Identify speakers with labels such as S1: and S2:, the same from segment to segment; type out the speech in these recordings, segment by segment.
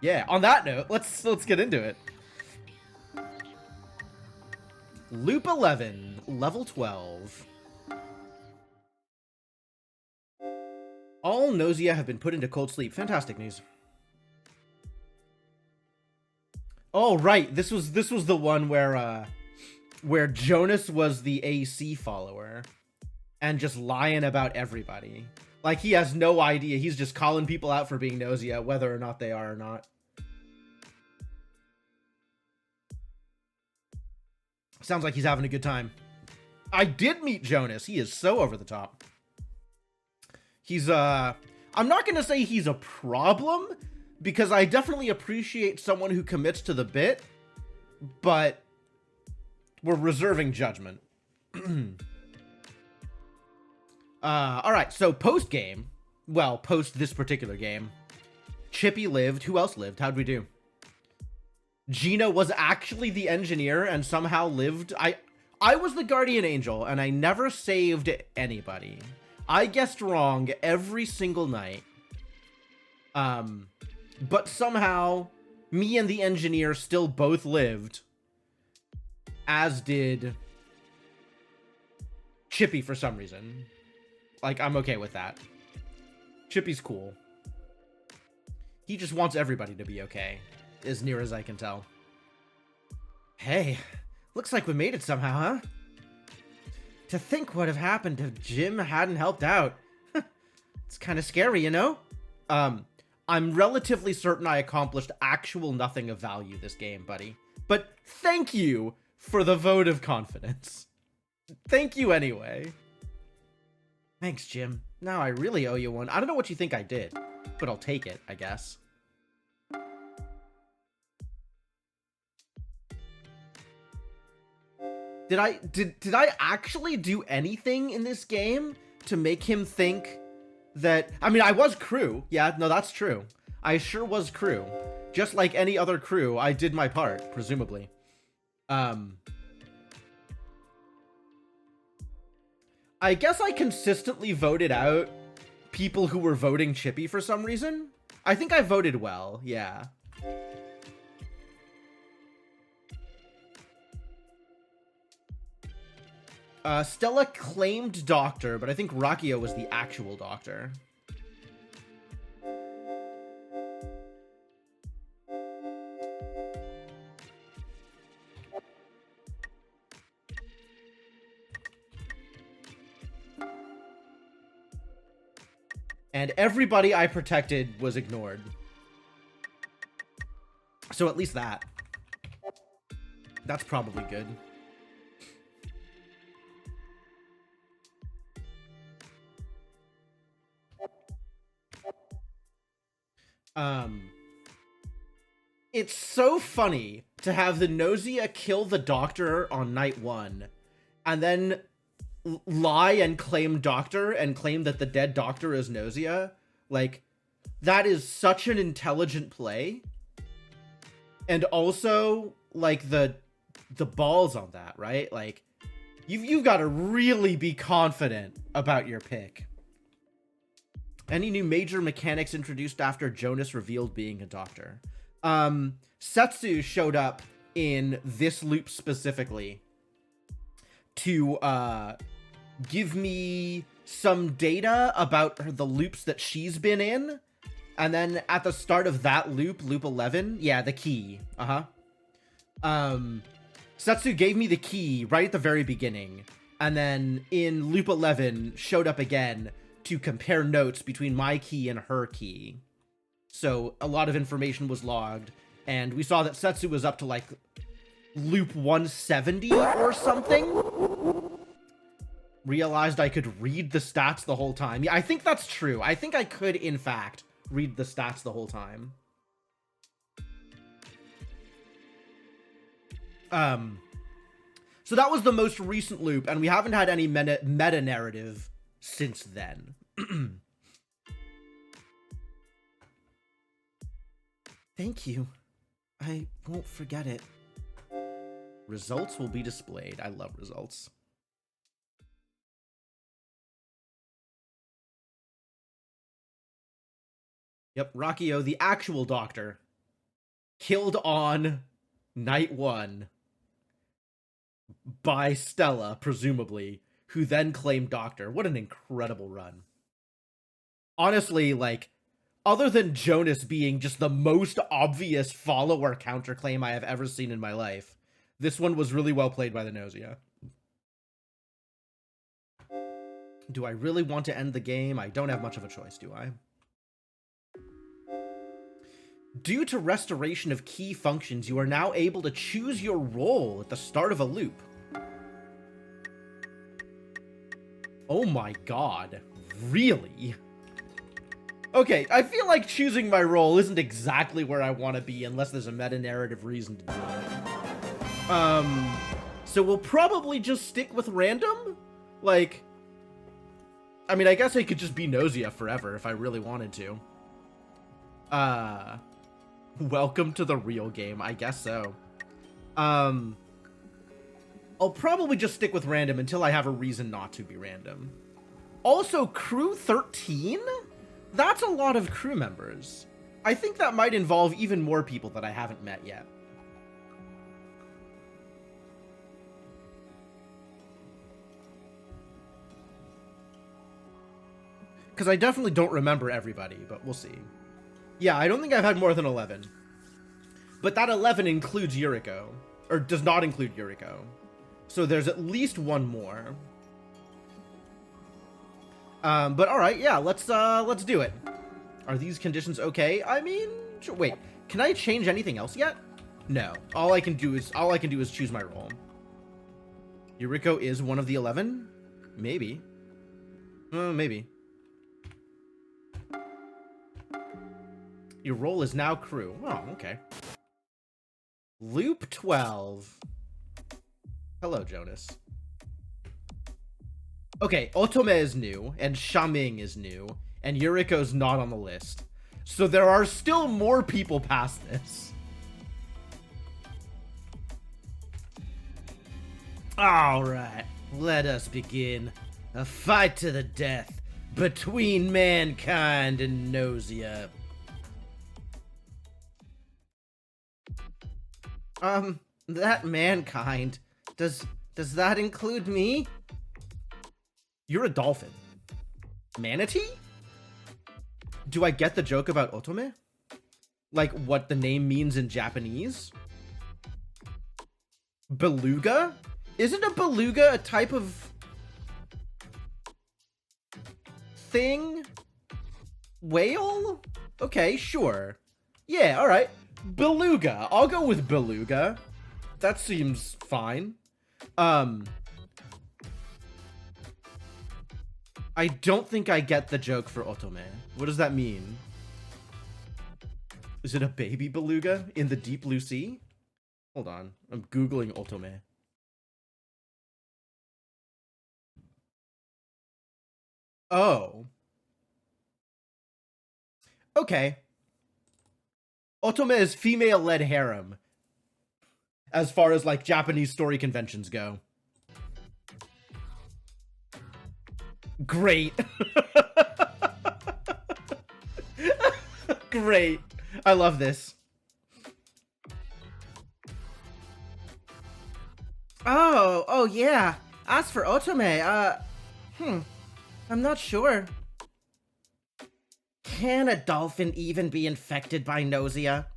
S1: Yeah, on that note, let's get into it. Loop 11, level 12. All Gnosia have been put into cold sleep. Fantastic news. Oh, right. This was the one where Jonas was the AC follower and just lying about everybody. Like, he has no idea. He's just calling people out for being Gnosia, whether or not they are or not. Sounds like he's having a good time. I did meet Jonas. He is so over the top. He's, I'm not going to say he's a problem, because I definitely appreciate someone who commits to the bit, but we're reserving judgment. Alright, so post-game, well, post this particular game, Chippy lived. Who else lived? How'd we do? Gina was actually the engineer and somehow lived. I was the guardian angel, and I never saved anybody. I guessed wrong every single night. But somehow, me and the engineer still both lived. As did Chippy for some reason. Like, I'm okay with that. Chippy's cool. He just wants everybody to be okay, as near as I can tell. Hey, looks like we made it somehow, huh? To think what have happened if Jim hadn't helped out. It's kind of scary, you know? I'm relatively certain I accomplished actual nothing of value this game, buddy. But thank you for the vote of confidence. Thank you anyway. Thanks, Jim. Now I really owe you one. I don't know what you think I did, but I'll take it, I guess. Did I actually do anything in this game to make him think that... I mean, I was crew. Yeah, no, that's true. I sure was crew. Just like any other crew, I did my part, presumably. I guess I consistently voted out people who were voting Chippy for some reason. I think I voted well, yeah. Stella claimed doctor, but I think Rakio was the actual doctor. And everybody I protected was ignored. So at least that. That's probably good. It's so funny to have the Gnosia kill the doctor on night 1, and then lie and claim doctor and claim that the dead doctor is Gnosia. Like, that is such an intelligent play. And also, like, the balls on that, right? Like, you've got to really be confident about your pick. Any new major mechanics introduced after Jonas revealed being a doctor? Setsu showed up in this loop specifically to give me some data about the loops that she's been in. And then at the start of that loop, loop 11, yeah, the key. Setsu gave me the key right at the very beginning. And then in loop 11 showed up again to compare notes between my key and her key. So a lot of information was logged, and we saw that Setsu was up to like loop 170 or something. Realized I could read the stats the whole time. Yeah, I think that's true. I think I could, in fact, read the stats the whole time. So that was the most recent loop, and we haven't had any meta narrative since then. Thank you. I won't forget it. Results will be displayed. I love results. Yep, Rakio, the actual doctor, killed on night 1 by Stella, presumably, who then claimed Doctor. What an incredible run. Honestly, like, other than Jonas being just the most obvious follower counterclaim I have ever seen in my life, this one was really well played by the Gnosia. Do I really want to end the game? I don't have much of a choice, do I? Due to restoration of key functions, you are now able to choose your role at the start of a loop. Oh my god. Really? Okay, I feel like choosing my role isn't exactly where I want to be unless there's a meta-narrative reason to do it. So we'll probably just stick with random? Like, I mean, I guess I could just be Gnosia forever if I really wanted to. Welcome to the real game, I guess so. I'll probably just stick with random until I have a reason not to be random. Also, crew 13? That's a lot of crew members. I think that might involve even more people that I haven't met yet. Because I definitely don't remember everybody, but we'll see. Yeah, I don't think I've had more than 11. But that 11 includes Yuriko. Or does not include Yuriko. So there's at least one more. But alright, yeah, let's do it. Are these conditions okay? I mean, wait, can I change anything else yet? No. All I can do is choose my role. Yuriko is one of the 11? Maybe. Maybe. Your role is now crew. Oh, okay. Loop 12. Hello, Jonas. Okay, Otome is new, and Shaming is new, and Yuriko's not on the list. So there are still more people past this. Alright, let us begin. A fight to the death between mankind and Gnosia. That mankind, does that include me? You're a dolphin. Manatee? Do I get the joke about Otome? Like what the name means in Japanese? Beluga? Isn't a beluga a type of thing? Whale? Okay, sure. Yeah, alright. Beluga. I'll go with beluga. That seems fine. I don't think I get the joke for Otome. What does that mean? Is it a baby beluga in the deep blue sea? Hold on. I'm Googling Otome. Oh. Okay. Otome is female-led harem. As far as, like, Japanese story conventions go. Great. Great. I love this. Oh yeah. As for Otome, I'm not sure. Can a dolphin even be infected by Gnosia?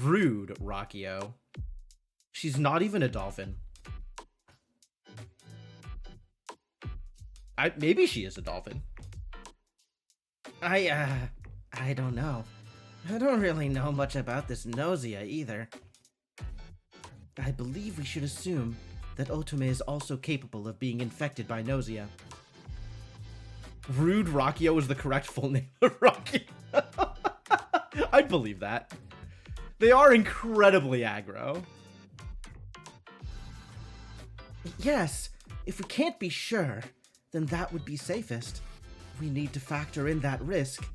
S1: Rude, Rockio. She's not even a dolphin. Maybe she is a dolphin. I don't know. I don't really know much about this Gnosia either. I believe we should assume that Otome is also capable of being infected by Gnosia. Rude Rockio is the correct full name of Rocky. I'd believe that. They are incredibly aggro. Yes, if we can't be sure, then that would be safest. We need to factor in that risk.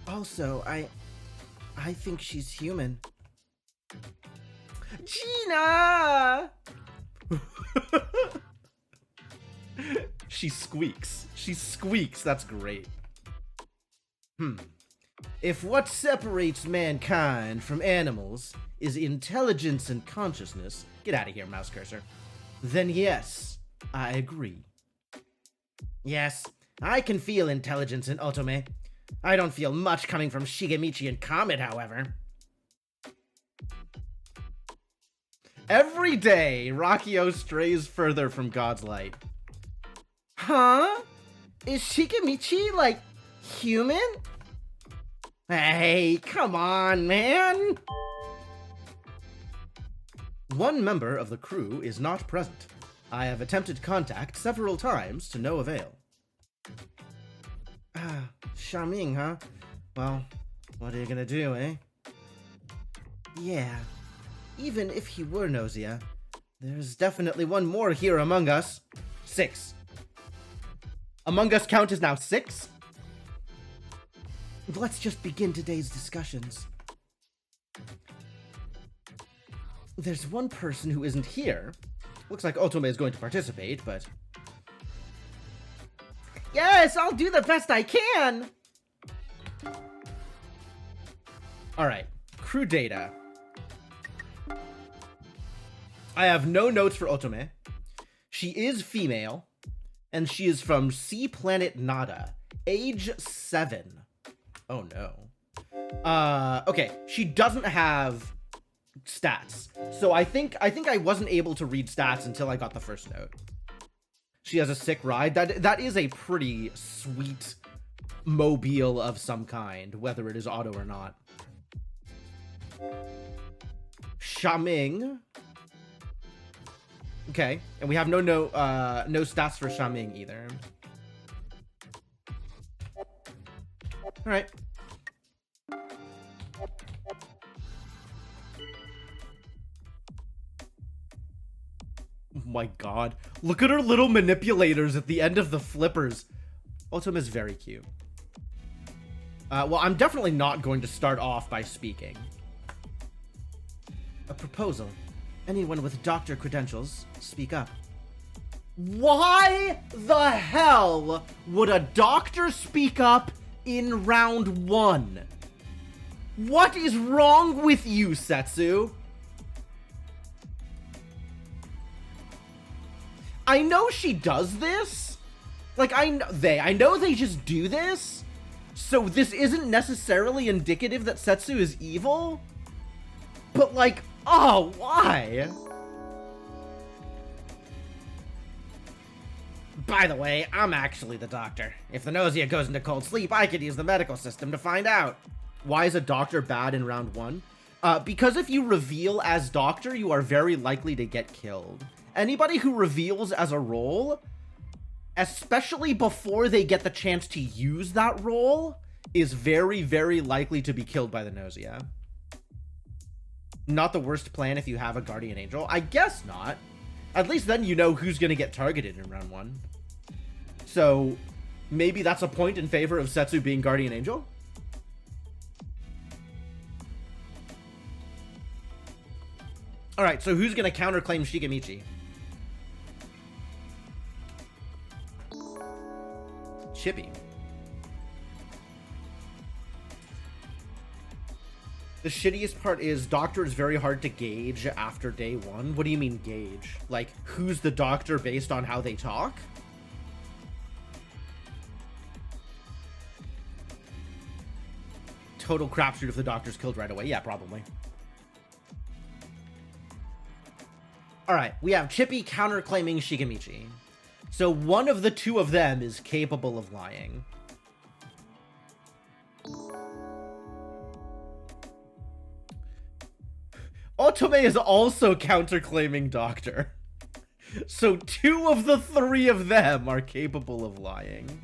S1: Also, I think she's human. Gina! She squeaks. She squeaks. That's great. If what separates mankind from animals is intelligence and consciousness, get out of here, mouse cursor, then yes, I agree. Yes, I can feel intelligence in Otome. I don't feel much coming from Shigemichi and Comet, however. Every day, Rakio strays further from God's light. Huh? Is Shigemichi, like, human? Hey, come on, man! One member of the crew is not present. I have attempted contact several times to no avail. Ah, Xiaming, huh? Well, what are you gonna do, eh? Yeah, even if he were Gnosia, there's definitely one more here among us. 6. Among Us count is now 6? Let's just begin today's discussions. There's one person who isn't here. Looks like Otome is going to participate, but... Yes, I'll do the best I can! Alright, crew data. I have no notes for Otome. She is female, and she is from Sea Planet Nada, age 7. Oh no. Okay, she doesn't have stats. So I think I wasn't able to read stats until I got the first note. She has a sick ride. That is a pretty sweet mobile of some kind, whether it is auto or not. Xiaming. Okay, and we have no stats for Xiaming either. All right. Oh my god. Look at her little manipulators at the end of the flippers. Otome is very cute. Well, I'm definitely not going to start off by speaking. A proposal. Anyone with doctor credentials, speak up. Why the hell would a doctor speak up in round 1? What is wrong with you, Setsu? I know she does this. Like, I know they just do this. So this isn't necessarily indicative that Setsu is evil. But like, oh, why? By the way, I'm actually the doctor. If the Gnosia goes into cold sleep, I could use the medical system to find out. Why is a doctor bad in round 1? Because if you reveal as doctor, you are very likely to get killed. Anybody who reveals as a role, especially before they get the chance to use that role, is very, very likely to be killed by the Gnosia. Not the worst plan if you have a guardian angel. I guess not. At least then you know who's going to get targeted in round 1. So maybe that's a point in favor of Setsu being guardian angel? Alright, so who's going to counterclaim Shigemichi? Chippy. The shittiest part is doctor is very hard to gauge after day 1. What do you mean gauge? Like, who's the doctor based on how they talk? Total crapshoot if the doctor's killed right away. Yeah, probably. Alright, we have Chippy counterclaiming Shigemichi. So one of the two of them is capable of lying. Otome is also counterclaiming Doctor. So 2 of the 3 of them are capable of lying.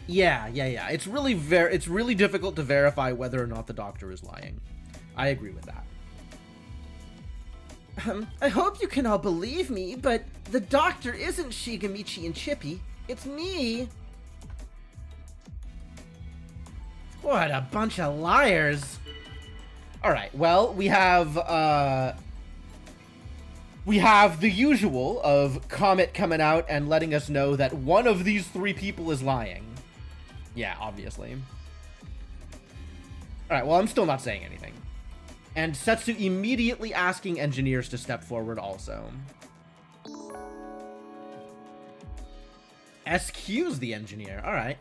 S1: Yeah. It's really difficult to verify whether or not the Doctor is lying. I agree with that. I hope you can all believe me, but the Doctor isn't Shigemichi and Chippy. It's me. What a bunch of liars. Alright, well, we have, We have the usual of Comet coming out and letting us know that one of these three people is lying. Yeah, obviously. Alright, well, I'm still not saying anything. And Setsu immediately asking engineers to step forward also. SQ's the engineer. Alright.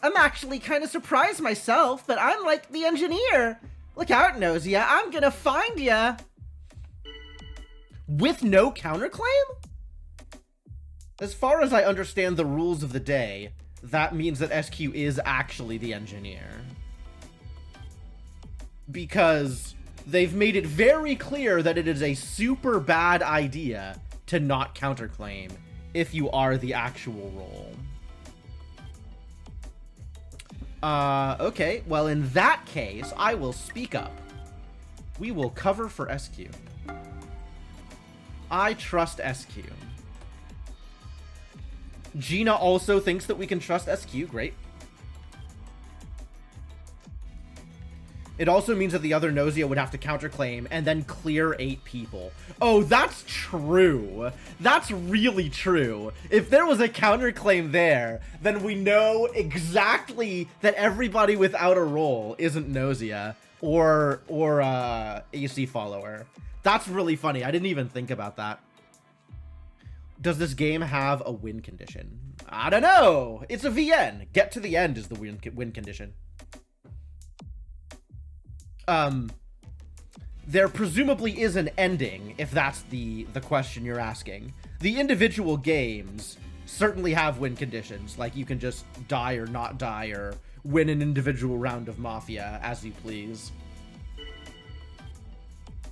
S1: I'm actually kind of surprised myself, but I'm like the engineer. Look out, Gnosia. I'm gonna find ya. With no counterclaim? As far as I understand the rules of the day, that means that SQ is actually the engineer. Because they've made it very clear that it is a super bad idea to not counterclaim if you are the actual role. Okay, well, in that case, I will speak up. We will cover for SQ. I trust SQ. Gina also thinks that we can trust SQ. Great. It also means that the other Gnosia would have to counterclaim and then clear 8 people. Oh, that's true. That's really true. If there was a counterclaim there, then we know exactly that everybody without a role isn't Gnosia or AC follower. That's really funny. I didn't even think about that. Does this game have a win condition? I don't know. It's a VN. Get to the end is the win condition. There presumably is an ending, if that's the question you're asking. The individual games certainly have win conditions, like you can just die or not die or win an individual round of Mafia as you please.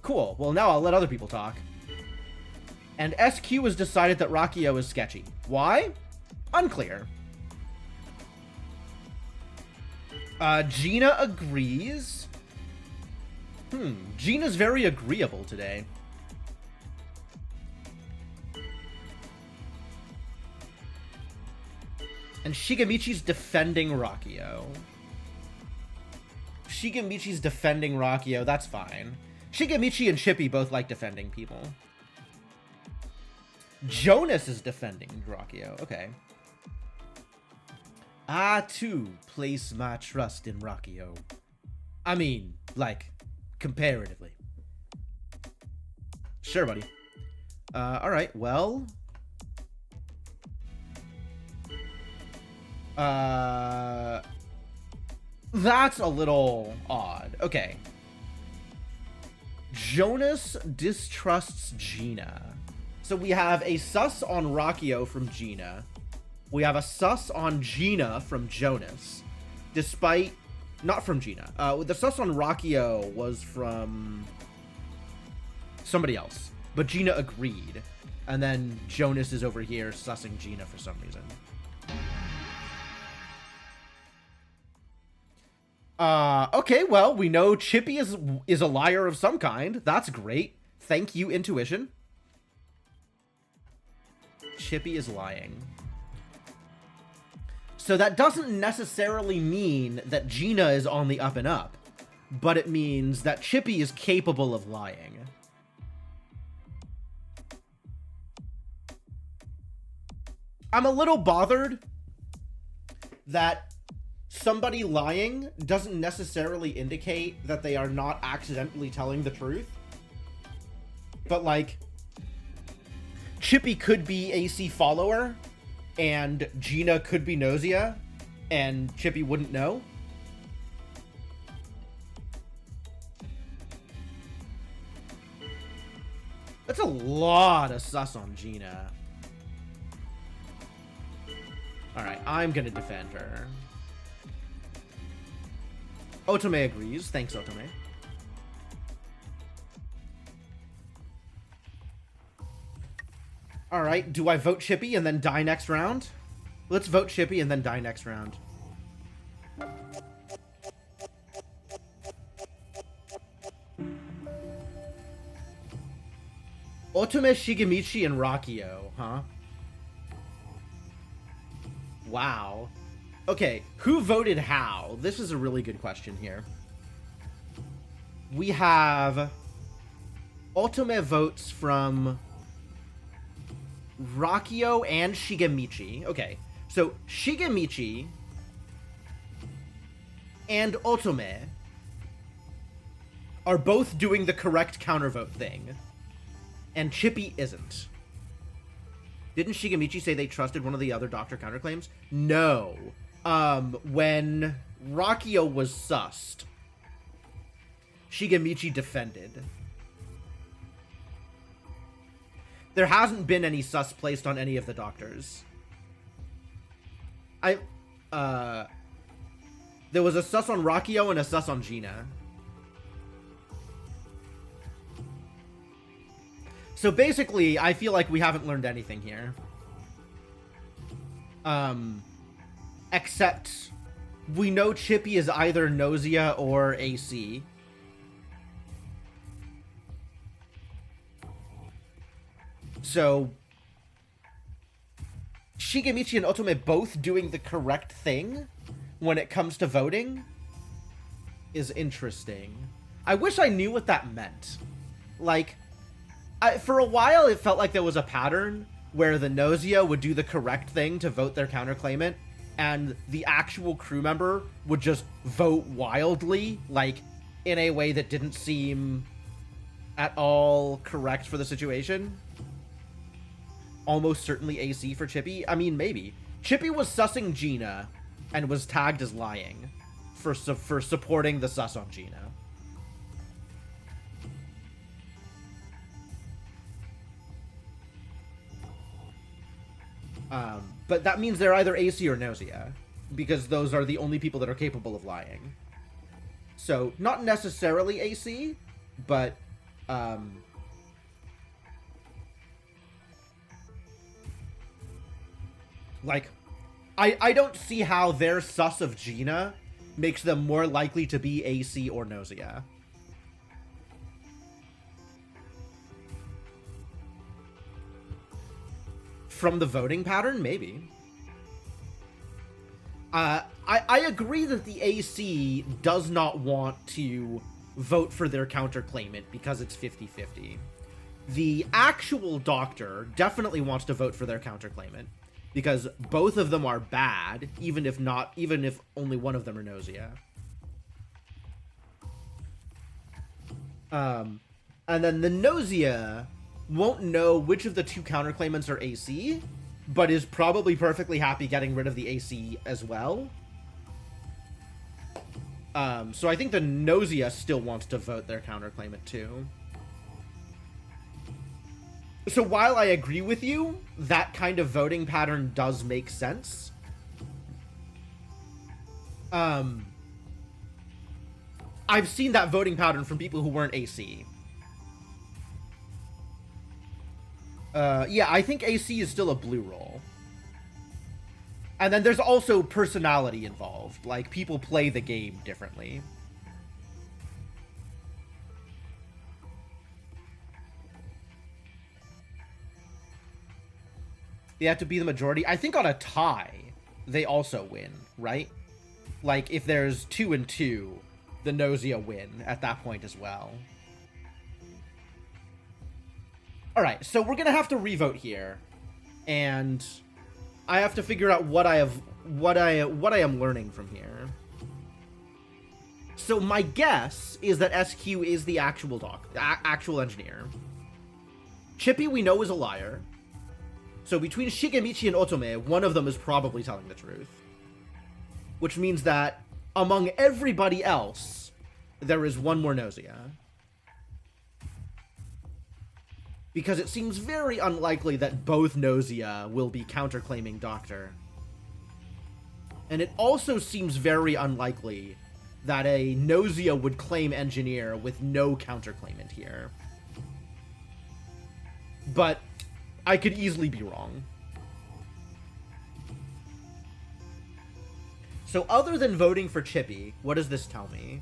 S1: Cool. Well, now I'll let other people talk. And SQ has decided that Rakio is sketchy. Why? Unclear. Gina agrees. Gina's very agreeable today. And Shigemichi's defending Rakio. Shigemichi's defending Rakio, that's fine. Shigemichi and Chippy both like defending people. Jonas is defending Rakio, okay. I, too, place my trust in Rakio. I mean, like, comparatively. Sure, buddy. Alright, well... that's a little odd. Okay. Jonas distrusts Gina. So we have a sus on Rakio from Gina. We have a sus on Gina from Jonas. Despite... not from Gina. The sus on Rakio was from... somebody else. But Gina agreed. And then Jonas is over here sussing Gina for some reason. Okay, well, we know Chippy is a liar of some kind. That's great. Thank you, intuition. Chippy is lying. So that doesn't necessarily mean that Gina is on the up and up, but it means that Chippy is capable of lying. I'm a little bothered that somebody lying doesn't necessarily indicate that they are not accidentally telling the truth. But, like, Chippy could be AC follower, and Gina could be Gnosia, and Chippy wouldn't know. That's a lot of sus on Gina. Alright, I'm gonna defend her. Otome agrees. Thanks, Otome. Alright, do I vote Chippy and then die next round? Let's vote Chippy and then die next round. Otome, Shigemichi, and Rakio, huh? Wow. Okay, who voted how? This is a really good question here. We have Otome votes from Rakio and Shigemichi. Okay, so Shigemichi and Otome are both doing the correct countervote thing, and Chippy isn't. Didn't Shigemichi say they trusted one of the other doctor counterclaims? No. When Rakio was sussed, Shigemichi defended. There hasn't been any sus placed on any of the doctors. There was a sus on Rakio and a sus on Gina. So basically, I feel like we haven't learned anything here. Except we know Chippy is either Gnosia or AC. So Shigemichi and Otome both doing the correct thing when it comes to voting is interesting. I wish I knew what that meant. Like, for a while, it felt like there was a pattern where the Gnosia would do the correct thing to vote their counterclaimant, and the actual crew member would just vote wildly, like, in a way that didn't seem at all correct for the situation. Almost certainly AC for Chippy. I mean, maybe. Chippy was sussing Gina and was tagged as lying for supporting the sus on Gina. But that means they're either AC or Gnosia, because those are the only people that are capable of lying. So, not necessarily AC, but, like, I don't see how their sus of Gina makes them more likely to be AC or Gnosia. From the voting pattern, maybe. I agree that the AC does not want to vote for their counterclaimant because it's 50-50. The actual doctor definitely wants to vote for their counterclaimant because both of them are bad, even if only one of them are Gnosia. And then the Gnosia won't know which of the two counterclaimants are AC, but is probably perfectly happy getting rid of the AC as well. So I think the Gnosia still wants to vote their counterclaimant too. So while I agree with you, that kind of voting pattern does make sense. I've seen that voting pattern from people who weren't AC. Yeah, I think AC is still a blue roll. And then there's also personality involved. Like, people play the game differently. They have to be the majority. I think on a tie, they also win, right? Like, if there's 2 and 2, the Gnosia win at that point as well. Alright, so we're gonna have to revote here. And I have to figure out what I am learning from here. So my guess is that SQ is the actual engineer. Chippy we know is a liar. So between Shigemichi and Otome, one of them is probably telling the truth. Which means that among everybody else, there is one more Gnosia. Because it seems very unlikely that both Gnosia will be counterclaiming Doctor. And it also seems very unlikely that a Gnosia would claim Engineer with no counterclaimant here. But I could easily be wrong. So other than voting for Chippy, what does this tell me?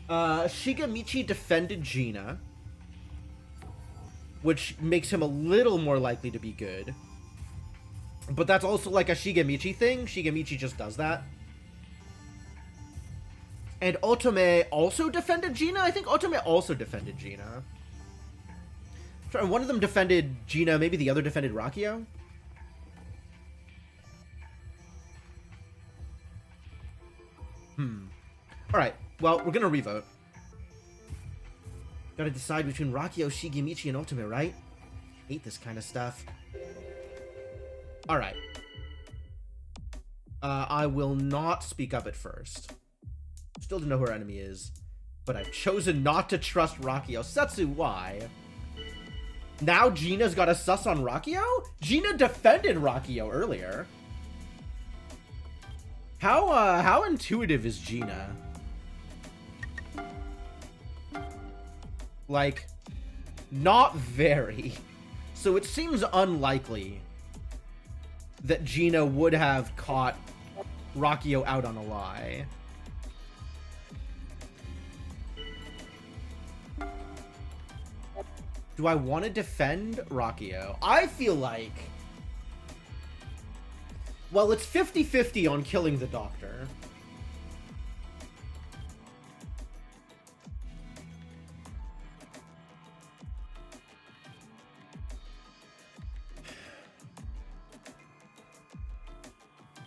S1: Shigemichi defended Gina, which makes him a little more likely to be good. But that's also like a Shigemichi thing. Shigemichi just does that. And Otome also defended Gina? I think Otome also defended Gina. One of them defended Gina, maybe the other defended Rakio? Alright, well, we're gonna revote. Gotta decide between Rakio, Shigemichi, and Otome, right? Hate this kind of stuff. Alright. I will not speak up at first. Still don't know who our enemy is. But I've chosen not to trust Rakio. Setsu, why? Now Gina's got a sus on Rakio? Gina defended Rakio earlier. How intuitive is Gina? Like, not very. So it seems unlikely that Gina would have caught Rakio out on a lie. Do I want to defend Rakio? I feel like... Well, it's 50-50 on killing the doctor.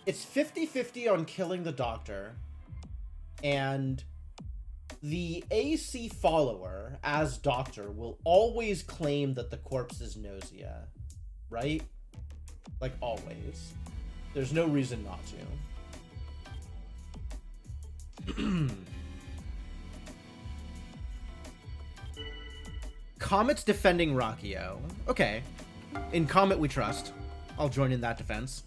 S1: It's 50-50 on killing the doctor. And the AC follower, as doctor, will always claim that the corpse is Gnosia. Right? Like, always. There's no reason not to. Comet's defending Rakio. Okay. In Comet we trust. I'll join in that defense.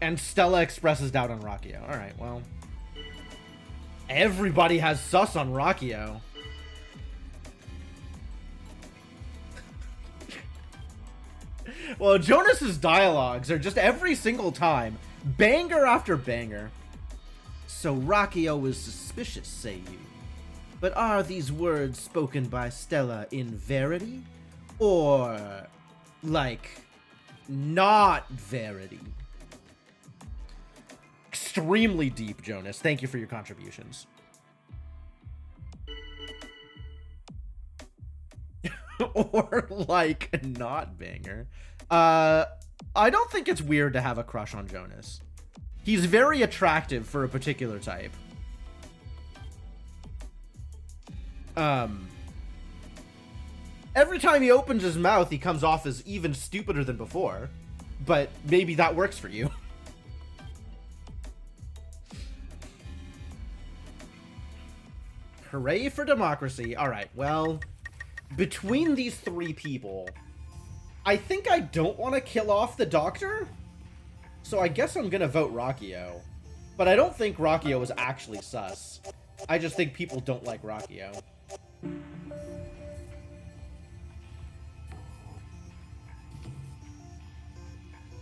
S1: And Stella expresses doubt on Rakio. Alright, well. Everybody has sus on Rakio. Well, Jonas's dialogues are just every single time. Banger after banger. So Rakio is suspicious, say you. But are these words spoken by Stella in verity? Or, like, not verity? Extremely deep, Jonas. Thank you for your contributions. Or, like, not banger. I don't think it's weird to have a crush on Jonas. He's very attractive for a particular type. Every time he opens his mouth, he comes off as even stupider than before. But maybe that works for you. Hooray for democracy. Alright, well, between these three people, I think I don't want to kill off the doctor. So I guess I'm gonna vote Rakio. But I don't think Rakio is actually sus. I just think people don't like Rakio.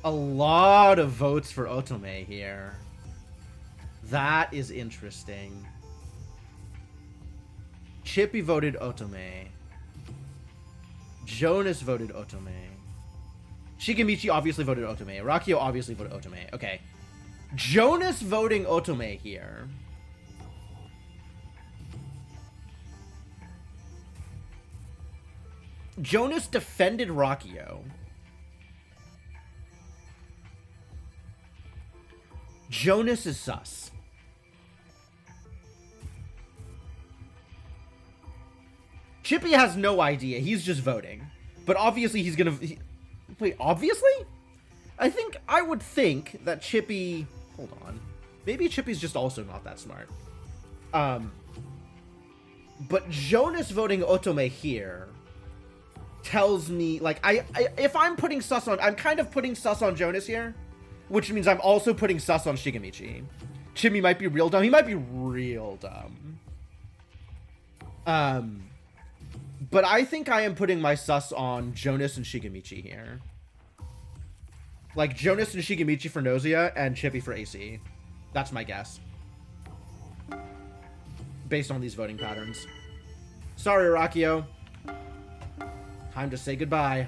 S1: A lot of votes for Otome here. That is interesting. Chippy voted Otome. Jonas voted Otome. Shigemichi obviously voted Otome. Rakio obviously voted Otome. Okay. Jonas voting Otome here. Jonas defended Rakio. Jonas is sus. Chippy has no idea. He's just voting. But obviously he's gonna... Wait, obviously? I would think that Chippy... Hold on. Maybe Chippy's just also not that smart. But Jonas voting Otome here tells me, like, if I'm putting sus on... I'm kind of putting sus on Jonas here, which means I'm also putting sus on Shigemichi. Chippy might be real dumb. He might be real dumb. But I think I am putting my sus on Jonas and Shigemichi here. Like, Jonas and Shigemichi for Gnosia, and Chippy for AC. That's my guess. Based on these voting patterns. Sorry, Rakio. Time to say goodbye.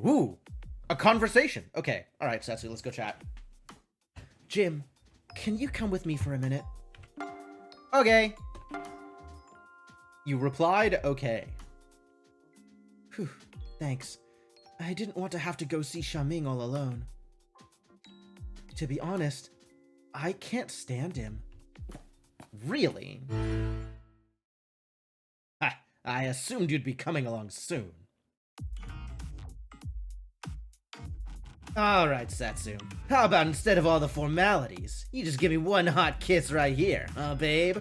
S1: Ooh, a conversation. Okay, all right, Setsu, let's go chat. Jim, can you come with me for a minute? Okay. You replied, okay. Whew, thanks. I didn't want to have to go see Xiaming all alone. To be honest, I can't stand him. Really? Ha, I assumed you'd be coming along soon. Alright, Setsu. How about instead of all the formalities, you just give me one hot kiss right here, huh, babe?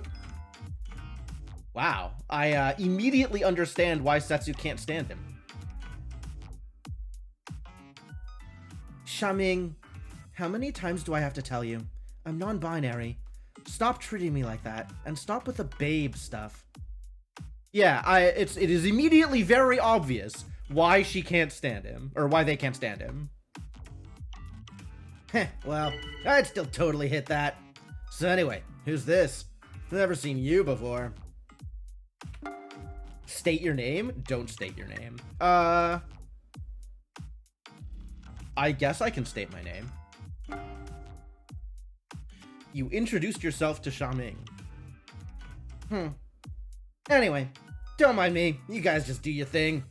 S1: Wow, I immediately understand why Setsu can't stand him. Xiaming, how many times do I have to tell you? I'm non-binary. Stop treating me like that, and stop with the babe stuff. Yeah, it is immediately very obvious why she can't stand him, or why they can't stand him. Heh, well, I'd still totally hit that. So anyway, who's this? Never seen you before. State your name? Don't state your name. I guess I can state my name. You introduced yourself to Xiaming. Anyway, don't mind me. You guys just do your thing.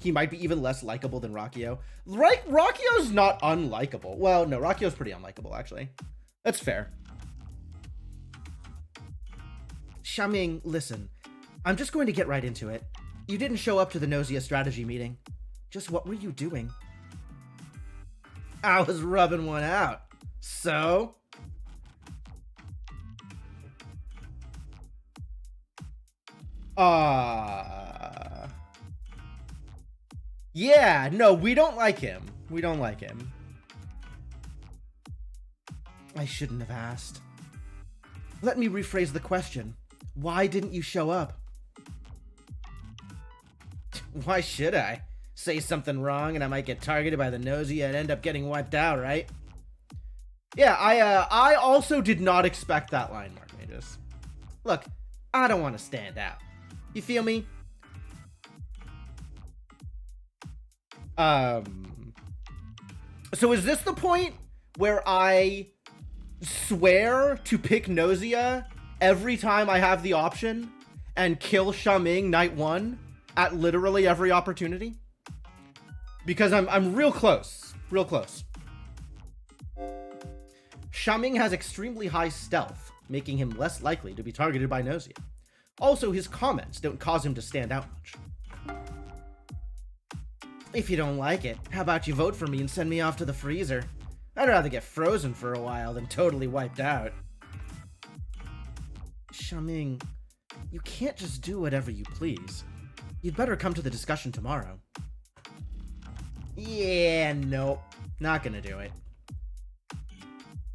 S1: He might be even less likable than Rakio. Rakio's not unlikable. Well, no, Rakio's pretty unlikable, actually. That's fair. Xiaming, listen. I'm just going to get right into it. You didn't show up to the Gnosia strategy meeting. Just what were you doing? I was rubbing one out. So? Yeah, no, we don't like him. We don't like him. I shouldn't have asked. Let me rephrase the question. Why didn't you show up? Why should I? Say something wrong and I might get targeted by the Gnosia and end up getting wiped out, right? Yeah, I also did not expect that line, Mark Magus. Look, I don't want to stand out. You feel me? So is this the point where I swear to pick Gnosia every time I have the option and kill Xiaming night 1 at literally every opportunity? Because I'm real close. Real close. Xiaming has extremely high stealth, making him less likely to be targeted by Gnosia. Also, his comments don't cause him to stand out much. If you don't like it, how about you vote for me and send me off to the freezer? I'd rather get frozen for a while than totally wiped out. Xiaming, you can't just do whatever you please. You'd better come to the discussion tomorrow. Yeah, nope. Not gonna do it.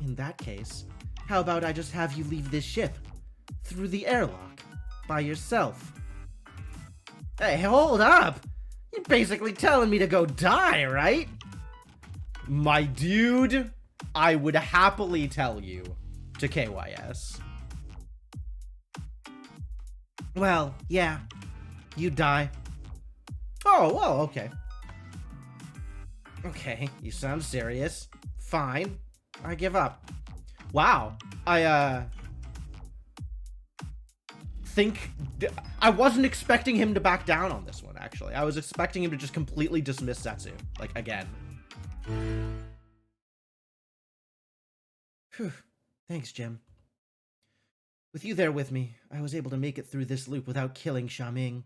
S1: In that case, how about I just have you leave this ship? Through the airlock. By yourself. Hey, hold up! You're basically telling me to go die, right? My dude, I would happily tell you to KYS. Well, yeah. You die. Oh, well, okay. Okay, you sound serious. Fine. I give up. Wow. I wasn't expecting him to back down on this one, actually. I was expecting him to just completely dismiss Setsu. Like, again. Whew. Thanks, Jim. With you there with me, I was able to make it through this loop without killing Xiaming.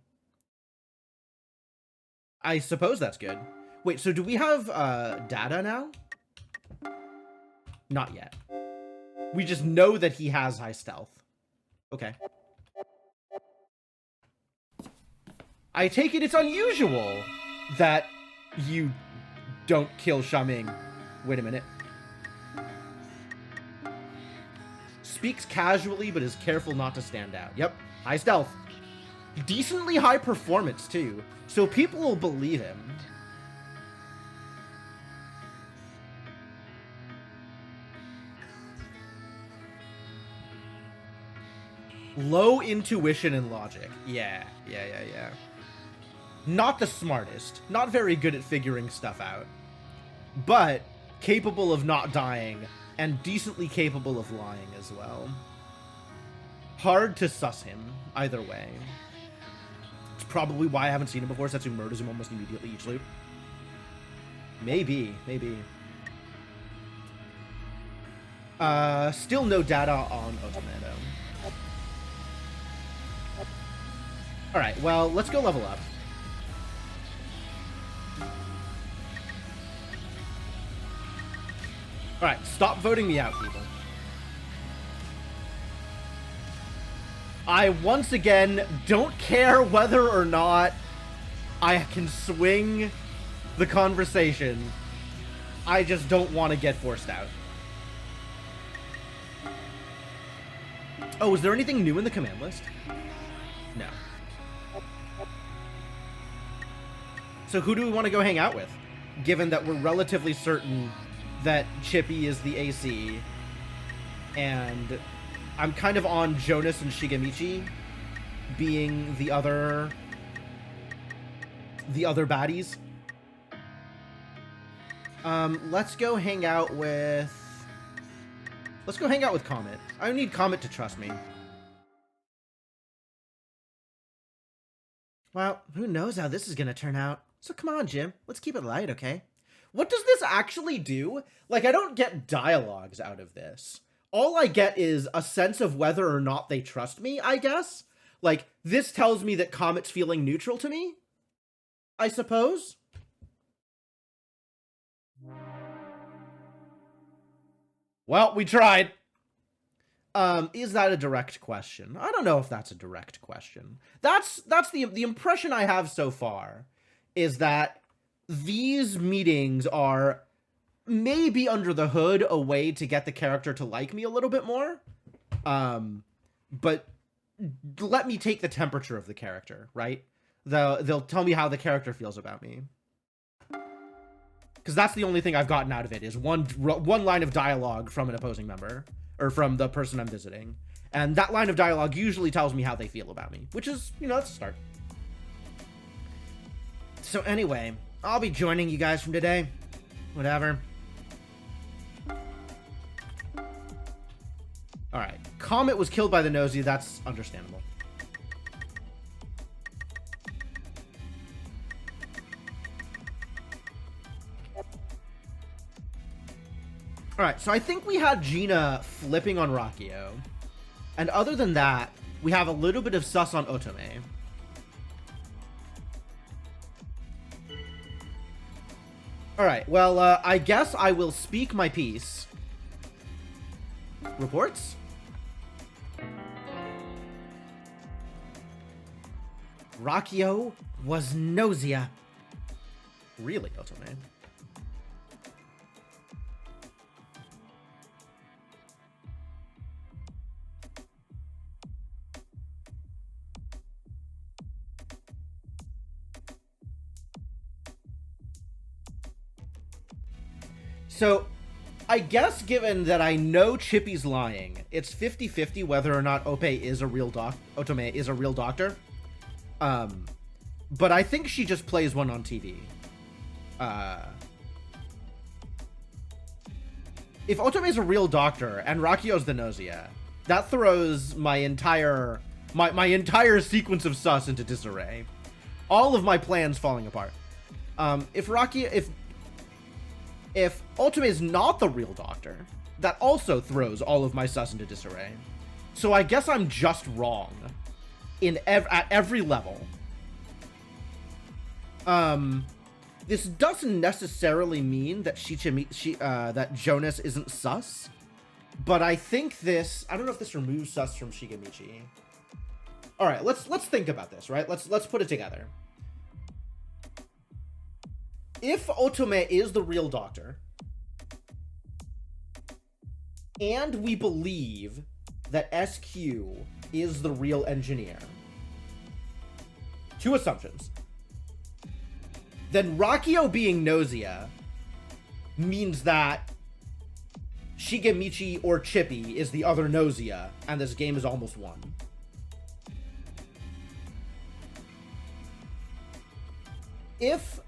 S1: I suppose that's good. Wait, so do we have, data now? Not yet. We just know that he has high stealth. Okay. I take it it's unusual that you don't kill Xiaming. Wait a minute. Speaks casually, but is careful not to stand out. Yep, high stealth. Decently high performance, too, so people will believe him. Low intuition and logic. Yeah. Not the smartest, not very good at figuring stuff out, but capable of not dying and decently capable of lying as well. Hard to suss him either way. It's probably why I haven't seen him before, since he murders him almost immediately each loop. Maybe. Still no data on Otome, though. Alright, well, let's go level up. Alright, stop voting me out, people. I, once again, don't care whether or not I can swing the conversation. I just don't want to get forced out. Oh, is there anything new in the command list? No. So who do we want to go hang out with? Given that we're relatively certain that Chippy is the AC, and I'm kind of on Jonas and Shigemichi being the other baddies. Let's go hang out with Comet. I need Comet to trust me. Well, who knows how this is gonna turn out. So come on, Jim. Let's keep it light, okay? What does this actually do? Like, I don't get dialogues out of this. All I get is a sense of whether or not they trust me, I guess. Like, this tells me that Comet's feeling neutral to me, I suppose. Well, we tried. Is that a direct question? I don't know if that's a direct question. That's the impression I have so far, is that these meetings are maybe under the hood a way to get the character to like me a little bit more. But let me take the temperature of the character, right? They'll tell me how the character feels about me. Because that's the only thing I've gotten out of it, is one line of dialogue from an opposing member, or from the person I'm visiting. And that line of dialogue usually tells me how they feel about me, which is, you know, that's a start. So anyway, I'll be joining you guys from today. Whatever. Alright, Comet was killed by the Gnosia, that's understandable. Alright, so I think we had Gina flipping on Rakio. And other than that, we have a little bit of sus on Otome. Alright, well, I guess I will speak my piece. Reports? Rakio was Gnosia. Really, Otome? So, I guess given that I know Chippy's lying, it's 50-50 whether or not Otome is a real doctor. But I think she just plays one on TV. If Otome is a real doctor and Rakio's the Gnosia, that throws my entire sequence of sus into disarray. All of my plans falling apart. If Otome is not the real doctor, that also throws all of my sus into disarray. So I guess I'm just wrong at every level. This doesn't necessarily mean that that Jonas isn't sus, but I think this. I don't know if this removes sus from Shigemichi. All right, let's think about this. Right, let's put it together. If Otome is the real doctor, and we believe that SQ is the real engineer, two assumptions. Then Rakio being Gnosia means that Shigemichi or Chippy is the other Gnosia, and this game is almost won. if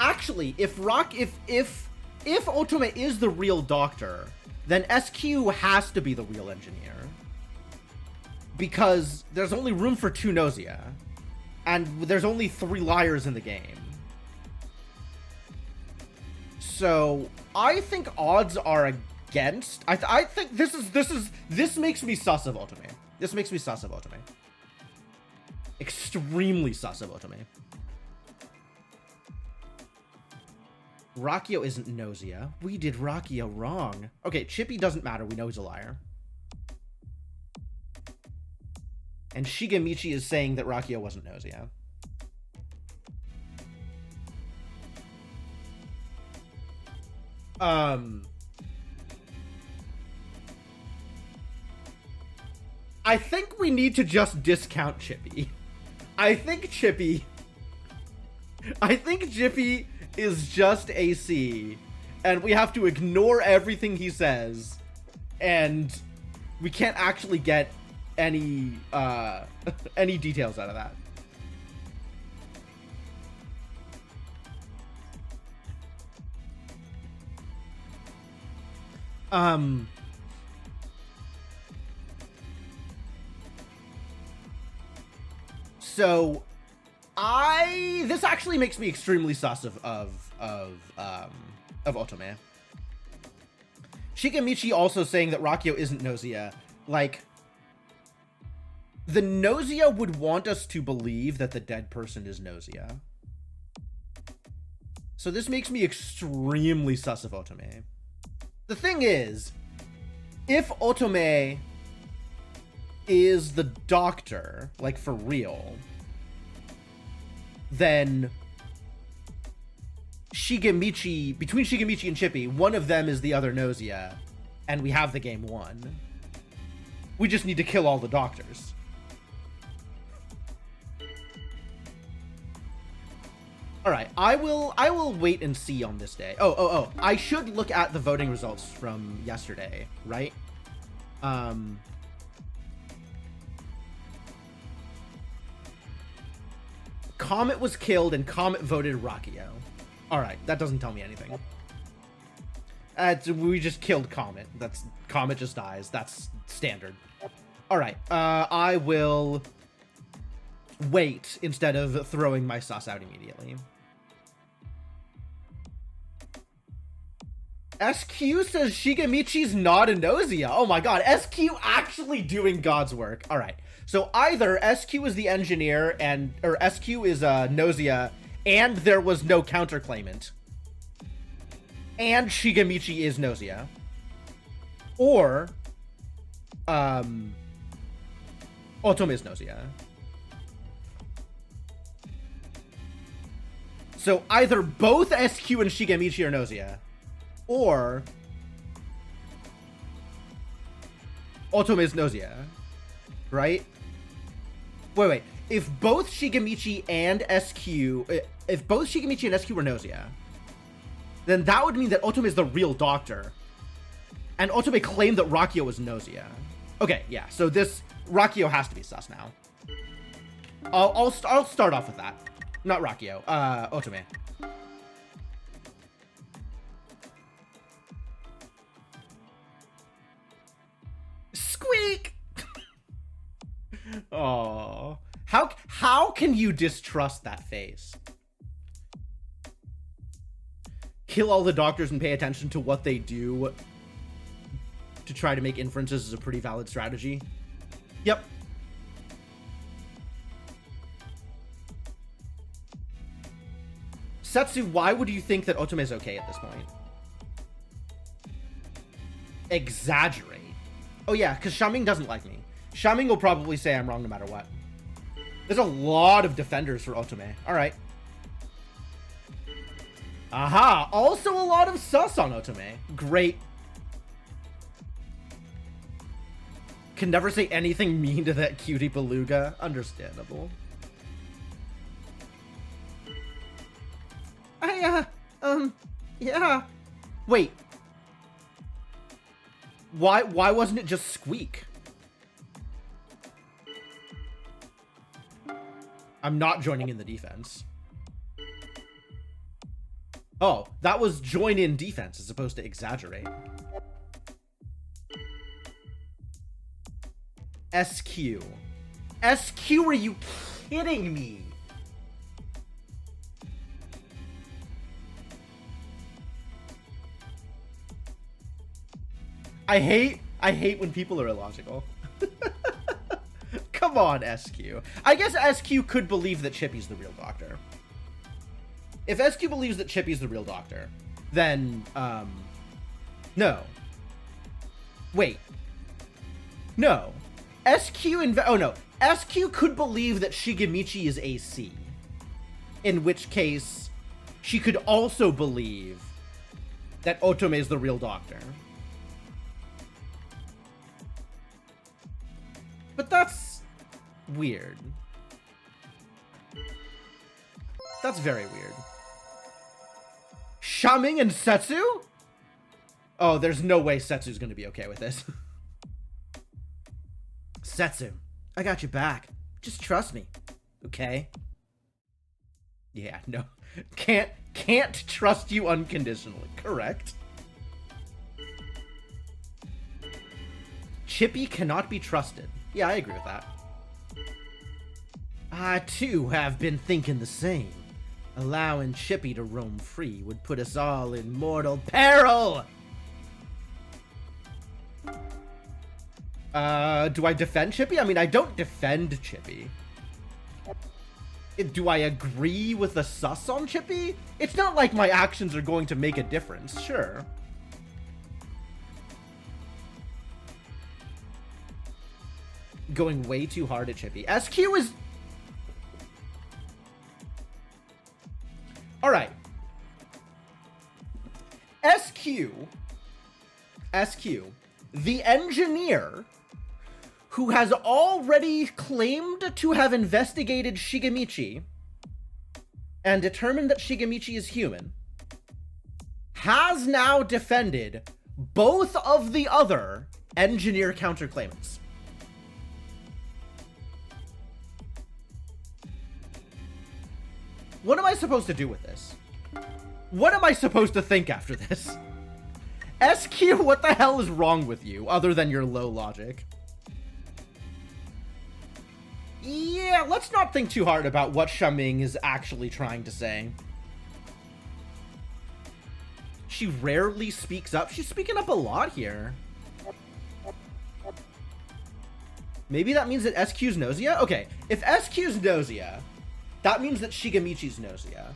S1: actually, if Otome is the real doctor, then SQ has to be the real engineer. Because there's only room for 2 Gnosia. And there's only 3 liars in the game. So, I think odds are against... I think this makes me sus of Otome. This makes me sus of Otome. Extremely sus of Otome. Rakio isn't Gnosia. We did Rakio wrong. Okay, Chippy doesn't matter. We know he's a liar. And Shigemichi is saying that Rakio wasn't Gnosia. I think we need to just discount Chippy. I think Chippy is just AC, and we have to ignore everything he says, and we can't actually get any any details out of that. So this actually makes me extremely sus of Otome. Shigemichi also saying that Rakio isn't Gnosia. Like, the Gnosia would want us to believe that the dead person is Gnosia. So this makes me extremely sus of Otome. The thing is, if Otome is the doctor, like for real, then Shigemichi, between Shigemichi and Chippy, one of them is the other Gnosia, and we have the game won. We just need to kill all the doctors. All right, I will wait and see on this day. Oh, I should look at the voting results from yesterday, right? Comet was killed and Comet voted Rakio. All right, that doesn't tell me anything. We just killed Comet. Comet just dies. That's standard. All right, I will wait instead of throwing my sus out immediately. SQ says Shigemichi's not a Gnosia. Oh my god, SQ actually doing God's work. All right, so either SQ is the engineer or SQ is a Gnosia, and there was no counterclaimant, and Shigemichi is Gnosia, or Otome is Gnosia. So either both SQ and Shigemichi are Gnosia, or Otome is Gnosia, right? Wait. If both Shigemichi and SQ were Gnosia, then that would mean that Otome is the real doctor, and Otome claimed that Rakio was Gnosia. Okay, yeah. So this Rakio has to be sus now. I'll start off with that. Not Rakio. Otome. Squeak! Oh, how can you distrust that face? Kill all the doctors and pay attention to what they do to try to make inferences is a pretty valid strategy. Yep. Setsu, why would you think that Otome is okay at this point? Exaggerate. Oh yeah, because Xiaoming doesn't like me. Xiaoming will probably say I'm wrong no matter what. There's a lot of defenders for Otome. Alright. Aha! Also a lot of sus on Otome. Great. Can never say anything mean to that cutie beluga. Understandable. Yeah. Wait. Why wasn't it just Squeak? I'm not joining in the defense. Oh, that was join in defense as opposed to exaggerate. SQ. SQ, are you kidding me? I hate when people are illogical. Come on, SQ. I guess SQ could believe that Chippy's the real doctor. If SQ believes that Chippy's the real doctor, then, no. Wait. No. Oh no. SQ could believe that Shigemichi is AC. In which case, she could also believe that Otome is the real doctor. But that's weird. That's very weird. Shaming and Setsu? Oh, there's no way Setsu's gonna be okay with this. Setsu, I got your back. Just trust me, okay? Yeah, no. Can't trust you unconditionally. Correct. Chippy cannot be trusted. Yeah, I agree with that. I, too, have been thinking the same. Allowing Chippy to roam free would put us all in mortal peril! Do I defend Chippy? I mean, I don't defend Chippy. Do I agree with the sus on Chippy? It's not like my actions are going to make a difference, sure. Going way too hard at Chippy. SQ is... Alright. SQ, the engineer who has already claimed to have investigated Shigemichi and determined that Shigemichi is human, has now defended both of the other engineer counterclaimants. What am I supposed to do with this? What am I supposed to think after this? SQ, what the hell is wrong with you, other than your low logic? Yeah, let's not think too hard about what Shaming is actually trying to say. She rarely speaks up. She's speaking up a lot here. Maybe that means that SQ's Gnosia? Okay, if SQ's Gnosia, that means that Shigemichi's Gnosia.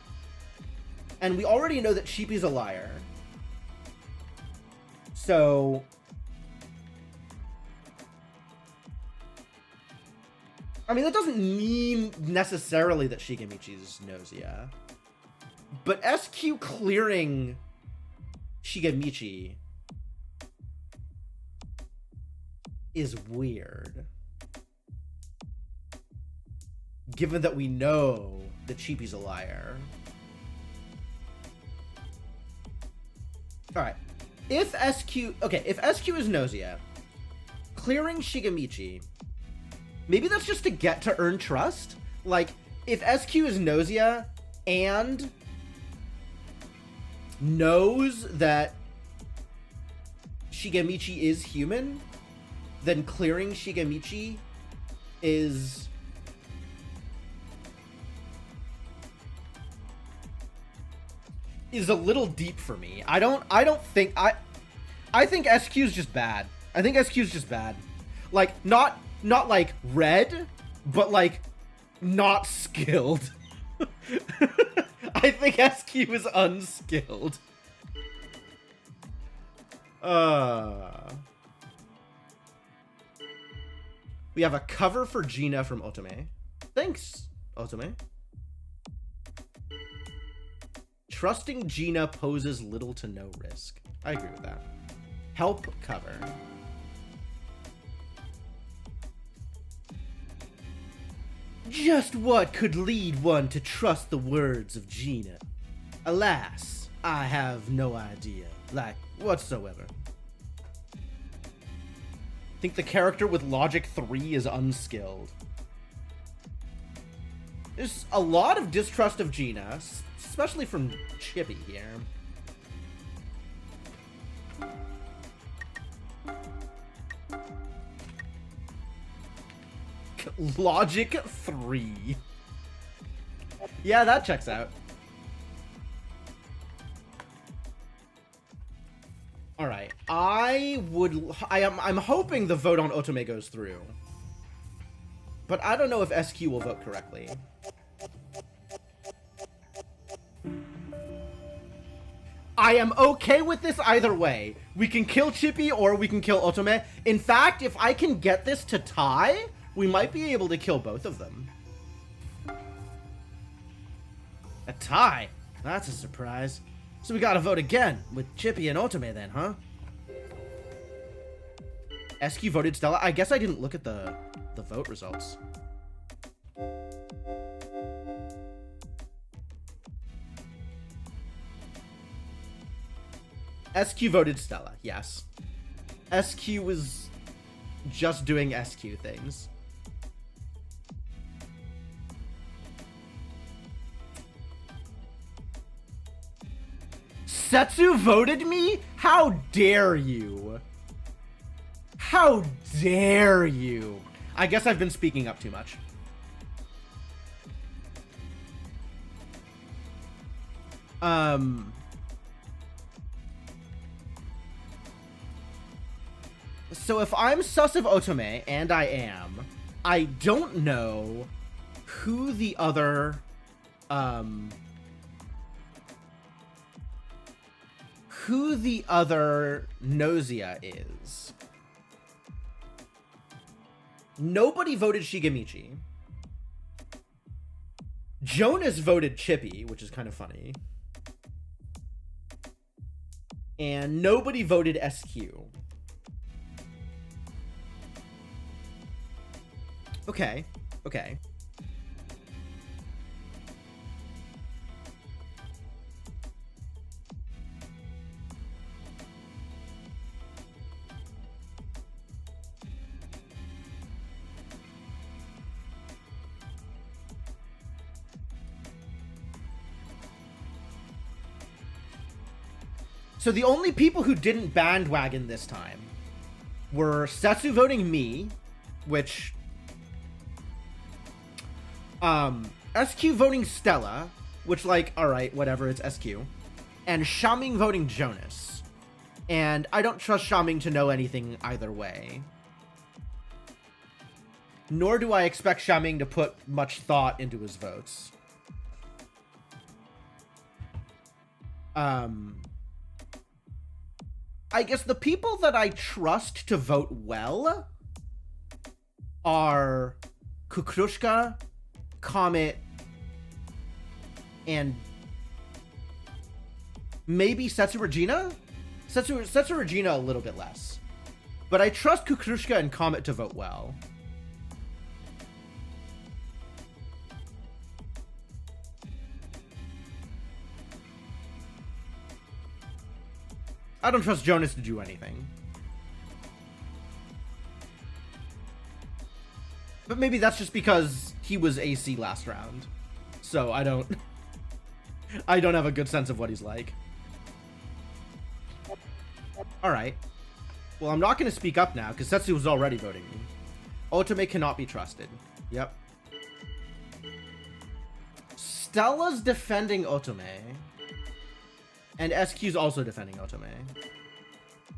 S1: And we already know that Sheepy's a liar. So... I mean, that doesn't mean necessarily that Shigemichi's Gnosia. But SQ clearing Shigemichi is weird. Given that we know that Cheapy's a liar. Alright. If SQ... Okay, if SQ is Gnosia, clearing Shigemichi... Maybe that's just to get to earn trust? Like, if SQ is Gnosia and knows that Shigemichi is human, then clearing Shigemichi is... is a little deep for me. I think SQ's just bad. I think SQ's just bad. Like, not like red, but like not skilled. I think SQ is unskilled. We have a cover for Gina from Otome. Thanks, Otome. Trusting Gina poses little to no risk. I agree with that. Help cover. Just what could lead one to trust the words of Gina? Alas, I have no idea, like, whatsoever. Think the character with logic 3 is unskilled. There's a lot of distrust of Gina, especially from Chippy here. Logic 3. Yeah, that checks out. All right, I'm hoping the vote on Otome goes through, but I don't know if SQ will vote correctly. I am okay with this either way. We can kill Chippy or we can kill Otome. In fact, if I can get this to tie, we might be able to kill both of them. A tie? That's a surprise. So we gotta vote again with Chippy and Otome then, huh? SQ voted Stella. I guess I didn't look at the vote results. SQ voted Stella, yes. SQ was just doing SQ things. Setsu voted me? How dare you? How dare you? I guess I've been speaking up too much. So if I'm sus of Otome, and I am, I don't know who the other, Gnosia is. Nobody voted Shigemichi. Jonas voted Chippy, which is kind of funny. And nobody voted SQ. Okay, okay. So the only people who didn't bandwagon this time were Setsu voting me, which... SQ voting Stella, which, like, alright, whatever, it's SQ. And Shaming voting Jonas. And I don't trust Shaming to know anything either way. Nor do I expect Shaming to put much thought into his votes. I guess the people that I trust to vote well are Kukrushka, Comet, and maybe Setsu Regina? Setsu Regina a little bit less. But I trust Kukrushka and Comet to vote well. I don't trust Jonas to do anything. But maybe that's just because he was AC last round. So I don't have a good sense of what he's like. Alright. Well, I'm not going to speak up now, because Setsu was already voting me. Otome cannot be trusted. Yep. Stella's defending Otome. And SQ's also defending Otome.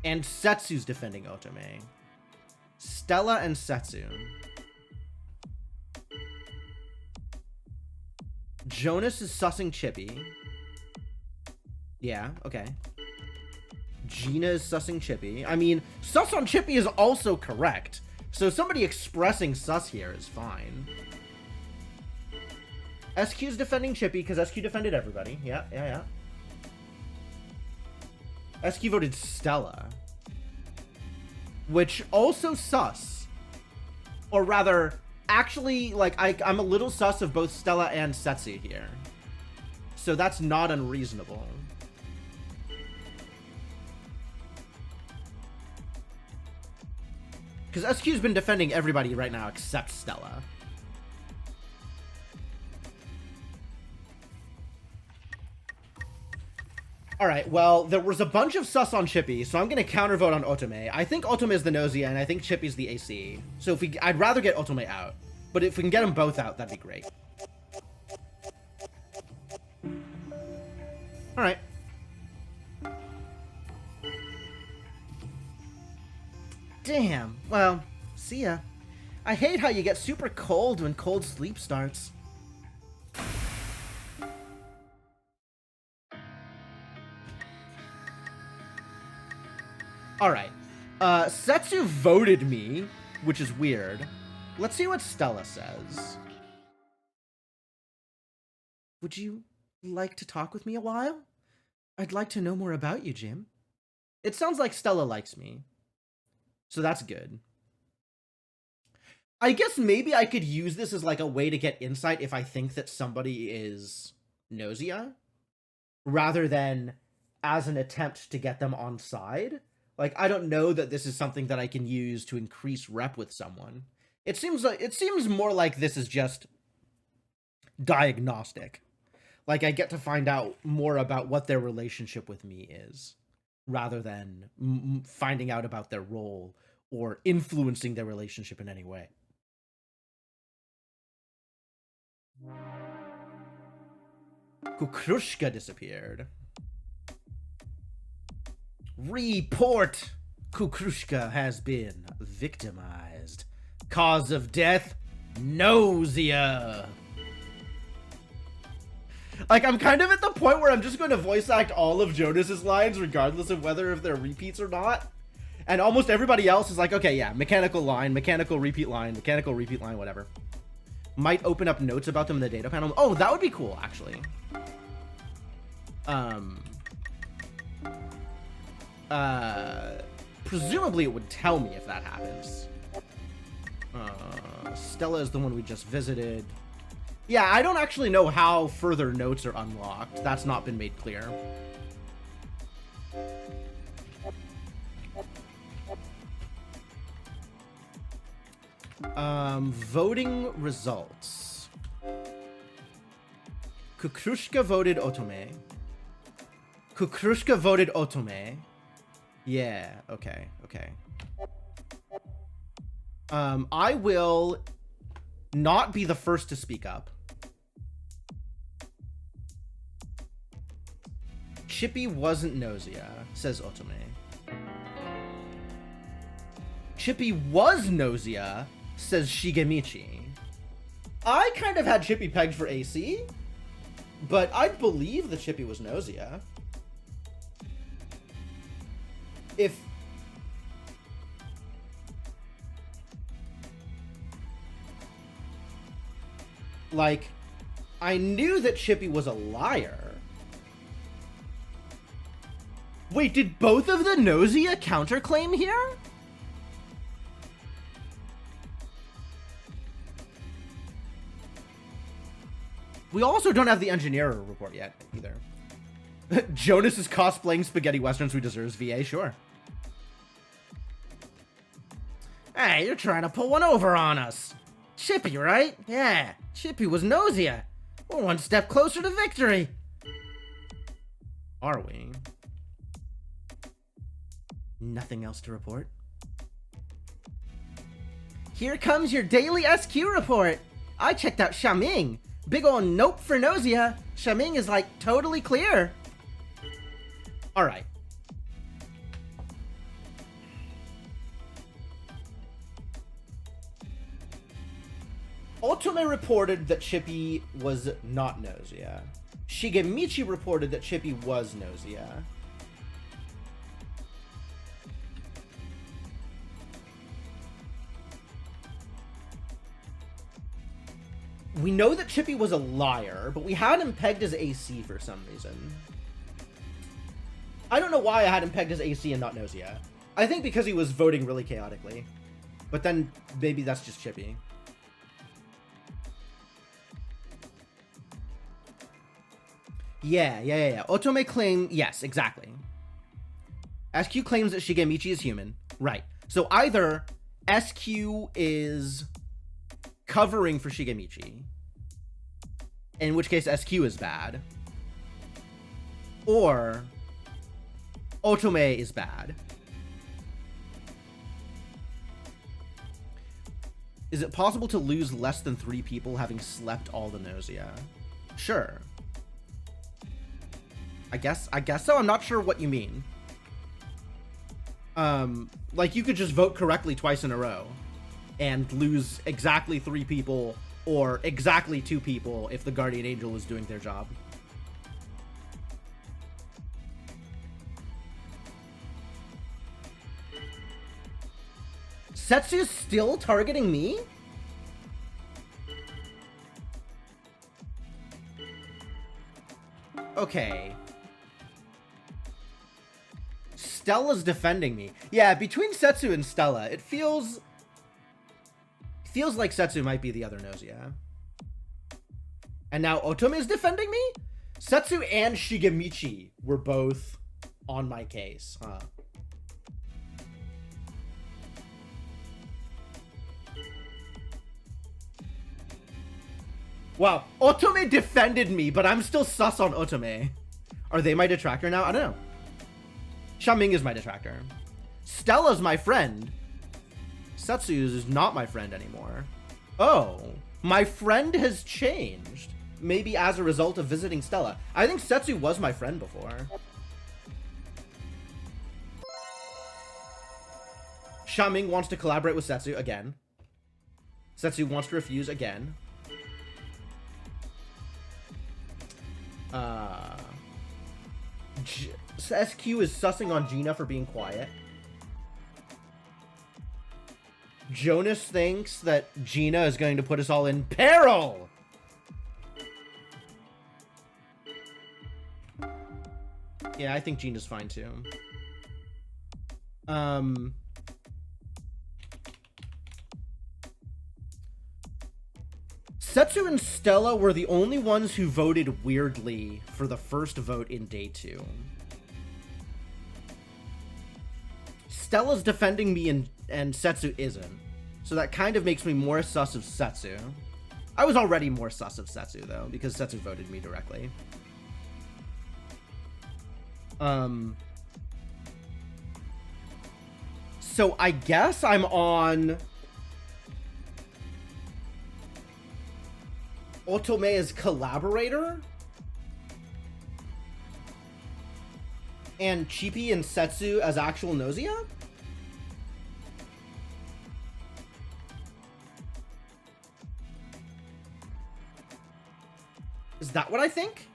S1: And Setsu's defending Otome. Stella and Setsu. Jonas is sussing Chippy. Yeah, okay. Gina is sussing Chippy. I mean, sus on Chippy is also correct. So somebody expressing sus here is fine. SQ's defending Chippy because SQ defended everybody. Yeah. SQ voted Stella. Which also sus. Or rather, actually, like, I'm a little sus of both Stella and Setsu here. So that's not unreasonable. Because SQ's been defending everybody right now except Stella. All right, well, there was a bunch of sus on Chippy, so I'm going to countervote on Otome. I think Otome is the Gnosia, and I think Chippy's the AC. So I'd rather get Otome out. But if we can get them both out, that'd be great. All right. Damn. Well, see ya. I hate how you get super cold when cold sleep starts. Alright. Setsu voted me, which is weird. Let's see what Stella says. Would you like to talk with me a while? I'd like to know more about you, Jim. It sounds like Stella likes me. So that's good. I guess maybe I could use this as like a way to get insight if I think that somebody is Gnosia, rather than as an attempt to get them on side. Like, I don't know that this is something that I can use to increase rep with someone. It seems more like this is just diagnostic. Like, I get to find out more about what their relationship with me is, rather than finding out about their role or influencing their relationship in any way. Kukrushka disappeared. Report! Kukrushka has been victimized. Cause of death? Gnosia. Like, I'm kind of at the point where I'm just going to voice act all of Jonas's lines, regardless of whether if they're repeats or not. And almost everybody else is like, okay, yeah, mechanical line, mechanical repeat line, whatever. Might open up notes about them in the data panel. Oh, that would be cool, actually. Presumably it would tell me if that happens. Stella is the one we just visited. Yeah, I don't actually know how further notes are unlocked. That's not been made clear. Voting results. Kukrushka voted Otome. Kukrushka voted Otome. Yeah, okay. I will not be the first to speak up. Chippy wasn't Gnosia, says Otome. Chippy was Gnosia, says Shigemichi. I kind of had Chippy pegged for AC, but I believe that Chippy was Gnosia. If... like, I knew that Chippy was a liar. Wait, did both of the Gnosia counterclaim here? We also don't have the engineer report yet, either. Jonas is cosplaying spaghetti westerns who deserves VA, sure. Hey, you're trying to pull one over on us. Chippy, right? Yeah, Chippy was Gnosia. We're one step closer to victory. Are we? Nothing else to report? Here comes your daily SQ report. I checked out Xiaming. Big ol' nope for Gnosia. Xiaming is like totally clear. All right. Otome reported that Chippy was not Gnosia. Shigemichi reported that Chippy was Gnosia. We know that Chippy was a liar, but we had him pegged as AC for some reason. I don't know why I had him pegged as AC and not Gnosia. I think because he was voting really chaotically. But then maybe that's just Chippy. Yeah. Otome claim, yes, exactly. SQ claims that Shigemichi is human. Right. So either SQ is covering for Shigemichi, in which case SQ is bad, or Otome is bad. Is it possible to lose less than 3 people having slept all the Gnosia? Sure. I guess so. I'm not sure what you mean. Like, you could just vote correctly twice in a row and lose exactly 3 people or exactly 2 people if the Guardian Angel was doing their job. Setsu's still targeting me? Okay. Stella's defending me. Yeah, between Setsu and Stella, it feels like Setsu might be the other Gnosia. And now Otome is defending me? Setsu and Shigemichi were both on my case, huh? Wow, Otome defended me, but I'm still sus on Otome. Are they my detractor now? I don't know. Xiaoming is my detractor. Stella's my friend. Setsu is not my friend anymore. Oh, my friend has changed. Maybe as a result of visiting Stella. I think Setsu was my friend before. Xiaoming wants to collaborate with Setsu again. Setsu wants to refuse again. SQ is sussing on Gina for being quiet. Jonas thinks that Gina is going to put us all in peril. Yeah, I think Gina's fine too. Setsu and Stella were the only ones who voted weirdly for the first vote in day 2. Stella's defending me and Setsu isn't. So that kind of makes me more sus of Setsu. I was already more sus of Setsu, though, because Setsu voted me directly. So I guess I'm on Otome as collaborator? And Chippy and Setsu as actual Gnosia? Is that what I think?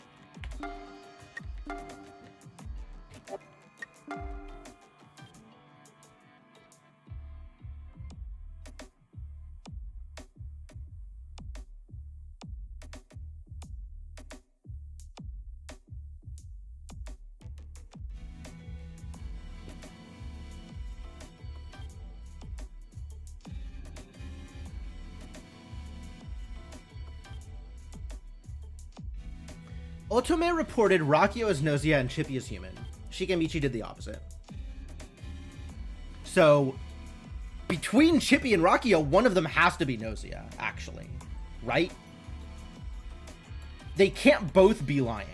S1: Otome reported Rakio as Gnosia and Chippy as human. Shigemichi did the opposite. So, between Chippy and Rakio, one of them has to be Gnosia, actually. Right? They can't both be lying.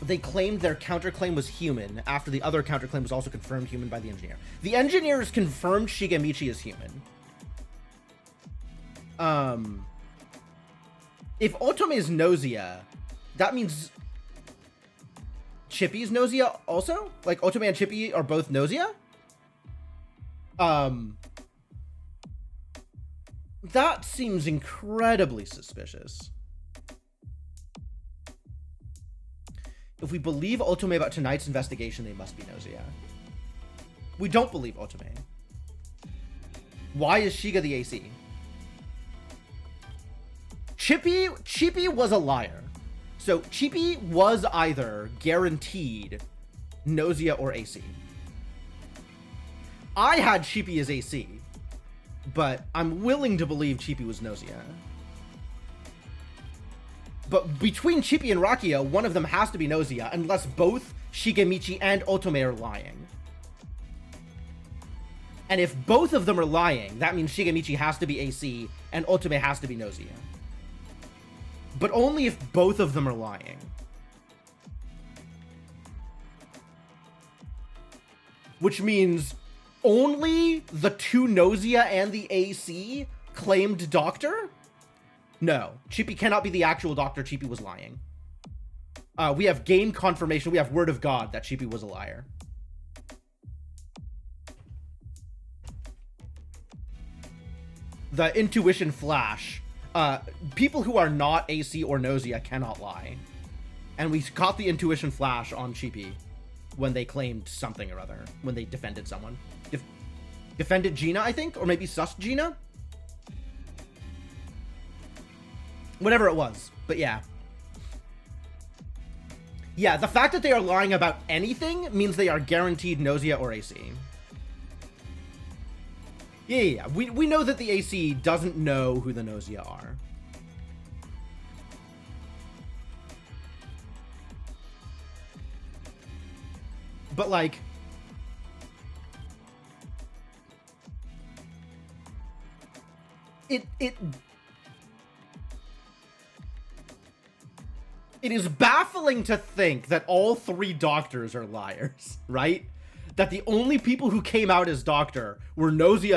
S1: They claimed their counterclaim was human after the other counterclaim was also confirmed human by the engineer. The engineers confirmed Shigemichi is human. If Otome is Gnosia, that means Chippy is Gnosia also? Like, Otome and Chippy are both Gnosia? That seems incredibly suspicious. If we believe Otome about tonight's investigation, they must be Gnosia. We don't believe Otome. Why is Shiga the AC? Chippy was a liar. So Chippy was either guaranteed Gnosia or AC. I had Chippy as AC, but I'm willing to believe Chippy was Gnosia. But between Chippy and Rakio, one of them has to be Gnosia, unless both Shigemichi and Otome are lying. And if both of them are lying, that means Shigemichi has to be AC, and Otome has to be Gnosia. but only if both of them are lying. Which means only the two Gnosia and the AC claimed doctor? No, Chippy cannot be the actual doctor. Chippy was lying. We have game confirmation. We have word of God that Chippy was a liar. The intuition flash. People who are not AC or Gnosia cannot lie. And we caught the intuition flash on Chippy when they claimed something or other. When they defended someone. Defended Gina, I think? Or maybe sus Gina? Whatever it was. But yeah. Yeah, the fact that they are lying about anything means they are guaranteed Gnosia or AC. Yeah. We know that the AC doesn't know who the Gnosia are. But, like... It is baffling to think that all three doctors are liars, right? That the only people who came out as doctor were Gnosia,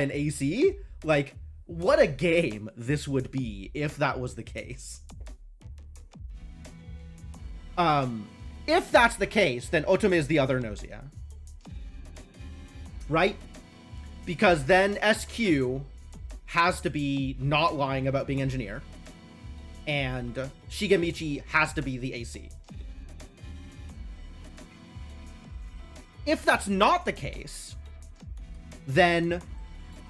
S1: and AC? Like, what a game this would be if that was the case. If that's the case, then Otome is the other Gnosia. Right? Because then SQ has to be not lying about being engineer. And Shigemichi has to be the AC. If that's not the case, then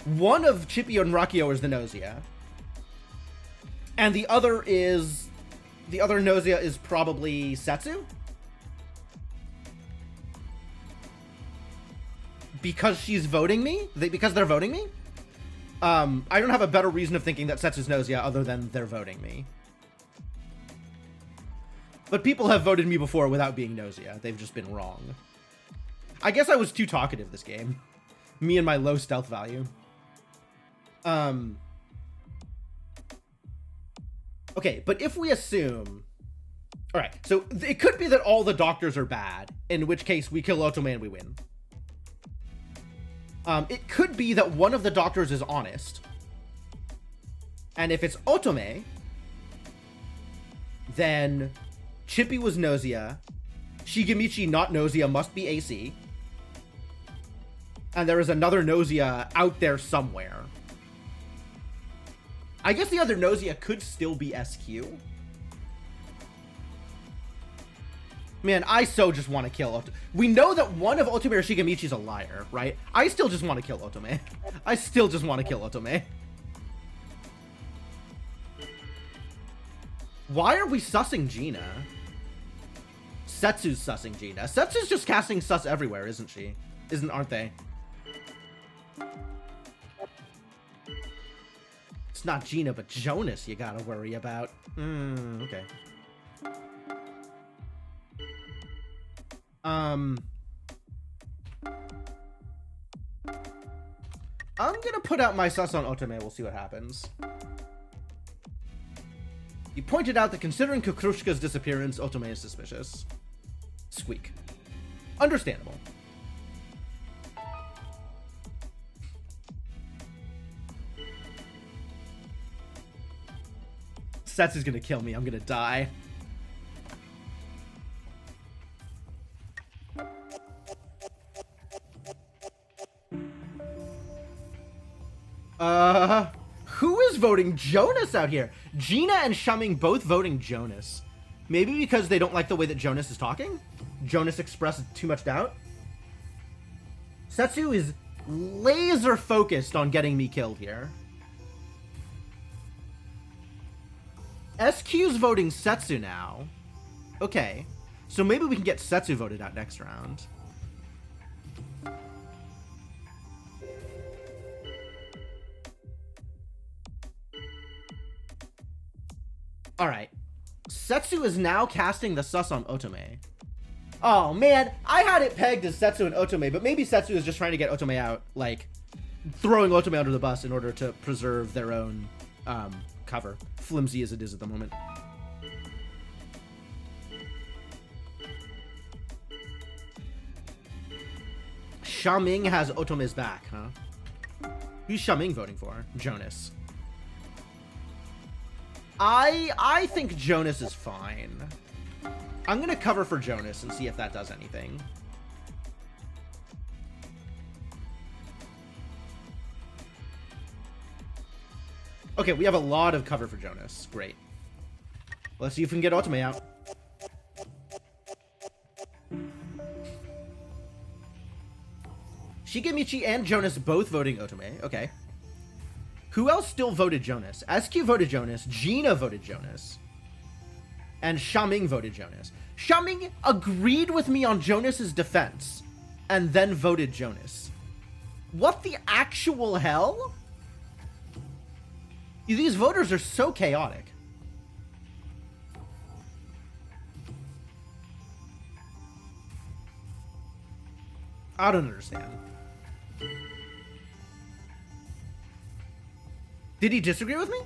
S1: one of Chippy and Rakio is the Gnosia. And the other Gnosia is probably Setsu? Because she's voting me? Because they're voting me? I don't have a better reason of thinking that Setsu's Gnosia other than they're voting me. But people have voted me before without being Gnosia. They've just been wrong. I guess I was too talkative this game. Me and my low stealth value. Okay, but if we assume... Alright, so it could be that all the doctors are bad, in which case we kill Otome and we win. It could be that one of the doctors is honest. And if it's Otome, then Chippy was Gnosia, Shigemichi not Gnosia must be AC, and there is another Gnosia out there somewhere. I guess the other Gnosia could still be SQ. Man, I so just want to kill Otome. We know that one of Otome or Shigemichi is a liar, right? I still just want to kill Otome. I still just want to kill Otome. Why are we sussing Gina? Setsu's sussing Gina. Setsu's just casting sus everywhere, isn't she? Aren't they? It's not Gina, but Jonas you gotta worry about. Okay. I'm gonna put out my sus on Otome. We'll see what happens. He pointed out that considering Kukrushka's disappearance, Otome is suspicious. Squeak. Understandable. Setsu's gonna kill me. I'm gonna die. Who is voting Jonas out here? Gina and Shuming both voting Jonas. Maybe because they don't like the way that Jonas is talking? Jonas expressed too much doubt? Setsu is laser focused on getting me killed here. SQ's voting Setsu now. Okay. So maybe we can get Setsu voted out next round. Alright. Setsu is now casting the sus on Otome. Oh, man. I had it pegged as Setsu and Otome, but maybe Setsu is just trying to get Otome out, like, throwing Otome under the bus in order to preserve their own cover, flimsy as it is at the moment. Xiaming has Otome's back, huh? Who's Xiaming voting for? Jonas. I think Jonas is fine. I'm gonna cover for Jonas and see if that does anything. Okay, we have a lot of cover for Jonas. Great. Let's see if we can get Otome out. Shigemichi and Jonas both voting Otome. Okay. Who else still voted Jonas? SQ voted Jonas. Gina voted Jonas. And Xiaming voted Jonas. Xiaming agreed with me on Jonas's defense and then voted Jonas. What the actual hell? These voters are so chaotic. I don't understand. Did he disagree with me?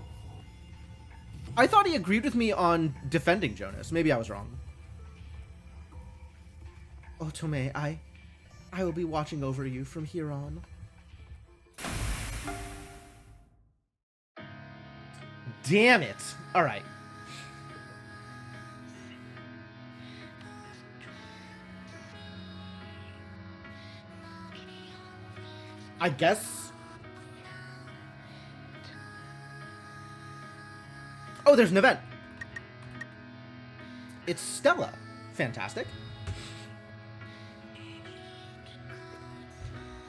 S1: I thought he agreed with me on defending Jonas. Maybe I was wrong. Otome, I will be watching over you from here on. Damn it. All right. I guess. Oh, there's an event. It's Stella. Fantastic.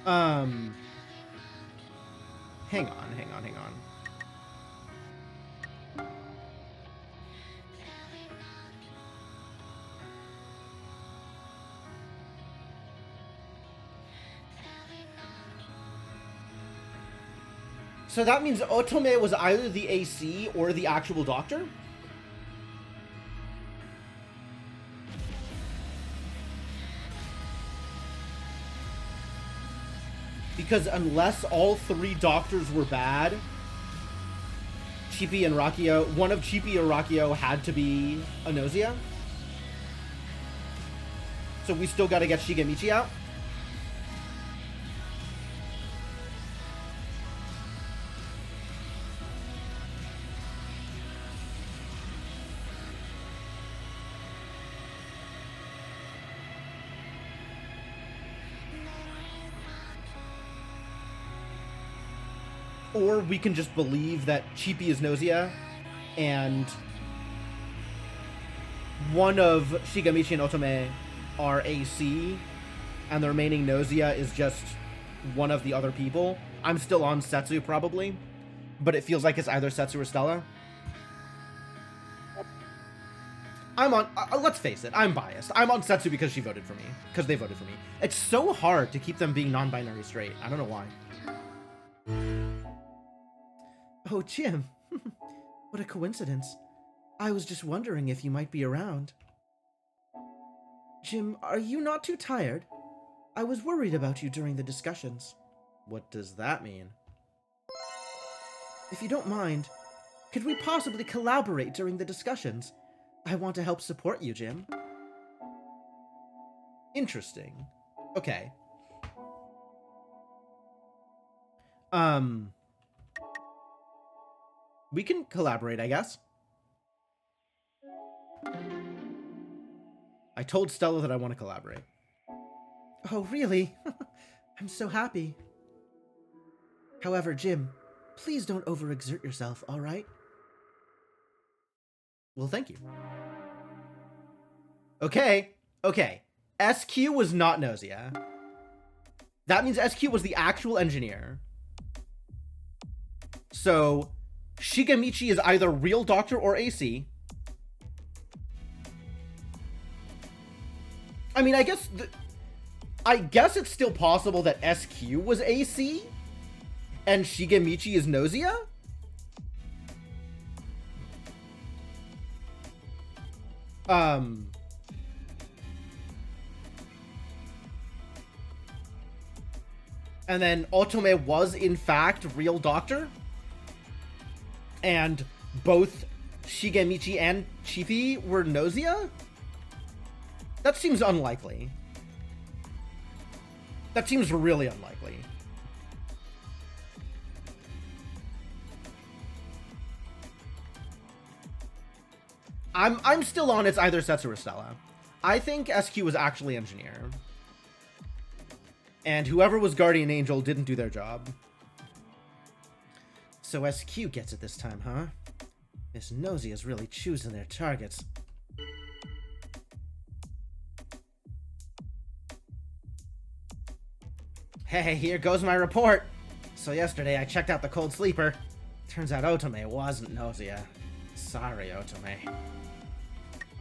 S1: Hang on. So that means Otome was either the AC or the actual doctor? Because unless all three doctors were bad, Chippy and Rakio, one of Chippy or Rakio had to be a Gnosia. So we still gotta get Shigemichi out. Or we can just believe that Chippy is Gnosia, and one of Shigemichi and Otome are AC, and the remaining Gnosia is just one of the other people. I'm still on Setsu, probably, but it feels like it's either Setsu or Stella. I'm on... let's face it, I'm biased. I'm on Setsu because she voted for me. Because they voted for me. It's so hard to keep them being non-binary straight. I don't know why. Oh, Jim. What a coincidence. I was just wondering if you might be around. Jim, are you not too tired? I was worried about you during the discussions. What does that mean? If you don't mind, could we possibly collaborate during the discussions? I want to help support you, Jim. Interesting. Okay. We can collaborate, I guess. I told Stella that I want to collaborate. Oh, really? I'm so happy. However, Jim, please don't overexert yourself, all right? Well, thank you. Okay. SQ was not Gnosia. That means SQ was the actual engineer. So... Shigemichi is either real doctor or AC. I mean, I guess it's still possible that SQ was AC and Shigemichi is Gnosia? And then Otome was in fact real doctor? And both Shigemichi and Chippy were Gnosia? That seems unlikely. That seems really unlikely. I'm still on it's either Setsu or Stella. I think SQ was actually engineer. And whoever was guardian angel didn't do their job. So SQ gets it this time, huh? Miss Gnosia is really choosing their targets. Hey, here goes my report. So yesterday I checked out the Cold Sleeper. Turns out Otome wasn't Gnosia. Sorry, Otome.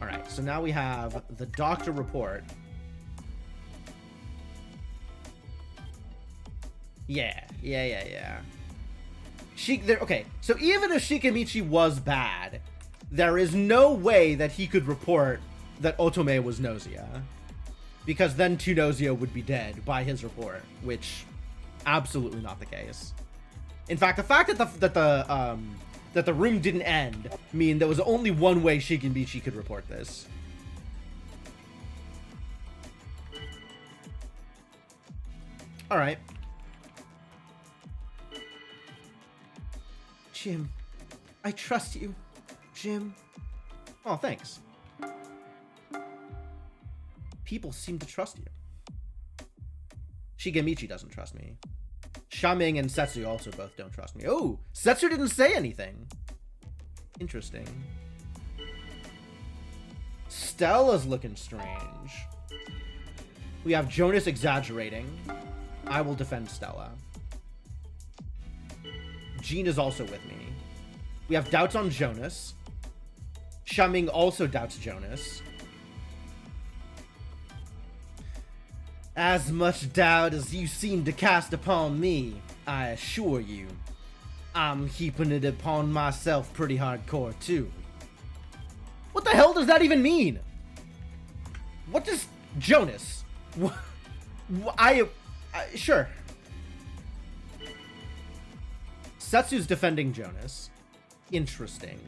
S1: Alright, so now we have the doctor report. Yeah. Okay, so even if Shikamichi was bad, there is no way that he could report that Otome was Gnosia. Because then two Gnosia would be dead by his report, which absolutely not the case. In fact, the fact that the room didn't end mean there was only one way Shikamichi could report this. All right. Jim, I trust you. Jim. Oh, thanks. People seem to trust you. Shigemichi doesn't trust me. Shaming and Setsu also both don't trust me. Oh, Setsu didn't say anything. Interesting. Stella's looking strange. We have Jonas exaggerating. I will defend Stella. Jean is also with me. We have doubts on Jonas. Shaming also doubts Jonas. As much doubt as you seem to cast upon me, I assure you, I'm keeping it upon myself pretty hardcore too. What the hell does that even mean? What does Jonas? Sure. Setsu's defending Jonas. Interesting.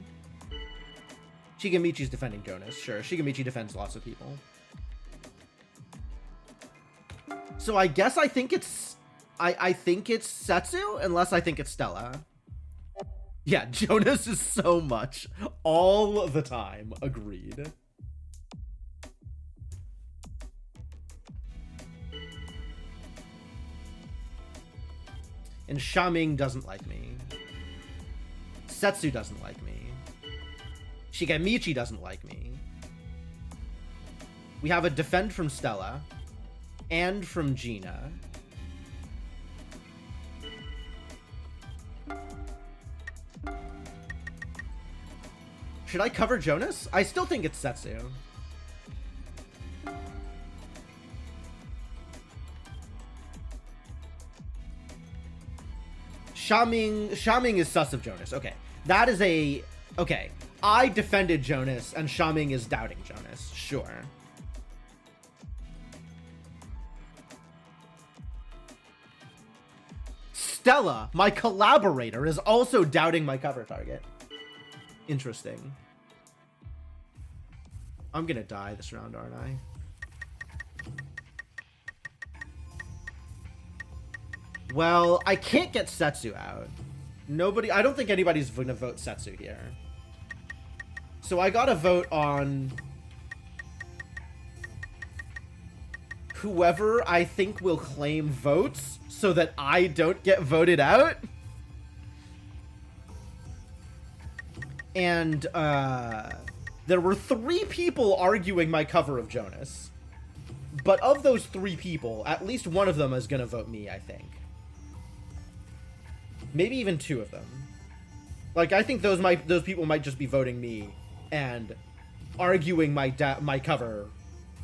S1: Shigemichi's defending Jonas. Sure, Shigemichi defends lots of people. So I guess I think it's Setsu, unless I think it's Stella. Yeah, Jonas is so much. All the time. Agreed. And Shaming doesn't like me. Setsu doesn't like me. Shigemichi doesn't like me. We have a defend from Stella. And from Gina. Should I cover Jonas? I still think it's Setsu. Shaming is sus of Jonas. Okay. That is a... Okay. I defended Jonas, and Shaming is doubting Jonas. Sure. Stella, my collaborator, is also doubting my cover target. Interesting. I'm gonna die this round, aren't I? Well, I can't get Setsu out. I don't think anybody's gonna vote Setsu here. So I gotta vote on whoever I think will claim votes so that I don't get voted out. And there were 3 people arguing my cover of Jonas. But of those 3 people, at least one of them is gonna vote me, I think. Maybe even 2 of them. Like, I think those people might just be voting me and arguing my cover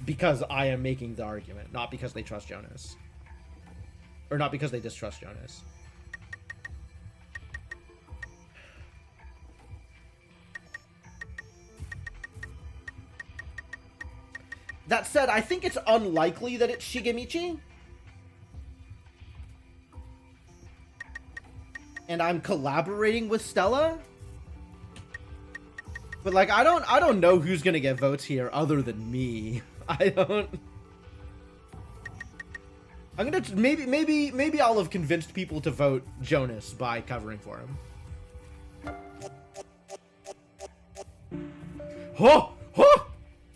S1: because I am making the argument, not because they trust Jonas. Or not because they distrust Jonas. That said, I think it's unlikely that it's Shigemichi. And I'm collaborating with Stella. But like, I don't know who's gonna get votes here other than me. I don't. I'm gonna maybe I'll have convinced people to vote Jonas by covering for him. Oh, oh!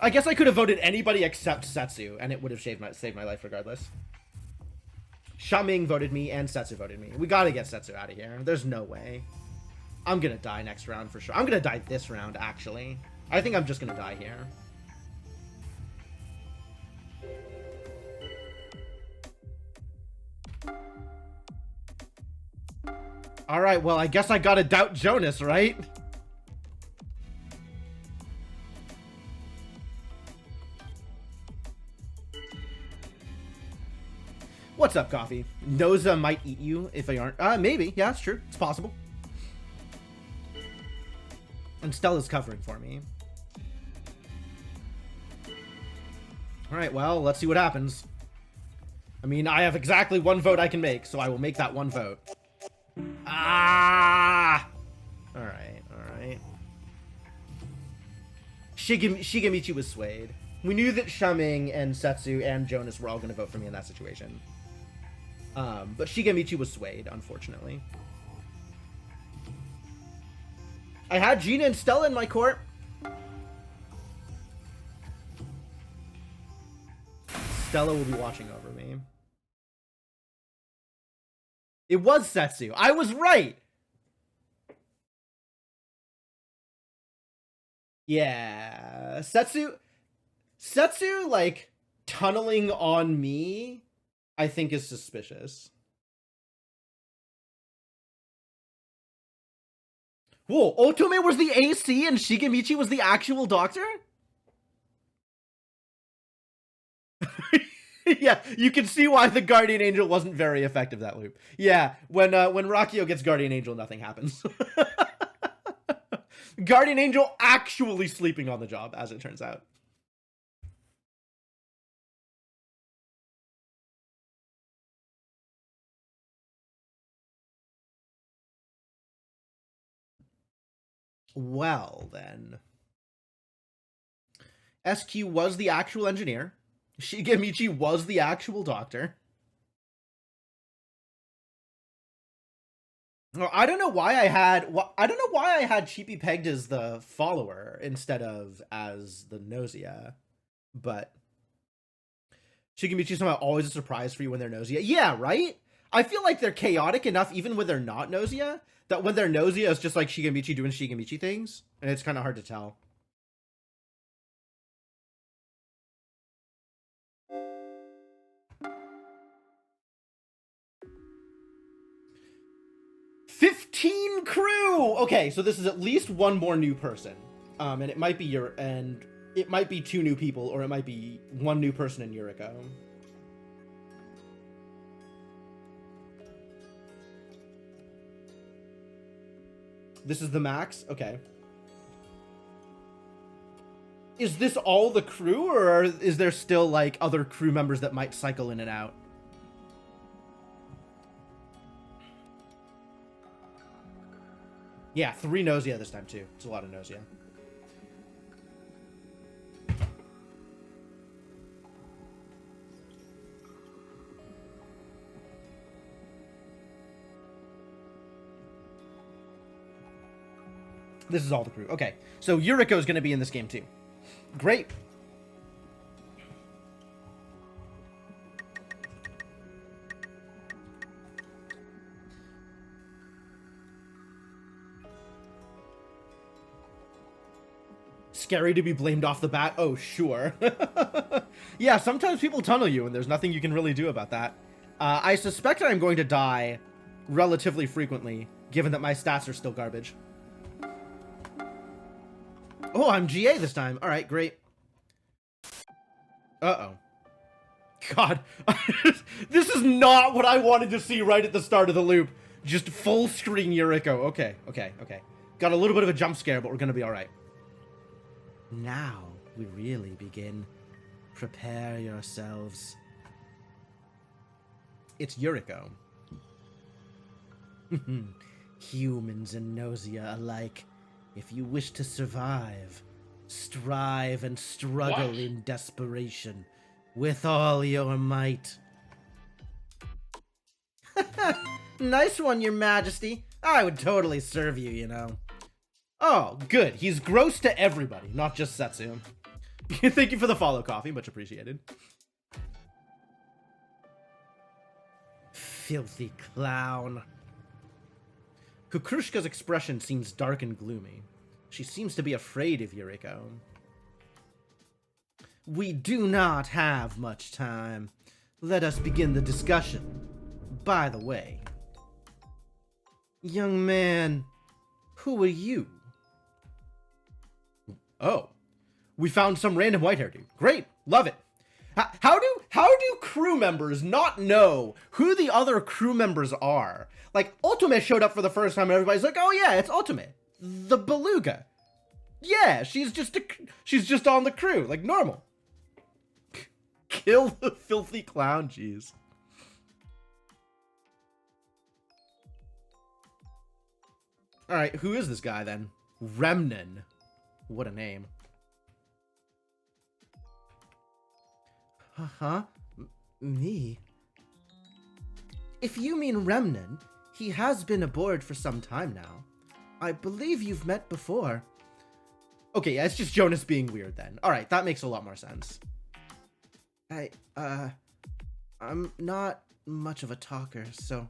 S1: I guess I could have voted anybody except Setsu, and it would have saved my life regardless. Shaming voted me, and Setsu voted me. We gotta get Setsu out of here. There's no way. I'm gonna die next round for sure. I'm gonna die this round, actually. I think I'm just gonna die here. Alright, well, I guess I gotta doubt Jonas, right? What's up, Coffee? Gnosia might eat you if they aren't. Maybe. Yeah, it's true. It's possible. And Stella's covering for me. Alright, well, let's see what happens. I mean, I have exactly one vote I can make, so I will make that one vote. Ah! Alright, alright. Shigemichi was swayed. We knew that Shaming and Setsu and Jonas were all going to vote for me in that situation. But Shigemichi was swayed, unfortunately. I had Gina and Stella in my court. Stella will be watching over me. It was Setsu. I was right. Yeah. Setsu, like, tunneling on me, I think is suspicious. Whoa, Otome was the AC and Shigemichi was the actual doctor? Yeah, you can see why the Guardian Angel wasn't very effective that loop. Yeah, when Rakio gets Guardian Angel, nothing happens. Guardian Angel actually sleeping on the job, as it turns out. Well, then. SQ was the actual engineer. Shigemichi was the actual doctor. Oh, I don't know why I had Cheapy pegged as the follower instead of as the Gnosia, but Shigemichi's somehow always a surprise for you when they're Gnosia. Yeah, right? I feel like they're chaotic enough even when they're not Gnosia, that when they're Gnosia, it's just like Shigemichi doing Shigemichi things, and it's kind of hard to tell. "15 crew!" Okay, so this is at least one more new person. And it might be it might be 2 new people, or it might be 1 new person in Yuriko. This is the max? Okay. Is this all the crew, or is there still, like, other crew members that might cycle in and out? Yeah, 3 Gnosia this time, too. It's a lot of Gnosia. This is all the crew. Okay, so Yuriko is going to be in this game, too. Great. Scary to be blamed off the bat? Oh, sure. Yeah, sometimes people tunnel you, and there's nothing you can really do about that. I suspect I'm going to die relatively frequently, given that my stats are still garbage. Oh, I'm GA this time. All right, great. Uh-oh. God. This is not what I wanted to see right at the start of the loop. Just full screen Yuriko. Okay. Got a little bit of a jump scare, but we're going to be all right. Now we really begin. Prepare yourselves. It's Yuriko. Humans and Gnosia alike. If you wish to survive, strive and struggle
S2: What?
S1: in desperation with all your might. Nice one, Your Majesty. I would totally serve you, you know. Oh, good. He's gross to everybody, not just Setsu. Thank you for the follow, Coffee. Much appreciated. Filthy clown. Kukrushka's expression seems dark and gloomy. She seems to be afraid of Yuriko. We do not have much time. Let us begin the discussion. By the way, young man, who are you? Oh, we found some random white-haired dude. Great, love it. How do crew members not know who the other crew members are? Like, Ultimate showed up for the first time and everybody's like, oh yeah, it's Ultimate. The beluga. Yeah, she's just on the crew, like normal. Kill the filthy clown, jeez. Alright, who is this guy then? Remnen. What a name. Me? If you mean Remnen, he has been aboard for some time now. I believe you've met before. Okay, yeah, it's just Jonas being weird then. Alright, that makes a lot more sense. I'm not much of a talker, so...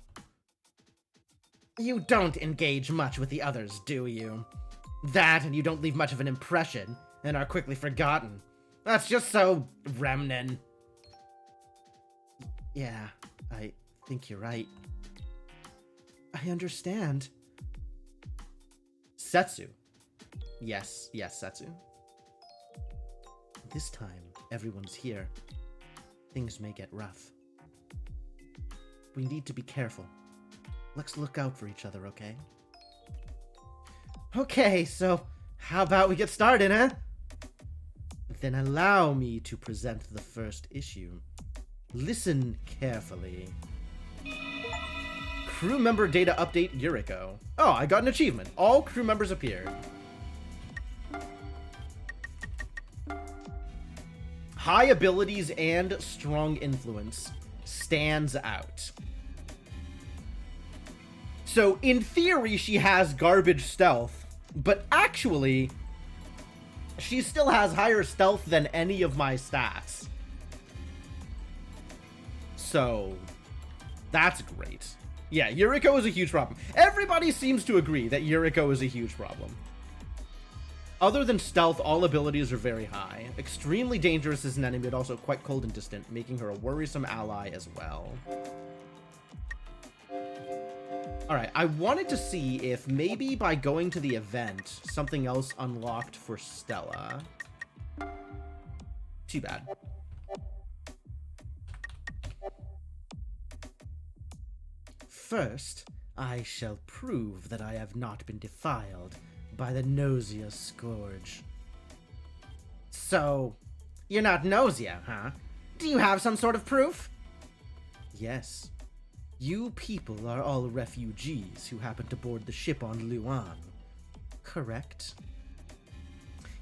S1: You don't engage much with the others, do you? That, and you don't leave much of an impression, and are quickly forgotten. That's just so Remnen. Yeah, I think you're right. I understand. Setsu. Yes, Setsu. This time, everyone's here. Things may get rough. We need to be careful. Let's look out for each other, okay? Okay, so how about we get started, huh? Then allow me to present the first issue. Listen carefully. Crew member data update Yuriko. Oh, I got an achievement. All crew members appeared. High abilities and strong influence stands out. So, in theory, she has garbage stealth, but actually, she still has higher stealth than any of my stats. So, that's great. Yeah, Yuriko is a huge problem. Everybody seems to agree that Yuriko is a huge problem. Other than stealth, all abilities are very high. Extremely dangerous as an enemy, but also quite cold and distant, making her a worrisome ally as well. Alright, I wanted to see if maybe by going to the event, something else unlocked for Stella. Too bad. First, I shall prove that I have not been defiled by the Gnosia scourge. So, you're not Gnosia, huh? Do you have some sort of proof? Yes. You people are all refugees who happened to board the ship on Luan, correct?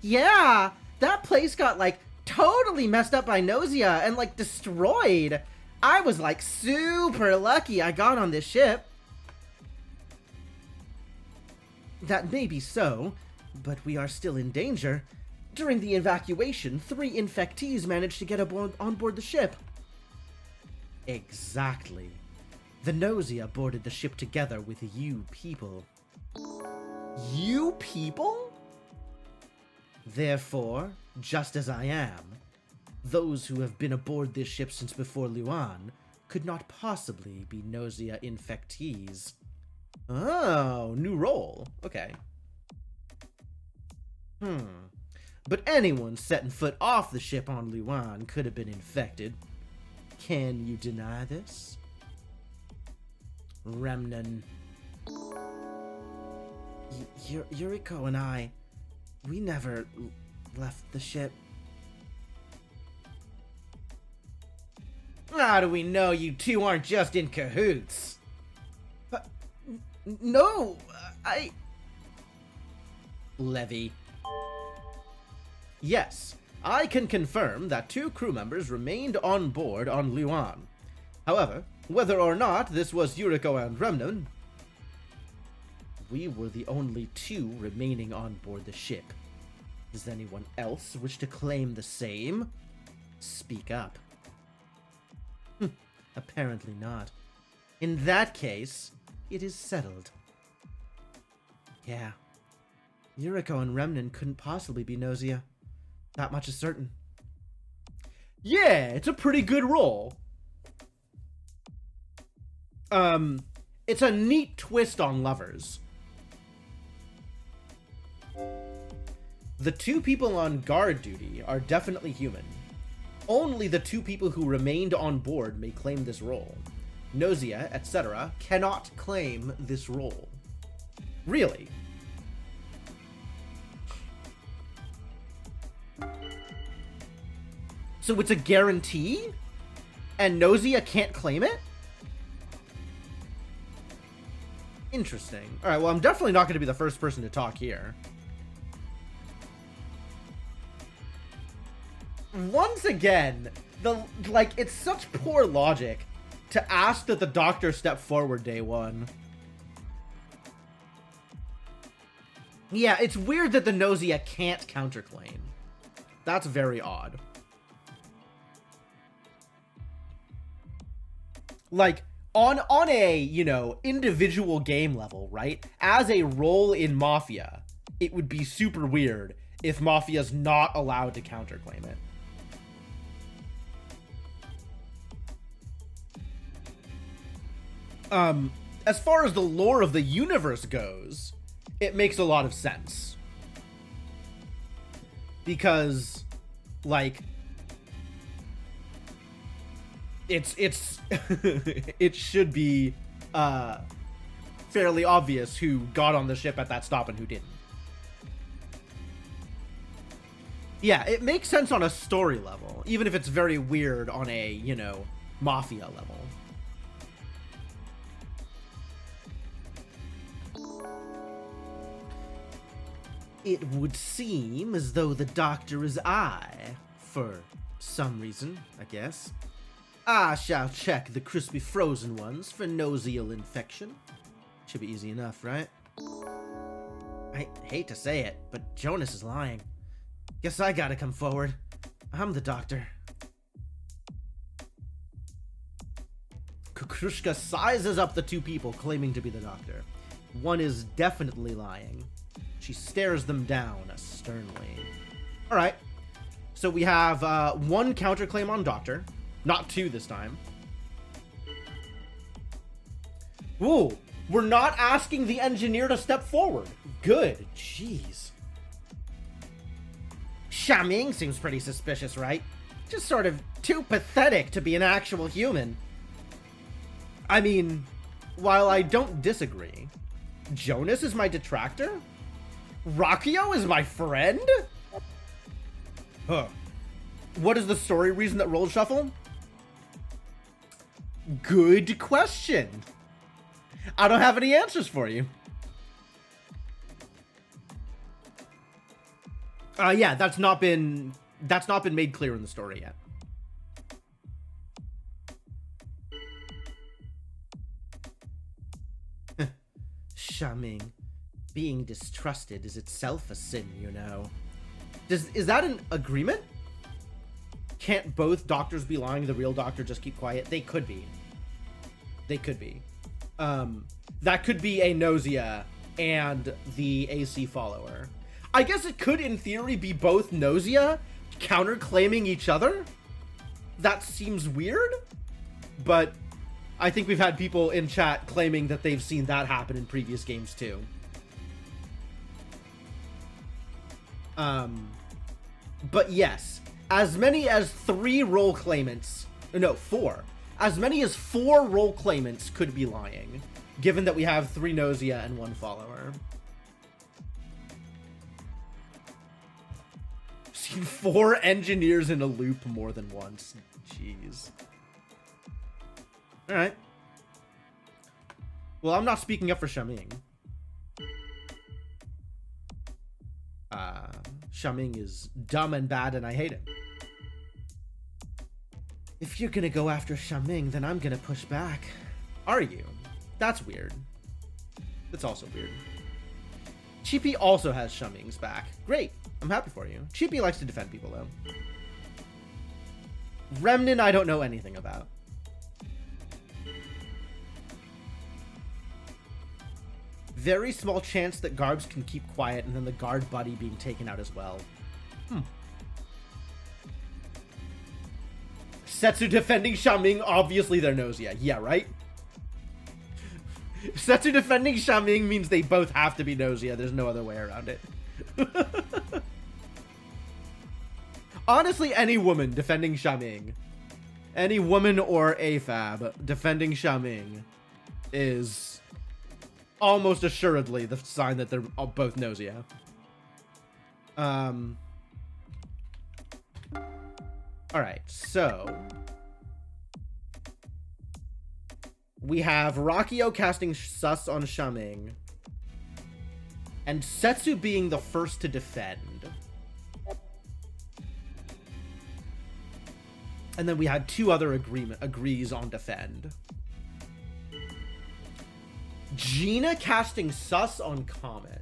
S1: Yeah, that place got, like, totally messed up by Gnosia and, like, destroyed. I was, like, super lucky I got on this ship. That may be so, but we are still in danger. During the evacuation, 3 infectees managed to get on board the ship. Exactly. The Gnosia boarded the ship together with you people. You people? Therefore, just as I am, those who have been aboard this ship since before Luan could not possibly be Gnosia infectees. Oh, new role. Okay. But anyone setting foot off the ship on Luan could have been infected. Can you deny this? Remnen. Yuriko and I, we never left the ship. How do we know you two aren't just in cahoots? No, Levy. Yes, I can confirm that 2 crew members remained on board on Luan. However, whether or not this was Yuriko and Remnon, we were the only 2 remaining on board the ship. Does anyone else wish to claim the same? Speak up. Apparently not. In that case, it is settled. Yeah. Yuriko and Remnon couldn't possibly be Gnosia. That much is certain. Yeah, it's a pretty good roll. It's a neat twist on lovers. The 2 people on guard duty are definitely human. Only the 2 people who remained on board may claim this role. Gnosia, etc., cannot claim this role. Really? So it's a guarantee? And Gnosia can't claim it? Interesting. Alright, well, I'm definitely not going to be the first person to talk here. Once again, it's such poor logic to ask that the doctor step forward day 1. Yeah, it's weird that the Gnosia can't counterclaim. That's very odd. Like, on a, you know, individual game level, right? As a role in Mafia, it would be super weird if Mafia's not allowed to counterclaim it. As far as the lore of the universe goes, it makes a lot of sense. Because, like, it's it should be fairly obvious who got on the ship at that stop and who didn't. Yeah, it makes sense on a story level, even if it's very weird on a, you know, Mafia level. It would seem as though the doctor is I, for some reason, I guess. I shall check the crispy frozen ones for nosial infection. Should be easy enough, right? I hate to say it, but Jonas is lying. Guess I gotta come forward. I'm the doctor. Kukrushka sizes up the 2 people claiming to be the doctor. One is definitely lying. She stares them down sternly. Alright. So we have 1 counterclaim on doctor. Not 2 this time. Ooh, we're not asking the engineer to step forward. Good. Jeez. Shaming seems pretty suspicious, right? Just sort of too pathetic to be an actual human. I mean, while I don't disagree, Jonas is my detractor? Rakio is my friend? Huh. What is the story reason that rolled shuffle? Good question. I don't have any answers for you. Yeah, that's not been made clear in the story yet. Shaming. Being distrusted is itself a sin, you know. Is that an agreement? Can't both doctors be lying? The real doctor just keep quiet? They could be. They could be. That could be a Gnosia and the AC follower. I guess it could, in theory, be both Gnosia counterclaiming each other. That seems weird, but I think we've had people in chat claiming that they've seen that happen in previous games too. But yes, as many as 3 role claimants, no, 4. As many as 4 role claimants could be lying, given that we have 3 Gnosia and 1 follower. Seen 4 engineers in a loop more than once. Jeez. Alright. Well, I'm not speaking up for Shaming. Xiaoming is dumb and bad and I hate him. If you're gonna go after Xiaoming, then I'm gonna push back. Are you? That's weird. That's also weird. Chippy also has Xiaoming's back. Great. I'm happy for you. Chippy likes to defend people, though. Remnant, I don't know anything about. Very small chance that Garbs can keep quiet, and then the guard buddy being taken out as well. Setsu defending Xiaoming, obviously they're Gnosia. Yeah, right? Setsu defending Xiaoming means they both have to be Gnosia. There's no other way around it. Honestly, any woman defending Xiaoming, any woman or AFAB defending Xiaoming is almost assuredly the sign that they're both Gnosia. Alright, so we have Rakio casting Sus on Xiaoming, and Setsu being the first to defend. And then we had two other agrees on defend. Gina casting Sus on Comet.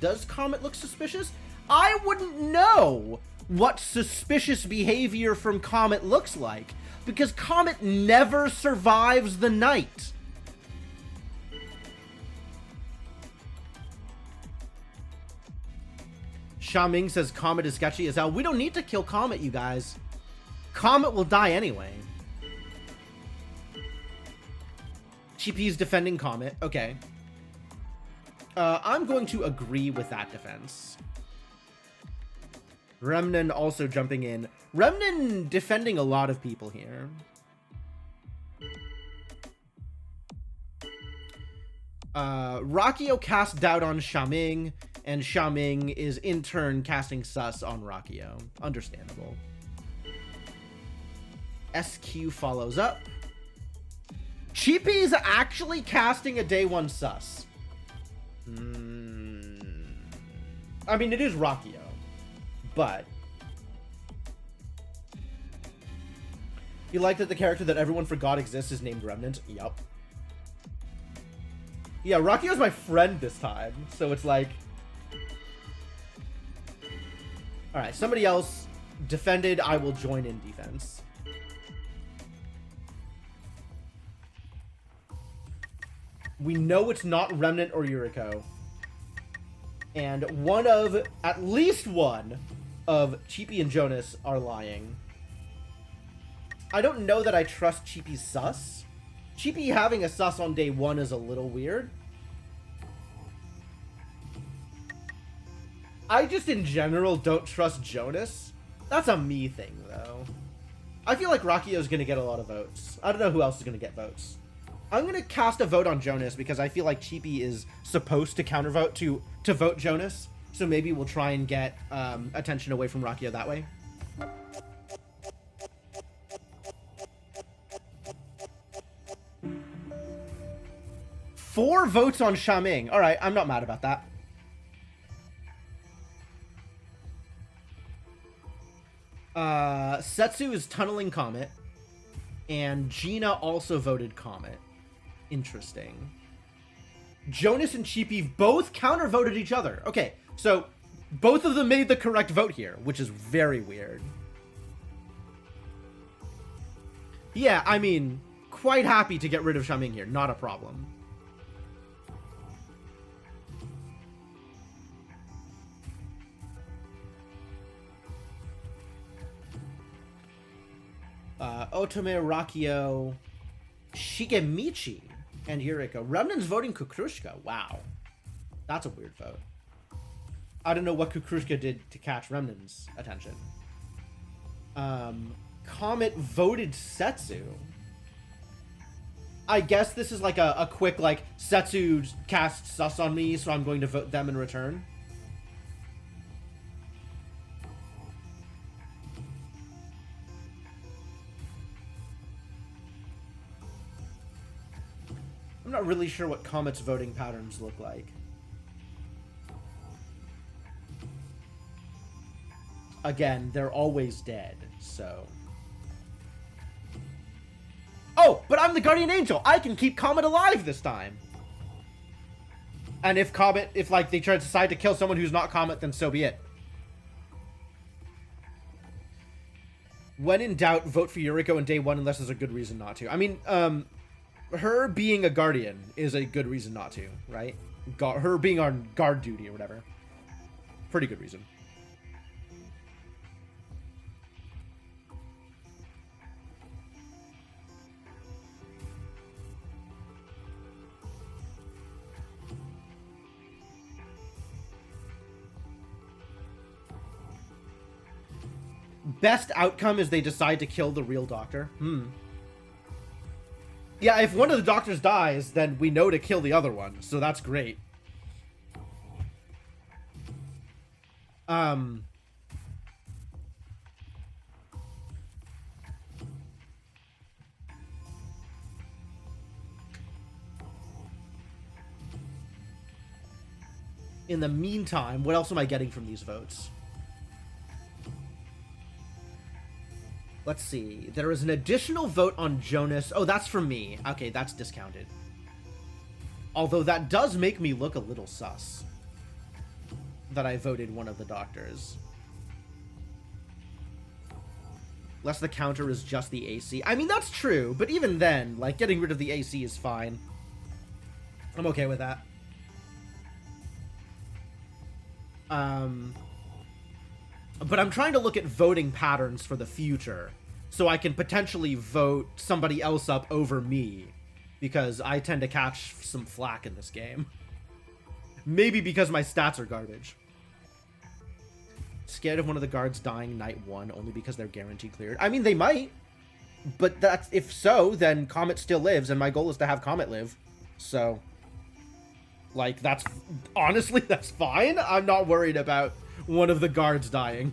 S1: Does Comet look suspicious? I wouldn't know what suspicious behavior from Comet looks like, because Comet never survives the night. Xiaoming says Comet is sketchy as hell. We don't need to kill Comet, you guys. Comet will die anyway. Chippy's defending Comet. Okay. I'm going to agree with that defense. Remnant also jumping in. Remnant defending a lot of people here. Rakio cast doubt on Xiaoming, and Xiaoming is in turn casting sus on Rakio. Understandable. SQ follows up. Chippy's actually casting a day one sus. I mean, it is Rakio, but you like that the character that everyone forgot exists is named Remnant? Yup. Yeah, Rakio's my friend this time, so it's like... Alright, somebody else defended, I will join in defense. We know it's not Remnant or Yuriko. And at least one of Chippy and Jonas are lying. I don't know that I trust Chippy's sus. Chippy having a sus on day one is a little weird. I just in general don't trust Jonas. That's a me thing though. I feel like Rakio's gonna get a lot of votes. I don't know who else is gonna get votes. I'm gonna cast a vote on Jonas because I feel like Chippy is supposed to countervote to vote Jonas. So maybe we'll try and get attention away from Rakio that way. Four votes on Xiaoming. All right, I'm not mad about that. Setsu is tunneling Comet, and Gina also voted Comet. Interesting. Jonas and Chippy both counter-voted each other. Okay, so both of them made the correct vote here, which is very weird. Yeah, I mean, quite happy to get rid of Xiaoming here. Not a problem. Otome, Rakio, Shigemichi, and Yuriko. Remnant's voting Kukrushka. Wow. That's a weird vote. I don't know what Kukrushka did to catch Remnant's attention. Comet voted Setsu. I guess this is like a quick, like, Setsu cast sus on me, so I'm going to vote them in return. I'm not really sure what Comet's voting patterns look like. again, they're always dead, so... Oh, but I'm the Guardian Angel! I can keep Comet alive this time! And if Comet, like, they try to decide to kill someone who's not Comet, then so be it. When in doubt, vote for Yuriko in day one unless there's a good reason not to. I mean, her being a Guardian is a good reason not to, right? Her being on guard duty or whatever. Pretty good reason. Best outcome is they decide to kill the real doctor. Yeah, if one of the doctors dies, then we know to kill the other one, so that's great. In the meantime, what else am I getting from these votes? Let's see. There is an additional vote on Jonas. Oh, that's from me. Okay, that's discounted. Although that does make me look a little sus. That I voted one of the doctors. Unless the counter is just the AC. I mean, that's true, but even then, like, getting rid of the AC is fine. I'm okay with that. But I'm trying to look at voting patterns for the future, so I can potentially vote somebody else up over me, because I tend to catch some flack in this game. Maybe because my stats are garbage. Scared of one of the guards dying night one only because they're guaranteed cleared. I mean, they might, but that's, if so, then Comet still lives, and my goal is to have Comet live. So, like, that's, honestly, that's fine. I'm not worried about one of the guards dying.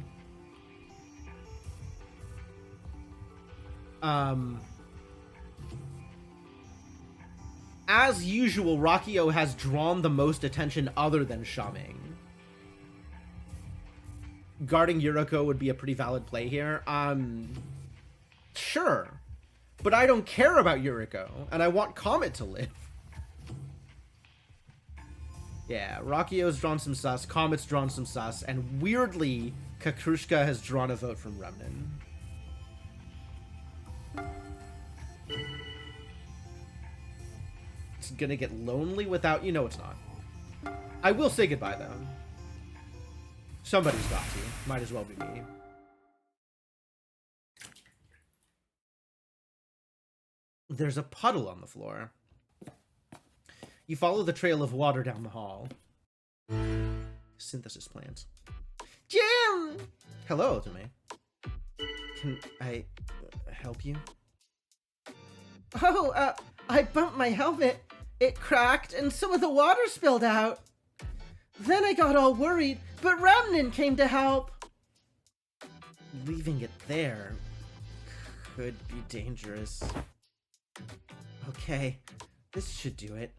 S1: As usual, Rockio has drawn the most attention other than Shaming. Guarding Yuriko would be a pretty valid play here. Sure. But I don't care about Yuriko, and I want Comet to live. Yeah, Rockio's drawn some sus, Comet's drawn some sus, and weirdly, Kakrushka has drawn a vote from Remnin. It's gonna get lonely without... You know it's not. I will say goodbye, though. Somebody's got to. Might as well be me. There's a puddle on the floor. You follow the trail of water down the hall. Synthesis plants. Jim! Hello, Otome. Can I help you? Oh, I bumped my helmet. It cracked and some of the water spilled out. Then I got all worried, but Remnin came to help. Leaving it there could be dangerous. Okay, this should do it.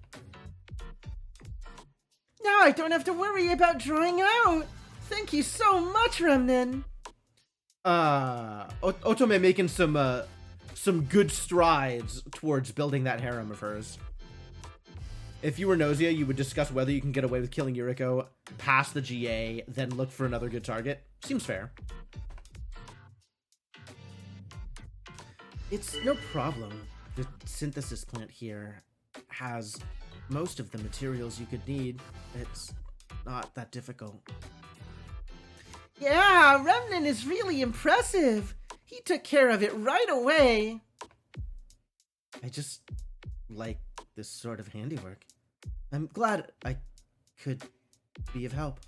S1: Now I don't have to worry about drying out. Thank you so much, Remnin. Otome making some good strides towards building that harem of hers. If you were Gnosia, you would discuss whether you can get away with killing Yuriko, pass the GA, then look for another good target. Seems fair. It's no problem. The synthesis plant here has most of the materials you could need. It's not that difficult. Yeah, Remnin is really impressive. He took care of it right away. I just like this sort of handiwork. I'm glad I could be of help.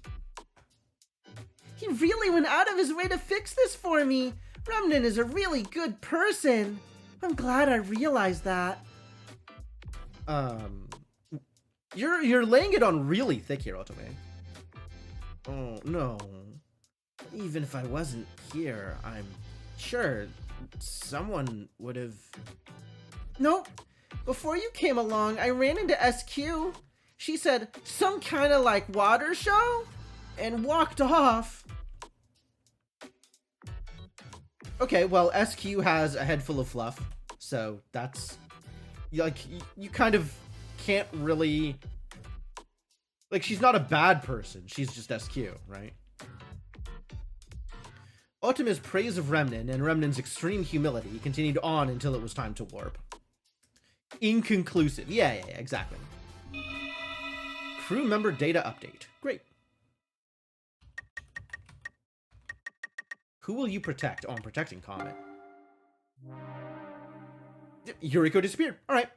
S1: He really went out of his way to fix this for me. Remnin is a really good person. I'm glad I realized that. You're laying it on really thick here, Otome. Oh, no. Even if I wasn't here, I'm sure someone would have... Nope. Before you came along, I ran into SQ. She said, some kind of like water show? And walked off. Okay, well, SQ has a head full of fluff, so that's... Like, you kind of can't really... Like, she's not a bad person, she's just SQ, right? Autumn's praise of Remnan and Remnan's extreme humility continued on until it was time to warp. Inconclusive. Yeah, exactly. Crew member data update. Great. Who will you protect? Oh, I'm protecting Comet. Yuriko disappeared. All right.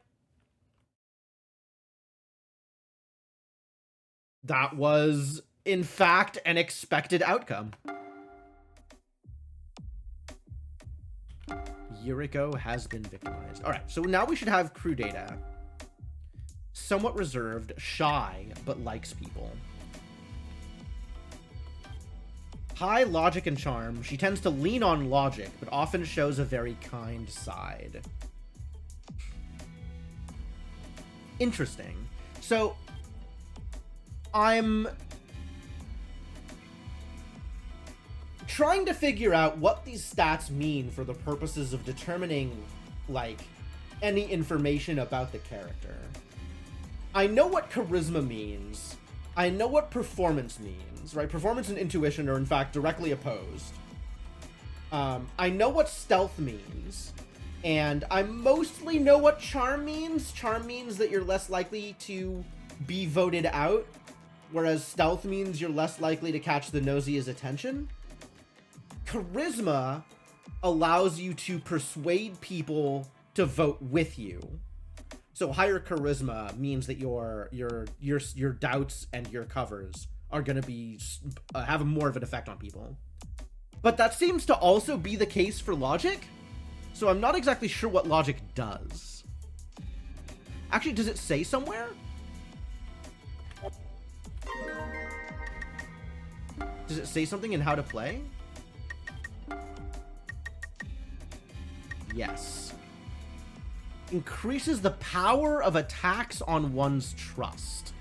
S1: That was, in fact, an expected outcome. Yuriko has been victimized. All right, so now we should have crew data. Somewhat reserved, shy, but likes people. High logic and charm. She tends to lean on logic, but often shows a very kind side. Interesting. So, I'm trying to figure out what these stats mean for the purposes of determining, like, any information about the character. I know what charisma means. I know what performance means, right? Performance and intuition are, in fact, directly opposed. I know what stealth means, and I mostly know what charm means. Charm means that you're less likely to be voted out, whereas stealth means you're less likely to catch the Gnosia's attention. Charisma allows you to persuade people to vote with you. So higher charisma means that your doubts and your covers are going to be have more of an effect on people. But that seems to also be the case for logic. So I'm not exactly sure what logic does. Actually, does it say somewhere? Does it say something in how to play? Yes. Increases the power of attacks on one's trust.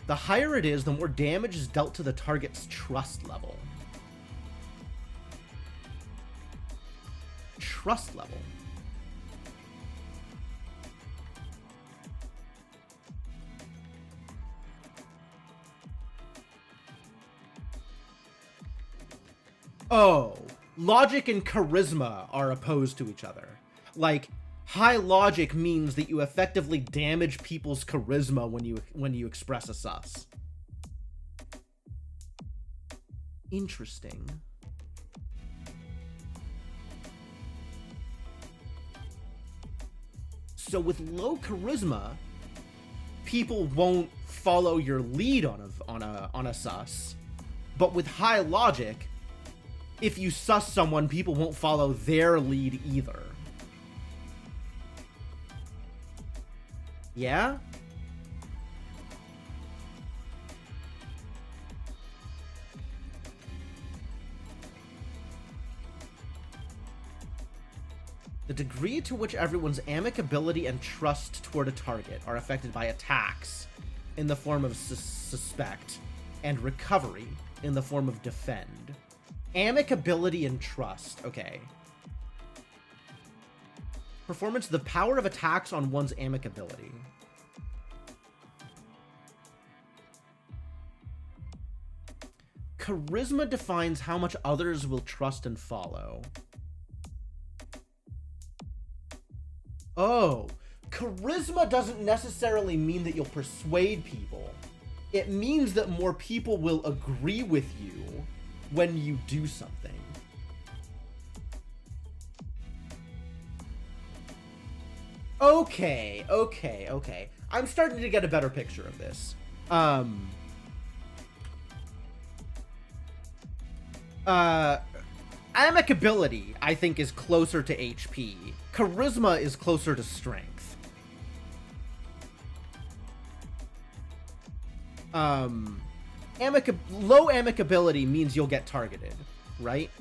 S1: The higher it is, the more damage is dealt to the target's trust level. Trust level. Oh, logic and charisma are opposed to each other. Like, high logic means that you effectively damage people's charisma when you express a sus. Interesting. So with low charisma, people won't follow your lead on a sus, but with high logic, if you sus someone, people won't follow their lead either. Yeah? The degree to which everyone's amicability and trust toward a target are affected by attacks in the form of suspect and recovery in the form of defend. Amicability and trust. Okay. Performance, the power of attacks on one's amicability. Charisma defines how much others will trust and follow. Oh, charisma doesn't necessarily mean that you'll persuade people. It means that more people will agree with you when you do something. Okay. I'm starting to get a better picture of this. Amicability, I think, is closer to HP. Charisma is closer to strength. Low amicability means you'll get targeted, right?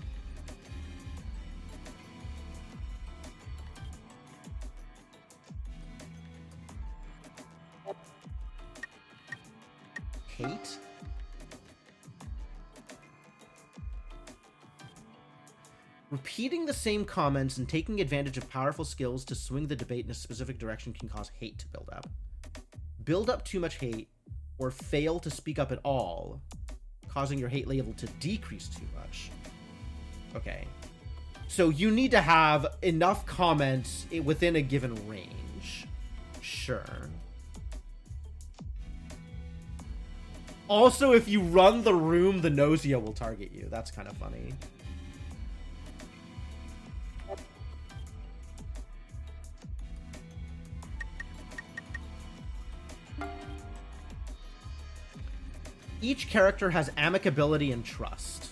S1: Repeating the same comments and taking advantage of powerful skills to swing the debate in a specific direction can cause hate to build up. Build up too much hate, or fail to speak up at all, causing your hate level to decrease too much. Okay. So you need to have enough comments within a given range. Sure. Also, if you run the room, the Gnosia will target you. That's kind of funny. Each character has amicability and trust.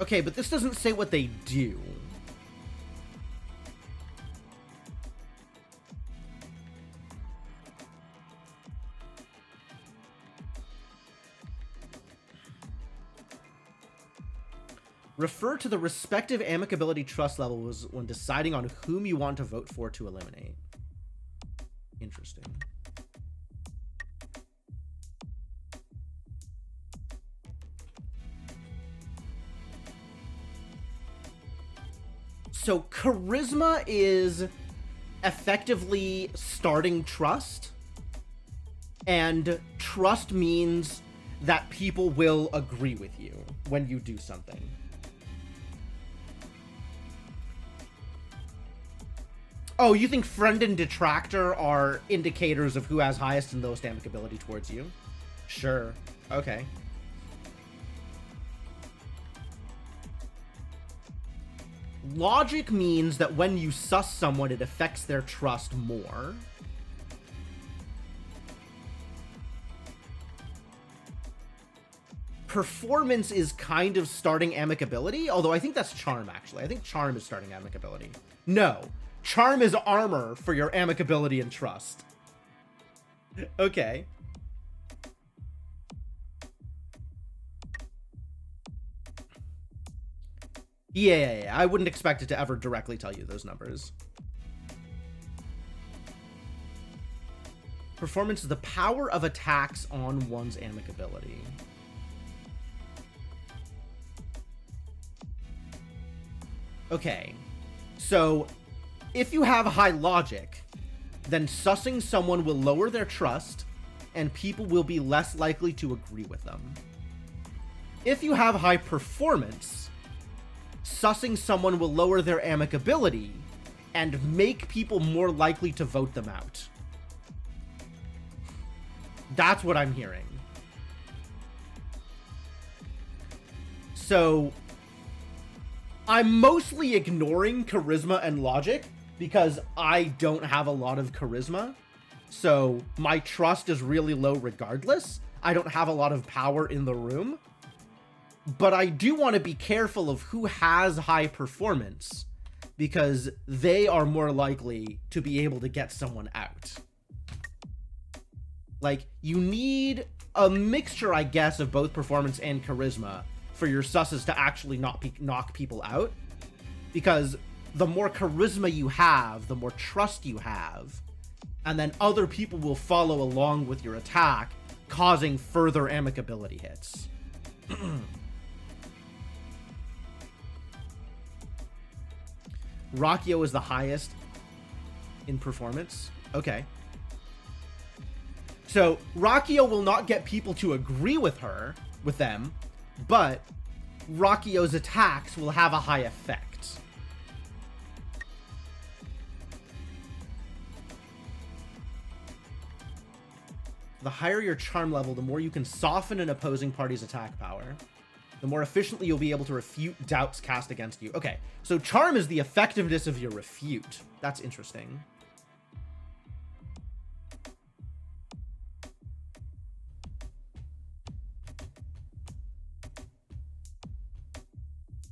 S1: Okay, but this doesn't say what they do. Refer to the respective amicability trust levels when deciding on whom you want to vote for to eliminate. Interesting. So charisma is effectively starting trust, and trust means that people will agree with you when you do something. Oh, you think friend and detractor are indicators of who has highest and lowest amicability towards you? Sure. Okay. Logic means that when you sus someone, it affects their trust more. Performance is kind of starting amicability, although I think that's charm, actually. I think charm is starting amicability. No. Charm is armor for your amicability and trust. Okay. Yeah, I wouldn't expect it to ever directly tell you those numbers. Performance is the power of attacks on one's amicability. Okay. So if you have high logic, then sussing someone will lower their trust, and people will be less likely to agree with them. If you have high performance, sussing someone will lower their amicability, and make people more likely to vote them out. That's what I'm hearing. So I'm mostly ignoring charisma and logic, because I don't have a lot of charisma, so my trust is really low regardless. I don't have a lot of power in the room, but I do want to be careful of who has high performance, because they are more likely to be able to get someone out. Like, you need a mixture, I guess, of both performance and charisma for your susses to actually knock people out, because the more charisma you have, the more trust you have, and then other people will follow along with your attack, causing further amicability hits. Rakio is the highest in performance. Okay. So Rakio will not get people to agree with them, but Rakio's attacks will have a high effect. The higher your charm level, the more you can soften an opposing party's attack power. The more efficiently you'll be able to refute doubts cast against you. Okay, so charm is the effectiveness of your refute. That's interesting.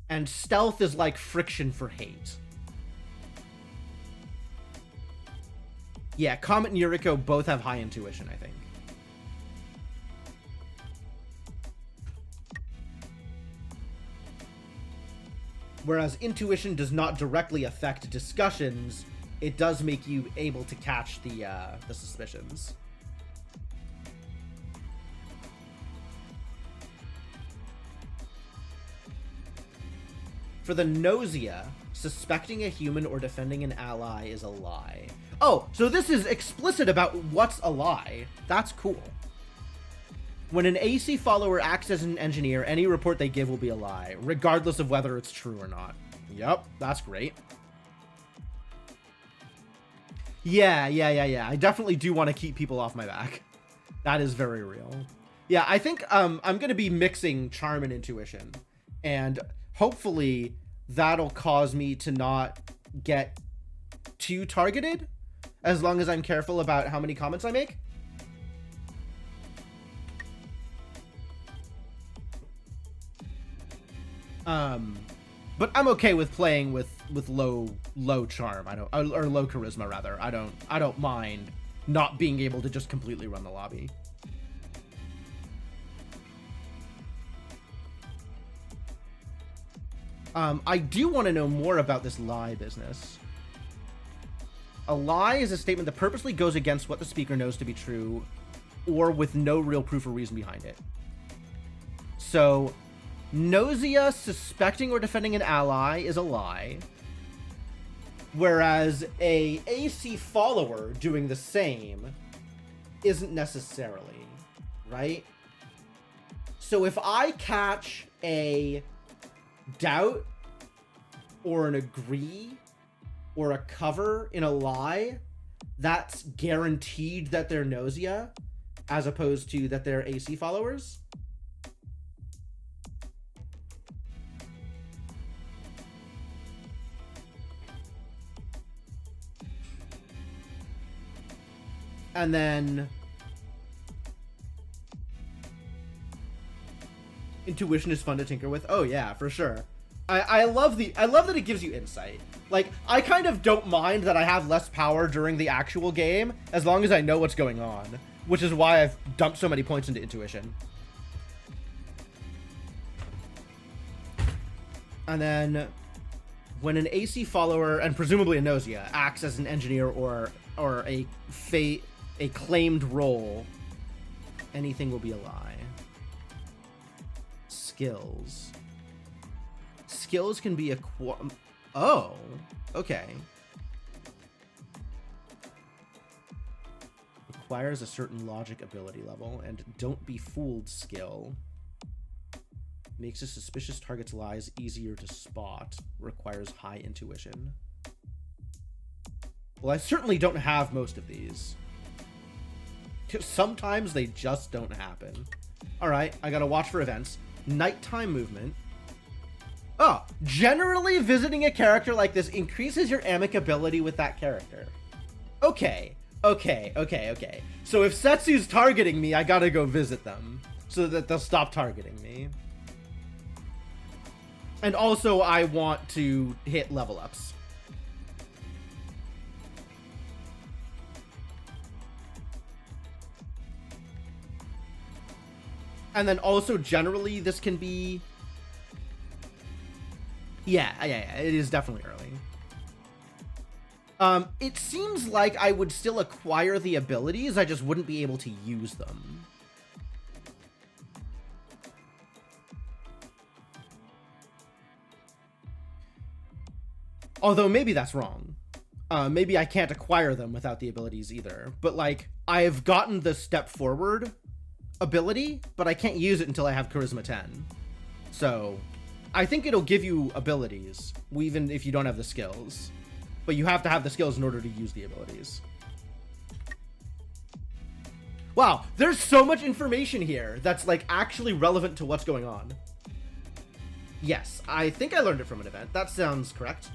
S1: And stealth is like friction for hate. Yeah, Comet and Yuriko both have high intuition, I think. Whereas intuition does not directly affect discussions, it does make you able to catch the suspicions. For the Gnosia, suspecting a human or defending an ally is a lie. Oh, so this is explicit about what's a lie. That's cool. When an AC follower acts as an engineer, any report they give will be a lie, regardless of whether it's true or not. Yep, that's great. Yeah. I definitely do want to keep people off my back. That is very real. Yeah, I think I'm going to be mixing charm and intuition. And hopefully that'll cause me to not get too targeted, as long as I'm careful about how many comments I make. But I'm okay with playing with low charm. Or low charisma rather. I don't mind not being able to just completely run the lobby. I do want to know more about this lie business. A lie is a statement that purposely goes against what the speaker knows to be true, or with no real proof or reason behind it. So, Gnosia suspecting or defending an ally is a lie, whereas a AC follower doing the same isn't necessarily, right? So if I catch a doubt or an agree or a cover in a lie, that's guaranteed that they're Gnosia, as opposed to that they're AC followers. And then intuition is fun to tinker with. Oh yeah, for sure. I love that it gives you insight. Like, I kind of don't mind that I have less power during the actual game, as long as I know what's going on, which is why I've dumped so many points into intuition. And then when an AC follower, and presumably a Gnosia, acts as an engineer or a claimed role, anything will be a lie. Skills. Skills can be oh, okay. Requires a certain logic ability level, and don't be fooled skill. Makes a suspicious target's lies easier to spot. Requires high intuition. Well, I certainly don't have most of these. Sometimes they just don't happen. Alright, I gotta watch for events. Nighttime movement. Oh, generally visiting a character like this increases your amicability with that character. Okay. So if Setsu's targeting me, I gotta go visit them so that they'll stop targeting me. And also, I want to hit level ups. And then also, generally, this can be... Yeah, it is definitely early. It seems like I would still acquire the abilities, I just wouldn't be able to use them. Although maybe that's wrong. Maybe I can't acquire them without the abilities either. But like, I've gotten the step forward ability, but I can't use it until I have Charisma 10. So I think it'll give you abilities, even if you don't have the skills. But you have to have the skills in order to use the abilities. Wow, there's so much information here that's like actually relevant to what's going on. Yes, I think I learned it from an event. That sounds correct.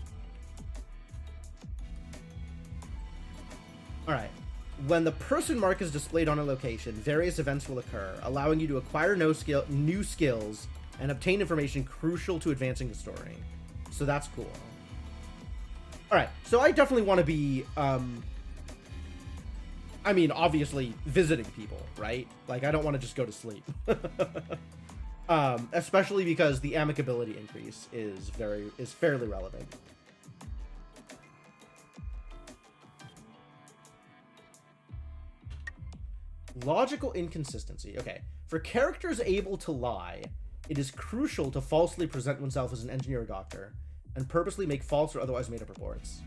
S1: Alright. When the person mark is displayed on a location, various events will occur, allowing you to acquire new skills and obtain information crucial to advancing the story. So that's cool. Alright, so I definitely want to be, I mean, obviously, visiting people, right? Like, I don't want to just go to sleep. Especially because the amicability increase is fairly relevant. Logical inconsistency. Okay. For characters able to lie, It is crucial to falsely present oneself as an engineer or doctor, and purposely make false or otherwise made-up reports.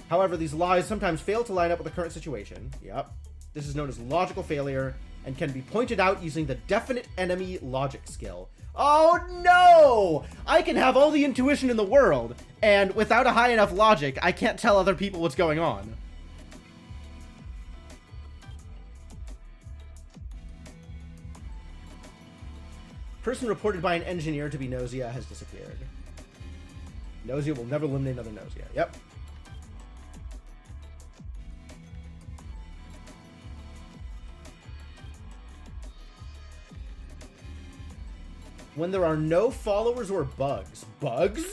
S1: However, these lies sometimes fail to line up with the current situation. Yep. This is known as logical failure, and can be pointed out using the definite enemy logic skill. Oh no! I can have all the intuition in the world, and without a high enough logic, I can't tell other people what's going on. Person reported by an engineer to be Gnosia has disappeared. Gnosia will never eliminate another Gnosia. Yep. When there are no followers or bugs. Bugs?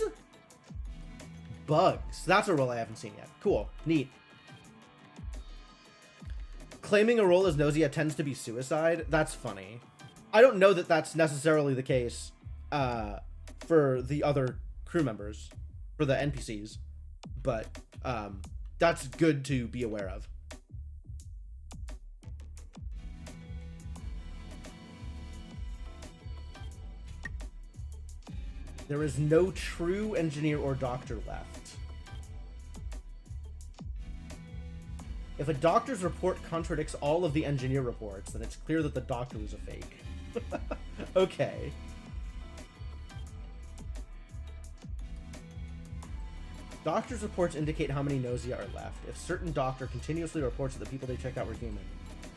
S1: Bugs. That's a role I haven't seen yet. Cool. Neat. Claiming a role as Gnosia tends to be suicide. That's funny. I don't know that that's necessarily the case for the other crew members, for the NPCs, but that's good to be aware of. There is no true engineer or doctor left. If a doctor's report contradicts all of the engineer reports, then it's clear that the doctor is a fake. Okay. Doctor's reports indicate how many Gnosia are left. If certain doctor continuously reports that the people they checked out were human,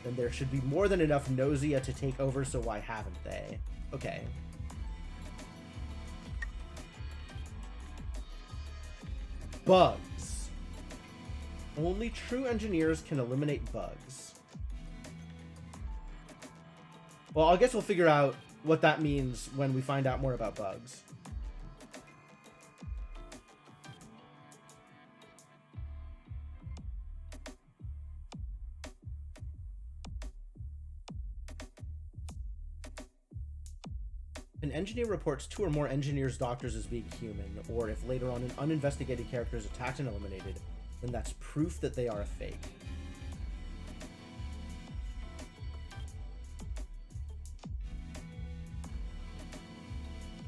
S1: then there should be more than enough Gnosia to take over, so why haven't they? Okay. Bugs. Only true engineers can eliminate bugs. Well, I guess we'll figure out what that means when we find out more about bugs. An engineer reports 2 or more engineers' doctors as being human, or if later on an uninvestigated character is attacked and eliminated, then that's proof that they are a fake.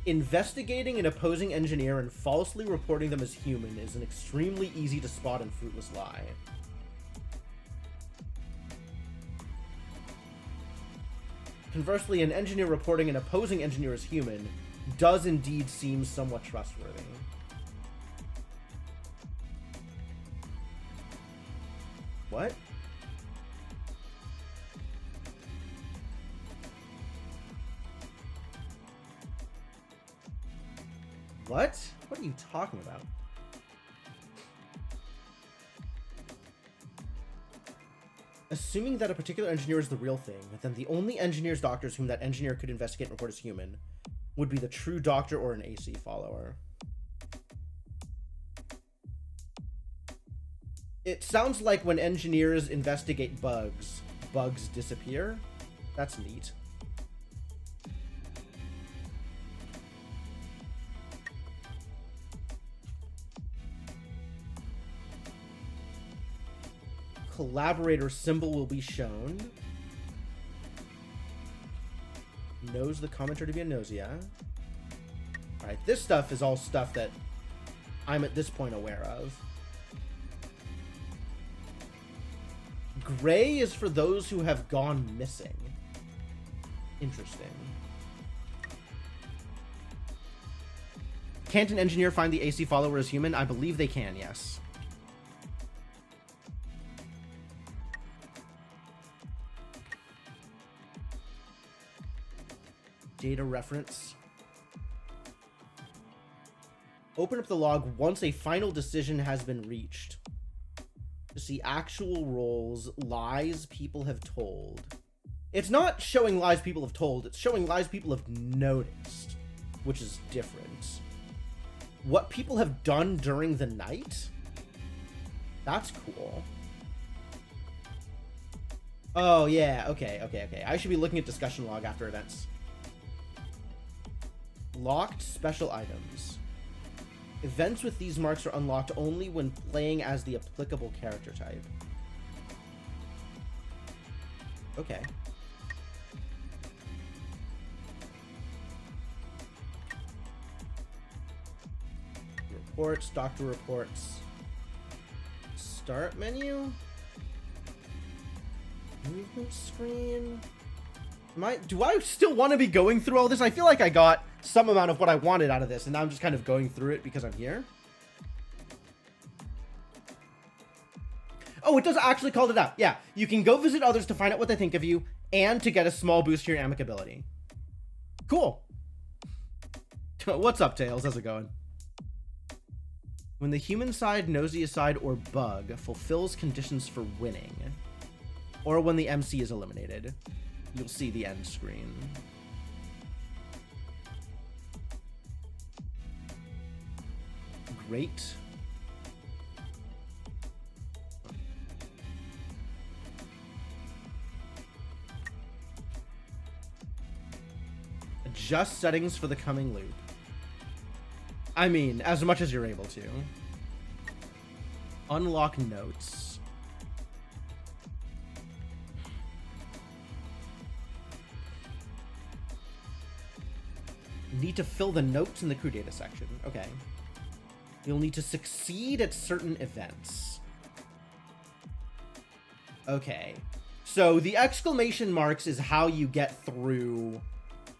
S1: Investigating an opposing engineer and falsely reporting them as human is an extremely easy to spot and fruitless lie. Conversely, an engineer reporting an opposing engineer as human does indeed seem somewhat trustworthy. What? What? What are you talking about? Assuming that a particular engineer is the real thing, then the only engineer's doctors whom that engineer could investigate and report as human would be the true doctor or an AC follower. It sounds like when engineers investigate bugs, bugs disappear. That's neat. Collaborator symbol will be shown. Knows the commenter to be a Gnosia. Alright, this stuff is all stuff that I'm at this point aware of. Gray is for those who have gone missing. Interesting. Can't an engineer find the AC follower as human? I believe they can, yes. Data reference. Open up the log once a final decision has been reached. To see actual roles, lies people have told. It's not showing lies people have told, it's showing lies people have noticed, which is different. What people have done during the night? That's cool. Oh, yeah, okay. I should be looking at discussion log after events. Locked special items. Events with these marks are unlocked only when playing as the applicable character type. Okay. reports, doctor reports. Start menu? Movement screen? Do I still want to be going through all this? I feel like I got some amount of what I wanted out of this, and now I'm just kind of going through it because I'm here. Oh, it does actually call it out. Yeah, you can go visit others to find out what they think of you and to get a small boost to your amicability. Cool. What's up, Tails? How's it going? When the human side, Gnosia side, or bug fulfills conditions for winning, or when the MC is eliminated, you'll see the end screen. Great. Adjust settings for the coming loop. I mean, as much as you're able to. Unlock notes. Need to fill the notes in the crew data section. Okay. You'll need to succeed at certain events. Okay. So the exclamation marks is how you get through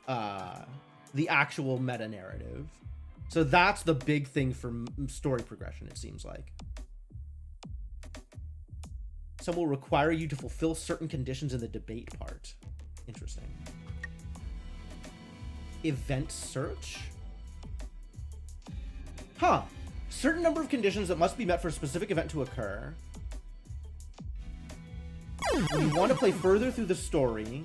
S1: the actual meta narrative. So that's the big thing for story progression, it seems like. Some will require you to fulfill certain conditions in the debate part. Interesting. Event search? Huh. Certain number of conditions that must be met for a specific event to occur. When you want to play further through the story,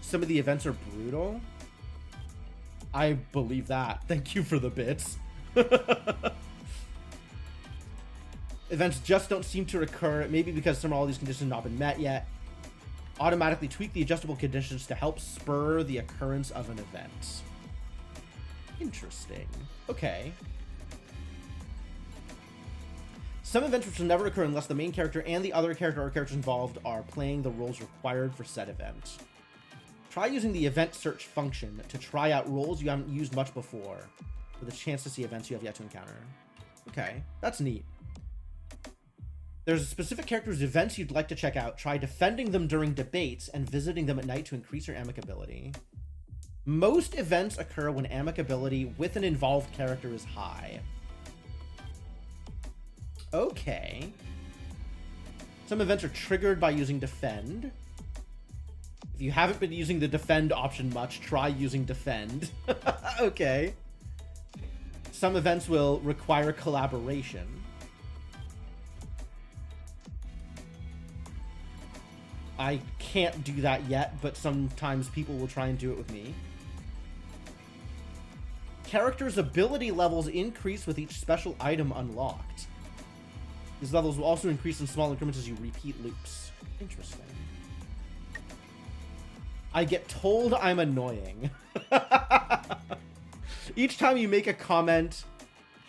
S1: some of the events are brutal. I believe that. Thank you for the bits. Events just don't seem to recur, maybe because some of all these conditions have not been met yet. Automatically tweak the adjustable conditions to help spur the occurrence of an event. Interesting. Okay. Some events which will never occur unless the main character and the other character or characters involved are playing the roles required for said event. Try using the event search function to try out roles you haven't used much before, with a chance to see events you have yet to encounter. Okay, that's neat. There's a specific character's events you'd like to check out. Try defending them during debates and visiting them at night to increase your amicability. Most events occur when amicability with an involved character is high. Okay. Some events are triggered by using defend. If you haven't been using the defend option much, try using defend. Okay. Some events will require collaboration. I can't do that yet, but sometimes people will try and do it with me. Characters' ability levels increase with each special item unlocked. These levels will also increase in small increments as you repeat loops. Interesting. I get told I'm annoying. Each time you make a comment,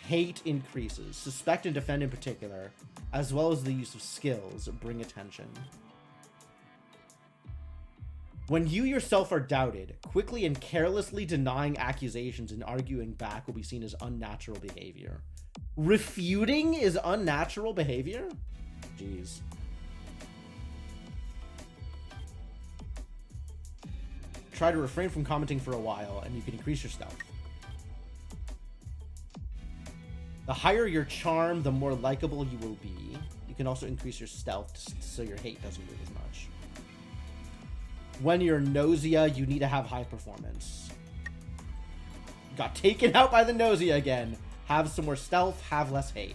S1: hate increases. Suspect and defend in particular, as well as the use of skills, bring attention. When you yourself are doubted, quickly and carelessly denying accusations and arguing back will be seen as unnatural behavior. Refuting is unnatural behavior? Jeez. Try to refrain from commenting for a while, and you can increase your stealth. The higher your charm, the more likable you will be. You can also increase your stealth so your hate doesn't move as much. When you're Gnosia, you need to have high performance. Got taken out by the Gnosia again. Have some more stealth, have less hate.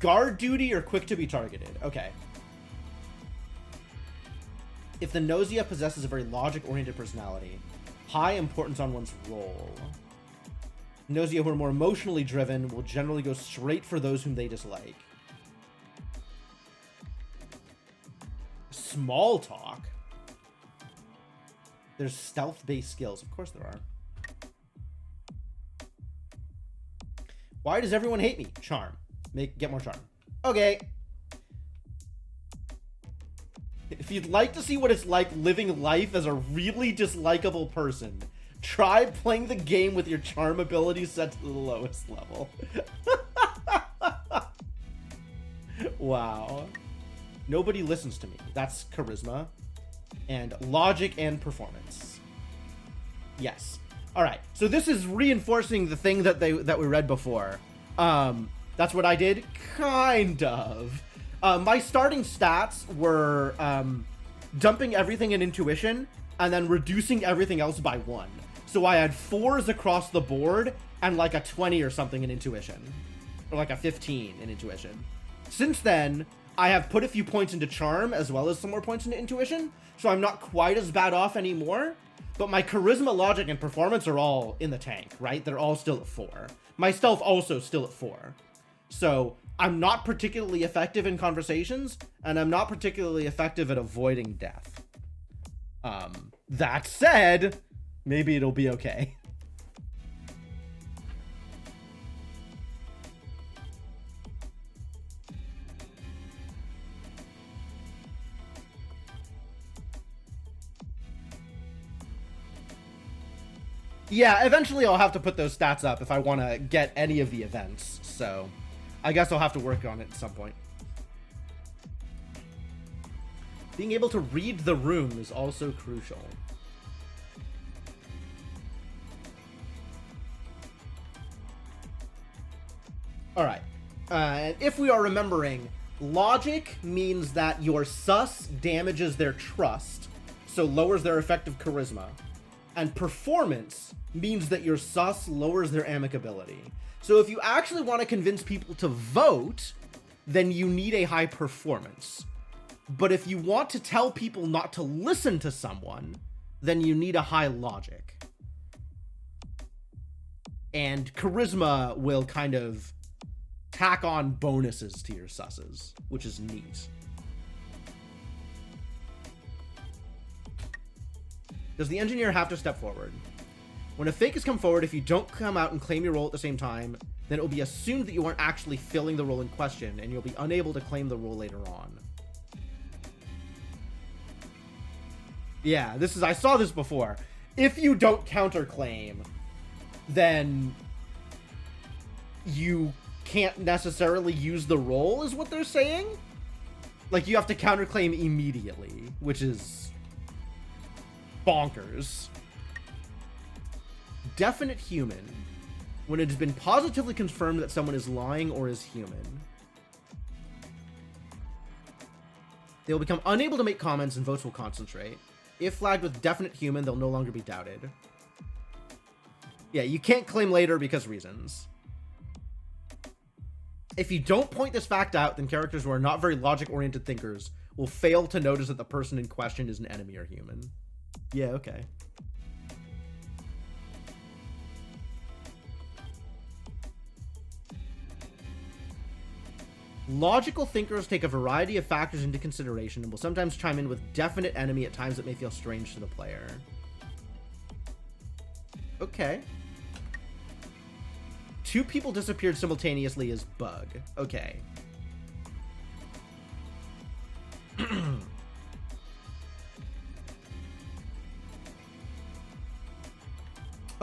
S1: Guard duty or quick to be targeted. Okay. If the Gnosia possesses a very logic-oriented personality, high importance on one's role. Gnosia who are more emotionally driven will generally go straight for those whom they dislike. Small talk. There's stealth-based skills. Of course there are. Why does everyone hate me? Charm. Get more charm. Okay. If you'd like to see what it's like living life as a really dislikable person, try playing the game with your charm ability set to the lowest level. Wow. Nobody listens to me. That's charisma. And logic and performance. Yes. All right. So this is reinforcing the thing that we read before. That's what I did, kind of. My starting stats were dumping everything in intuition and then reducing everything else by 1. So I had 4s across the board and like a 20 or something in intuition, or like a 15 in intuition. Since then, I have put a few points into charm as well as some more points into intuition, so I'm not quite as bad off anymore. But my charisma, logic, and performance are all in the tank, right? They're all still at 4. My stealth also still at 4. So I'm not particularly effective in conversations, and I'm not particularly effective at avoiding death. That said, maybe it'll be okay. Yeah, eventually I'll have to put those stats up if I want to get any of the events, so I guess I'll have to work on it at some point. Being able to read the room is also crucial. Alright, if we are remembering, logic means that your sus damages their trust, so lowers their effective charisma. And performance means that your sus lowers their amicability. So if you actually want to convince people to vote, then you need a high performance. But if you want to tell people not to listen to someone, then you need a high logic. And charisma will kind of tack on bonuses to your susses, which is neat. Does the engineer have to step forward? When a fake has come forward, if you don't come out and claim your role at the same time, then it will be assumed that you aren't actually filling the role in question, and you'll be unable to claim the role later on. Yeah, I saw this before. If you don't counterclaim, then you can't necessarily use the role, is what they're saying? Like, you have to counterclaim immediately, which is bonkers. Definite human. When it has been positively confirmed that someone is lying or is human. They will become unable to make comments and votes will concentrate. If flagged with definite human, they'll no longer be doubted. Yeah, you can't claim later because reasons. If you don't point this fact out, then characters who are not very logic-oriented thinkers will fail to notice that the person in question is an enemy or human. Yeah, okay. Logical thinkers take a variety of factors into consideration and will sometimes chime in with definite enemy at times that may feel strange to the player. Okay. 2 people disappeared simultaneously is bug. Okay.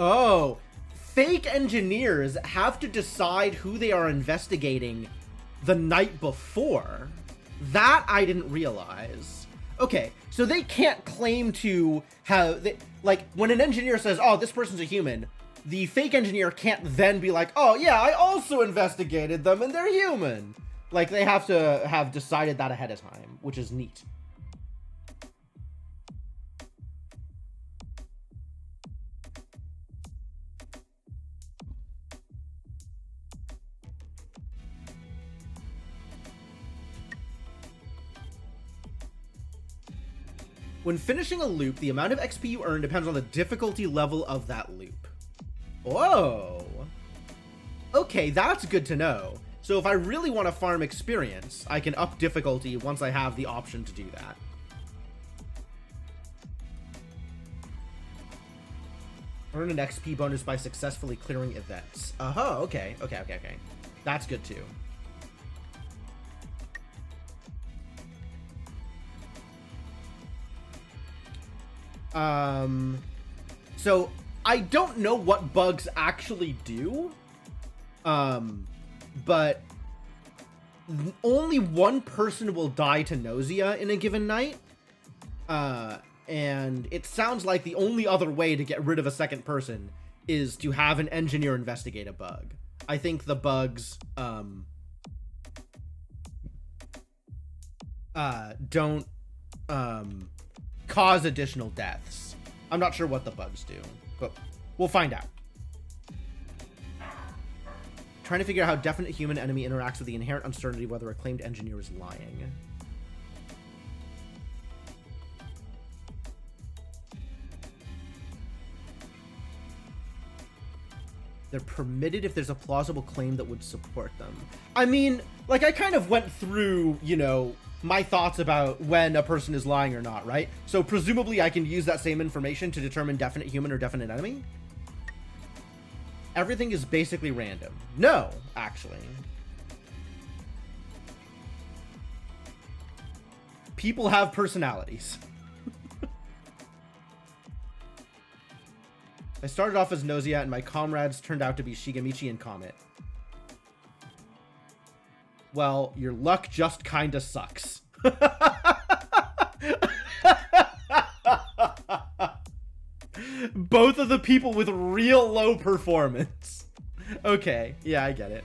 S1: Oh, fake engineers have to decide who they are investigating the night before. That I didn't realize. Okay, so they can't claim to have, like, when an engineer says, oh, this person's a human, the fake engineer can't then be like, oh yeah, I also investigated them and they're human. Like, they have to have decided that ahead of time, which is neat. When finishing a loop, the amount of XP you earn depends on the difficulty level of that loop. Whoa. Okay, that's good to know. So if I really want to farm experience, I can up difficulty once I have the option to do that. Earn an XP bonus by successfully clearing events. Okay. That's good too. So I don't know what bugs actually do. But only one person will die to Gnosia in a given night. And it sounds like the only other way to get rid of a second person is to have an engineer investigate a bug. I think the bugs, don't, cause additional deaths. I'm not sure what the bugs do, but we'll find out. Trying to figure out how definite human enemy interacts with the inherent uncertainty whether a claimed engineer is lying. They're permitted if there's a plausible claim that would support them. I mean, like, I kind of went through, you know, my thoughts about when a person is lying or not, right? So presumably I can use that same information to determine definite human or definite enemy? Everything is basically random. No, actually. People have personalities. I started off as Gnosia and my comrades turned out to be Shigamichi and Comet. Well, your luck just kinda sucks. Both of the people with real low performance. Okay, yeah, I get it.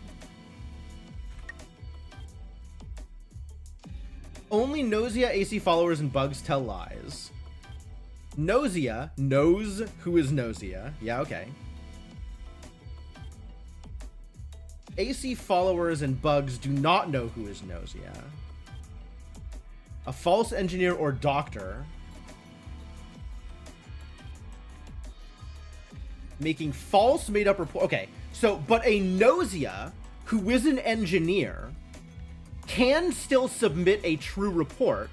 S1: Only Gnosia AC followers and bugs tell lies. Gnosia knows who is Gnosia. Yeah, okay. AC followers and bugs do not know who is Gnosia. A false engineer or doctor making false made-up report. Okay, so, but a Gnosia who is an engineer can still submit a true report,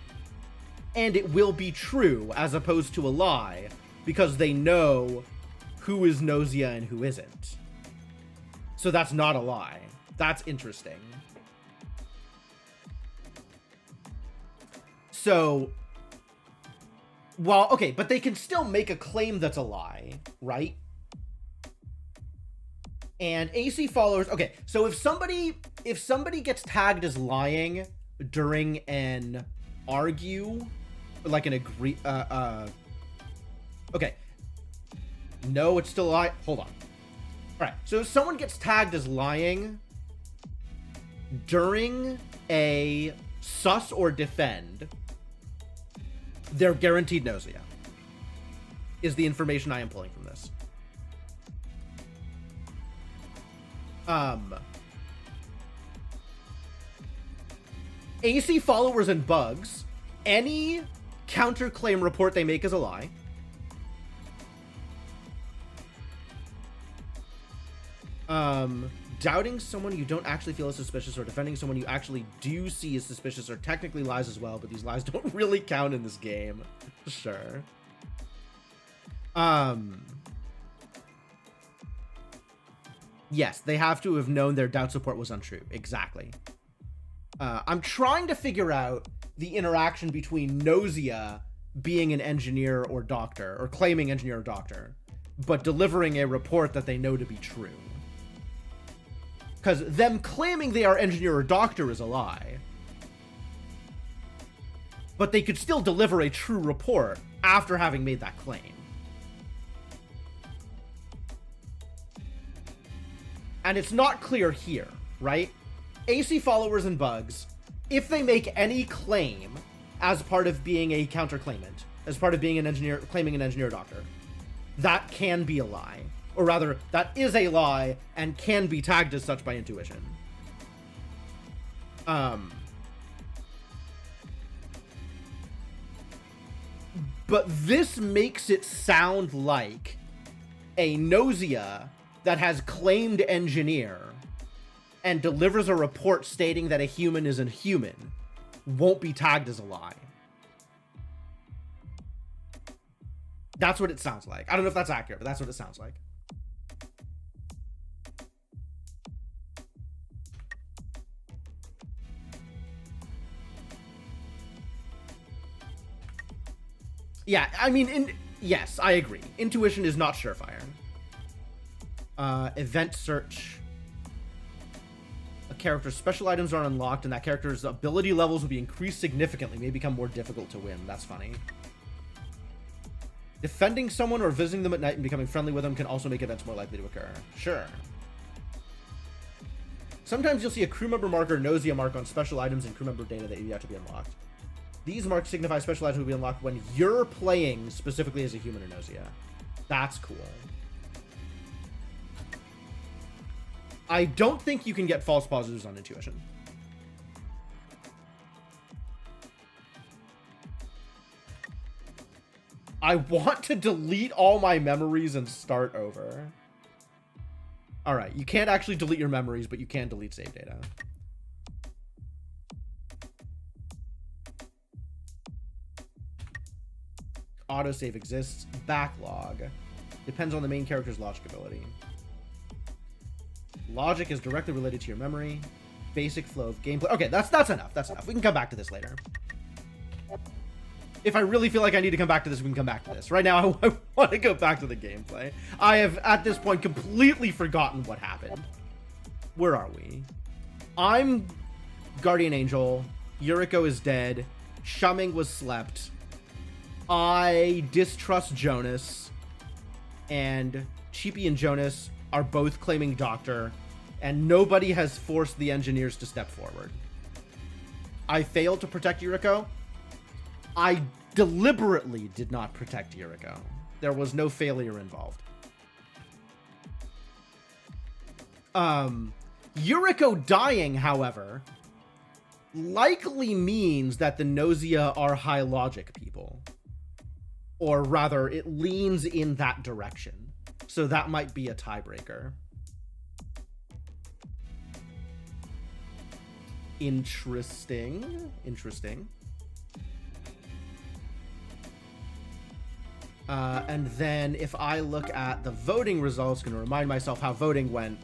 S1: and it will be true as opposed to a lie, because they know who is Gnosia and who isn't. So that's not a lie. That's interesting. So, well, okay, but they can still make a claim that's a lie, right? And AC followers, okay, so if somebody gets tagged as lying during an argue, like an agree, okay, no, it's still a lie. Hold on. All right, so if someone gets tagged as lying during a sus or defend, they're guaranteed Gnosia, is the information I am pulling from this. AC followers and bugs, any counterclaim report they make is a lie. Doubting someone you don't actually feel is suspicious or defending someone you actually do see as suspicious are technically lies as well, but these lies don't really count in this game. Sure. Yes, they have to have known their doubt support was untrue. Exactly. I'm trying to figure out the interaction between Gnosia being an engineer or doctor, or claiming engineer or doctor, but delivering a report that they know to be true. Because them claiming they are engineer or doctor is a lie. But they could still deliver a true report after having made that claim. And it's not clear here, right? AC followers and bugs, if they make any claim as part of being a counterclaimant, as part of being an engineer, claiming an engineer or doctor, that can be a lie. Or rather, that is a lie and can be tagged as such by intuition. But this makes it sound like a Gnosia that has claimed engineer and delivers a report stating that a human is a human won't be tagged as a lie. That's what it sounds like. I don't know if that's accurate, but that's what it sounds like. Yeah, I mean, Yes, I agree. Intuition is not surefire. Event search. A character's special items are unlocked, and that character's ability levels will be increased significantly, may become more difficult to win. That's funny. Defending someone or visiting them at night and becoming friendly with them can also make events more likely to occur. Sure. Sometimes you'll see a crew member mark or Gnosia mark on special items and crew member data that you have to be unlocked. These marks signify special items will be unlocked when you're playing specifically as a human or Gnosia. That's cool. I don't think you can get false positives on intuition. I want to delete all my memories and start over. All right, you can't actually delete your memories, but you can delete save data. Autosave exists. Backlog. Depends on the main character's logic ability. Logic is directly related to your memory. Basic flow of gameplay. Okay, that's enough. That's enough. We can come back to this later. If I really feel like I need to come back to this, we can come back to this. Right now, I want to go back to the gameplay. I have, at this point, completely forgotten what happened. Where are we? I'm Guardian Angel. Yuriko is dead. Shuming was slept. I distrust Jonas. And Cheapy and Jonas are both claiming Doctor. And nobody has forced the engineers to step forward. I failed to protect Yuriko. I deliberately did not protect Yuriko. There was no failure involved. Yuriko dying, however, likely means that the Gnosia are high logic people. Or rather, it leans in that direction. So that might be a tiebreaker. Interesting. Interesting. And then if I look at the voting results, going to remind myself how voting went.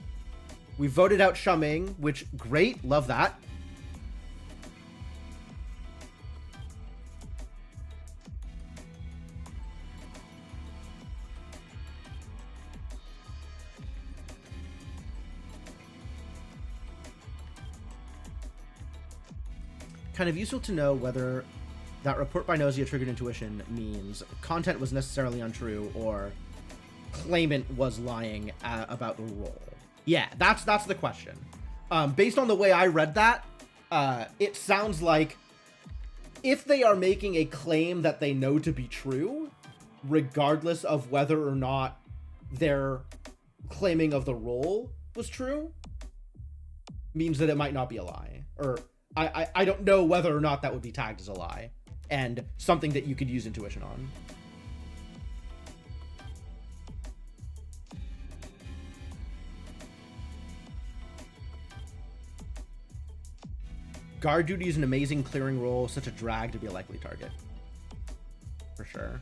S1: We voted out Shuming, which, great, love that. Kind of useful to know whether that report by Gnosia triggered intuition means content was necessarily untrue or claimant was lying about the role. Yeah, that's the question. Based on the way I read that, it sounds like if they are making a claim that they know to be true, regardless of whether or not their claiming of the role was true, means that it might not be a lie. Or I don't know whether or not that would be tagged as a lie. And something that you could use intuition on. Guard duty is an amazing clearing role, such a drag to be a likely target. For sure.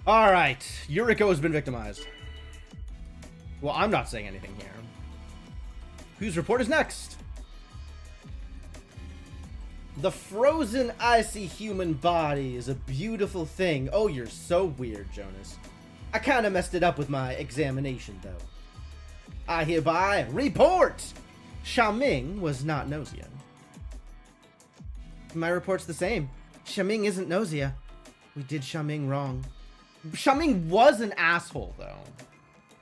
S1: Alright, Yuriko has been victimized. Well, I'm not saying anything here. Whose report is next? The frozen, icy human body is a beautiful thing. Oh, you're so weird, Jonas. I kind of messed it up with my examination, though. I hereby report! Shuming was not Gnosia. My report's the same. Shuming isn't Gnosia. We did Shuming wrong. Shuming was an asshole, though.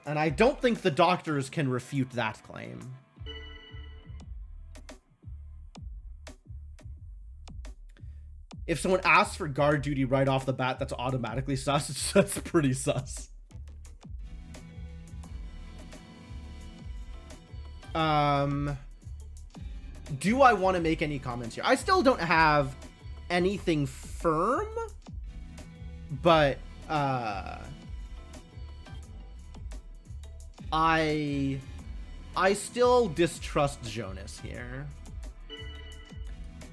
S1: And I don't think the doctors can refute that claim. If someone asks for guard duty right off the bat, that's automatically sus. That's pretty sus. Do I want to make any comments here? I still don't have anything firm, but I still distrust Jonas here.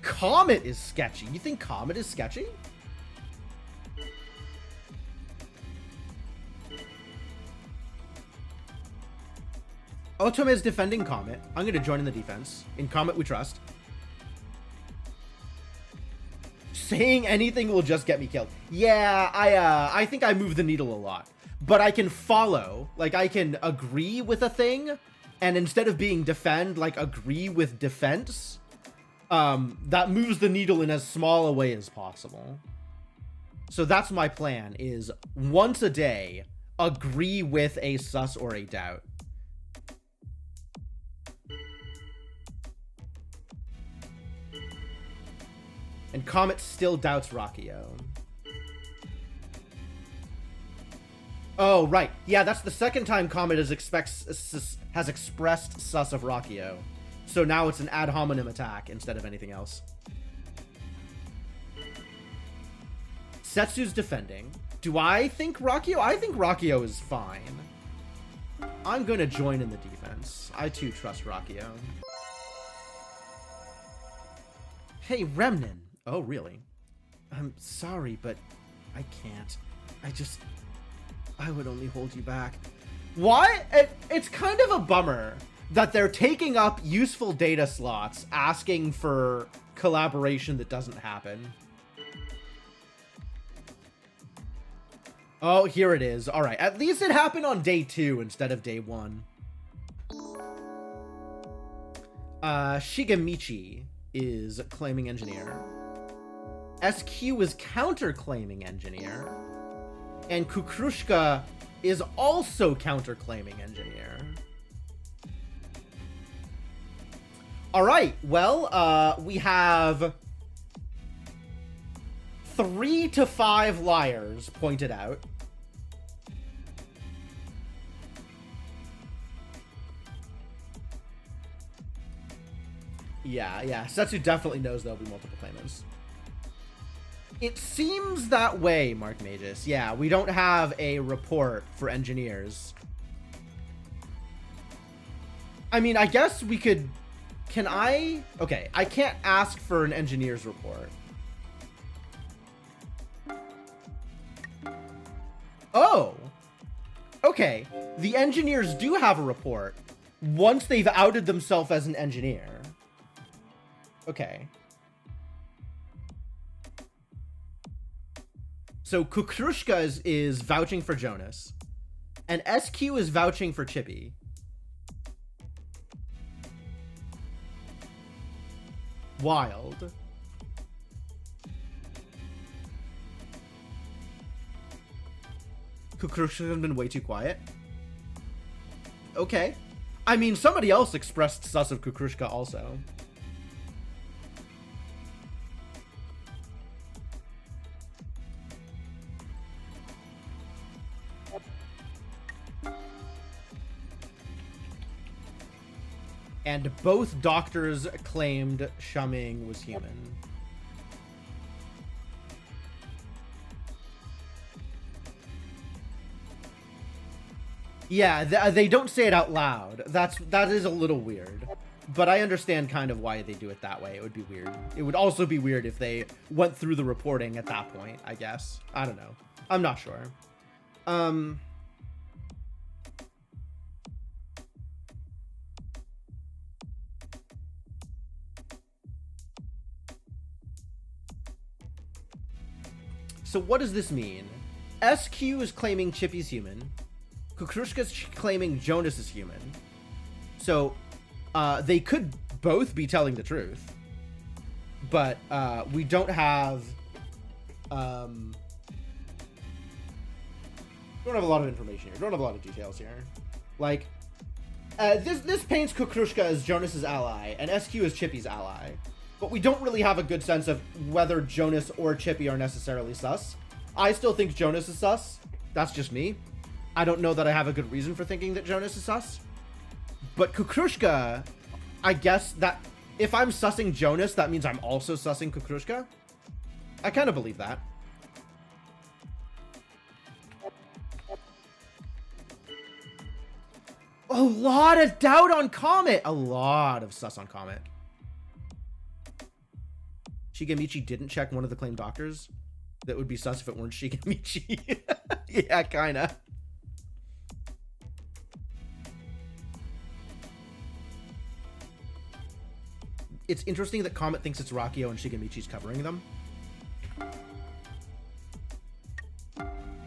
S1: Comet is sketchy. You think Comet is sketchy? Otome is defending Comet. I'm going to join in the defense. In Comet we trust. Saying anything will just get me killed. Yeah, I think I move the needle a lot. But I can follow. Like, I can agree with a thing, and instead of being defend, like, agree with defense. That moves the needle in as small a way as possible. So that's my plan, is once a day, agree with a sus or a doubt. And Comet still doubts Rakio. Oh, right. Yeah, that's the second time Comet has expressed sus of Rakio. So now it's an ad hominem attack instead of anything else. Setsu's defending. Do I think Rakio? I think Rakio is fine. I'm going to join in the defense. I too trust Rakio. Hey, Remnin. Oh, really? I'm sorry, but I can't. I would only hold you back. Why? It's kind of a bummer that they're taking up useful data slots, asking for collaboration that doesn't happen. Oh, here it is. All right. At least it happened on day 2 instead of day 1. Shigemichi is claiming engineer. SQ is counter-claiming engineer. And Kukrushka is also counter-claiming engineer. All right. Well, we have 3 to 5 liars pointed out. Yeah. Setsu definitely knows there'll be multiple claimants. It seems that way, Mark Magus. Yeah, we don't have a report for engineers. I mean, I guess we could... Can I... Okay, I can't ask for an engineer's report. Oh! Okay, the engineers do have a report once they've outed themselves as an engineer. Okay. So Kukrushka is vouching for Jonas, and SQ is vouching for Chippy. Wild. Kukrushka has been way too quiet. Okay. I mean, somebody else expressed sus of Kukrushka also. And both doctors claimed Shaming was human. Yeah, they don't say it out loud. That is a little weird. But I understand kind of why they do it that way. It would be weird. It would also be weird if they went through the reporting at that point, I guess. I don't know. I'm not sure. So what does this mean? SQ is claiming Chippy's human. Kukrushka's claiming Jonas is human. So they could both be telling the truth. But we don't have... don't have a lot of information here. Don't have a lot of details here. Like, this paints Kukrushka as Jonas's ally, and SQ as Chippy's ally. But we don't really have a good sense of whether Jonas or Chippy are necessarily sus. I still think Jonas is sus. That's just me. I don't know that I have a good reason for thinking that Jonas is sus. But Kukrushka, I guess that if I'm sussing Jonas, that means I'm also sussing Kukrushka. I kind of believe that. A lot of doubt on Comet. A lot of sus on Comet. Shigemichi didn't check one of the claimed doctors. That would be sus if it weren't Shigemichi. Yeah, kinda. It's interesting that Comet thinks it's Rakio and Shigemichi's covering them.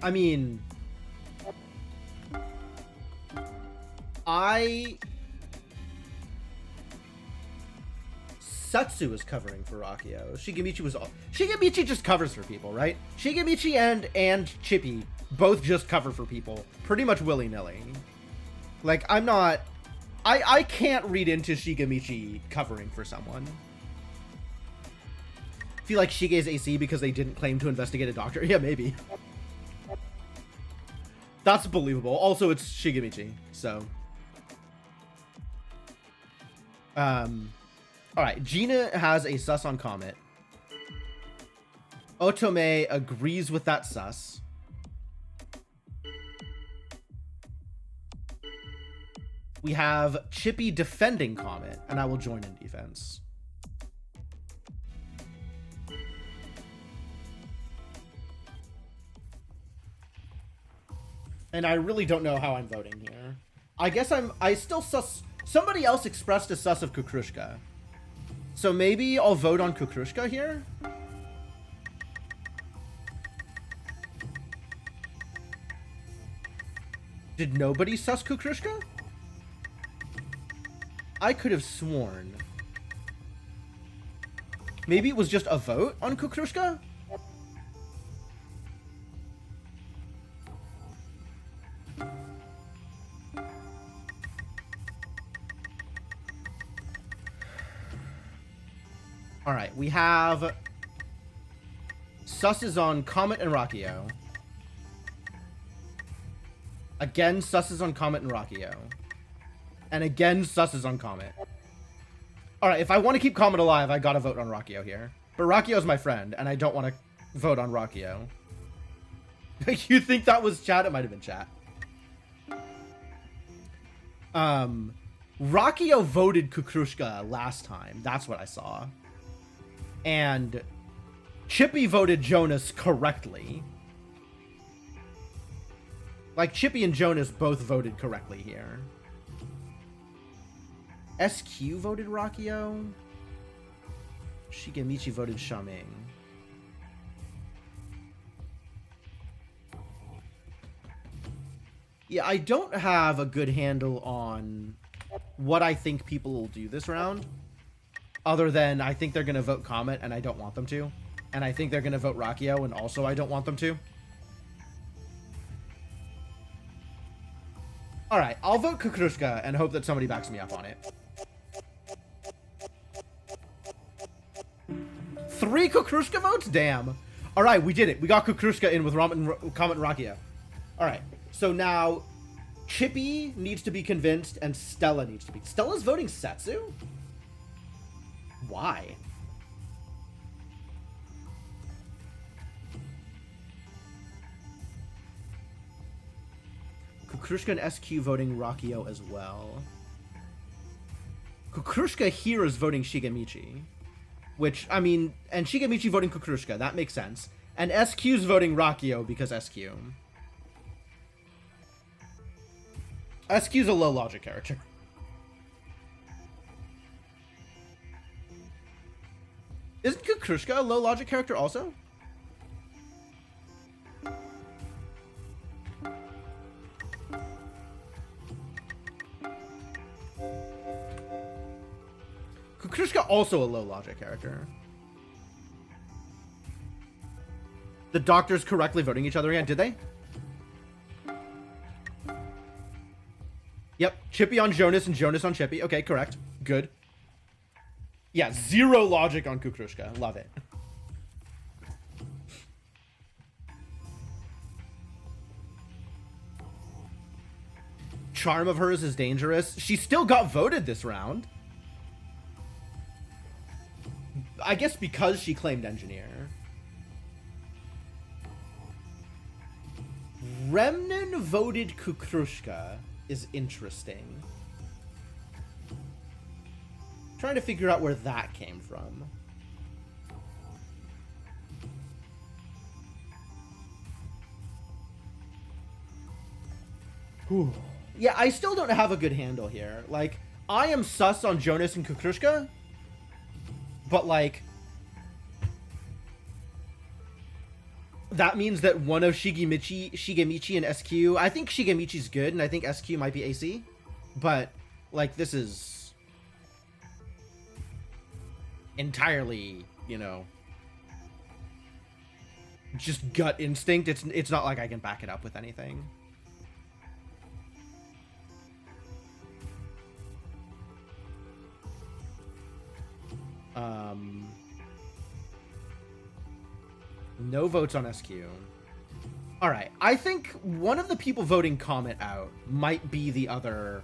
S1: I mean, Setsu is covering for Rakio. Shigemichi just covers for people, right? Shigemichi and Chippy both just cover for people pretty much willy-nilly. Like, I can't read into Shigemichi covering for someone. Feel like Shige's AC because they didn't claim to investigate a doctor? Yeah, maybe. That's believable. Also, it's Shigemichi, so. Alright, Gina has a sus on Comet. Otome agrees with that sus. We have Chippy defending Comet, and I will join in defense. And I really don't know how I'm voting here. I guess I still sus. Somebody else expressed a sus of Kukrushka. So maybe I'll vote on Kukrushka here? Did nobody sus Kukrushka? I could have sworn. Maybe it was just a vote on Kukrushka? Alright, we have susses on Comet and Rakio. Again, susses on Comet and Rakio. And again, susses on Comet. Alright, if I want to keep Comet alive, I gotta vote on Rakio here. But Rakio's my friend, and I don't want to vote on Rakio. You think that was chat? It might have been chat. Rakio voted Kukrushka last time. That's what I saw. And Chippy voted Jonas correctly. Like, Chippy and Jonas both voted correctly here. SQ voted Rakio. Shigemichi voted Shaming. Yeah, I don't have a good handle on what I think people will do this round. Other than I think they're going to vote Comet and I don't want them to. And I think they're going to vote Rakio and also I don't want them to. Alright, I'll vote Kukrushka and hope that somebody backs me up on it. 3 Kukrushka votes? Damn. Alright, we did it. We got Kukrushka in with Comet and Rakio. Alright, so now Chippy needs to be convinced and Stella needs to be. Stella's voting Setsu? Why? Kukrushka and SQ voting Rakio as well. Kukrushka here is voting Shigemichi. Which, I mean, and Shigemichi voting Kukrushka. That makes sense. And SQ's voting Rakio because SQ. SQ's a low logic character. Isn't Kukrushka a low logic character also? Kukrushka also a low logic character. The doctors correctly voting each other again, did they? Yep, Chippy on Jonas and Jonas on Chippy. Okay, correct. Good. Yeah, 0 logic on Kukrushka. Love it. Charm of hers is dangerous. She still got voted this round. I guess because she claimed engineer. Remnen voted Kukrushka is interesting. Trying to figure out where that came from. Whew. Yeah, I still don't have a good handle here. Like, I am sus on Jonas and Kukrushka, but like, That means that one of Shigemichi and SQ. I think Shigemichi's good, and I think SQ might be AC. But, like, this is entirely, you know, just gut instinct. It's not like I can back it up with anything. No votes on SQ. All right, I think one of the people voting Comet out might be the other.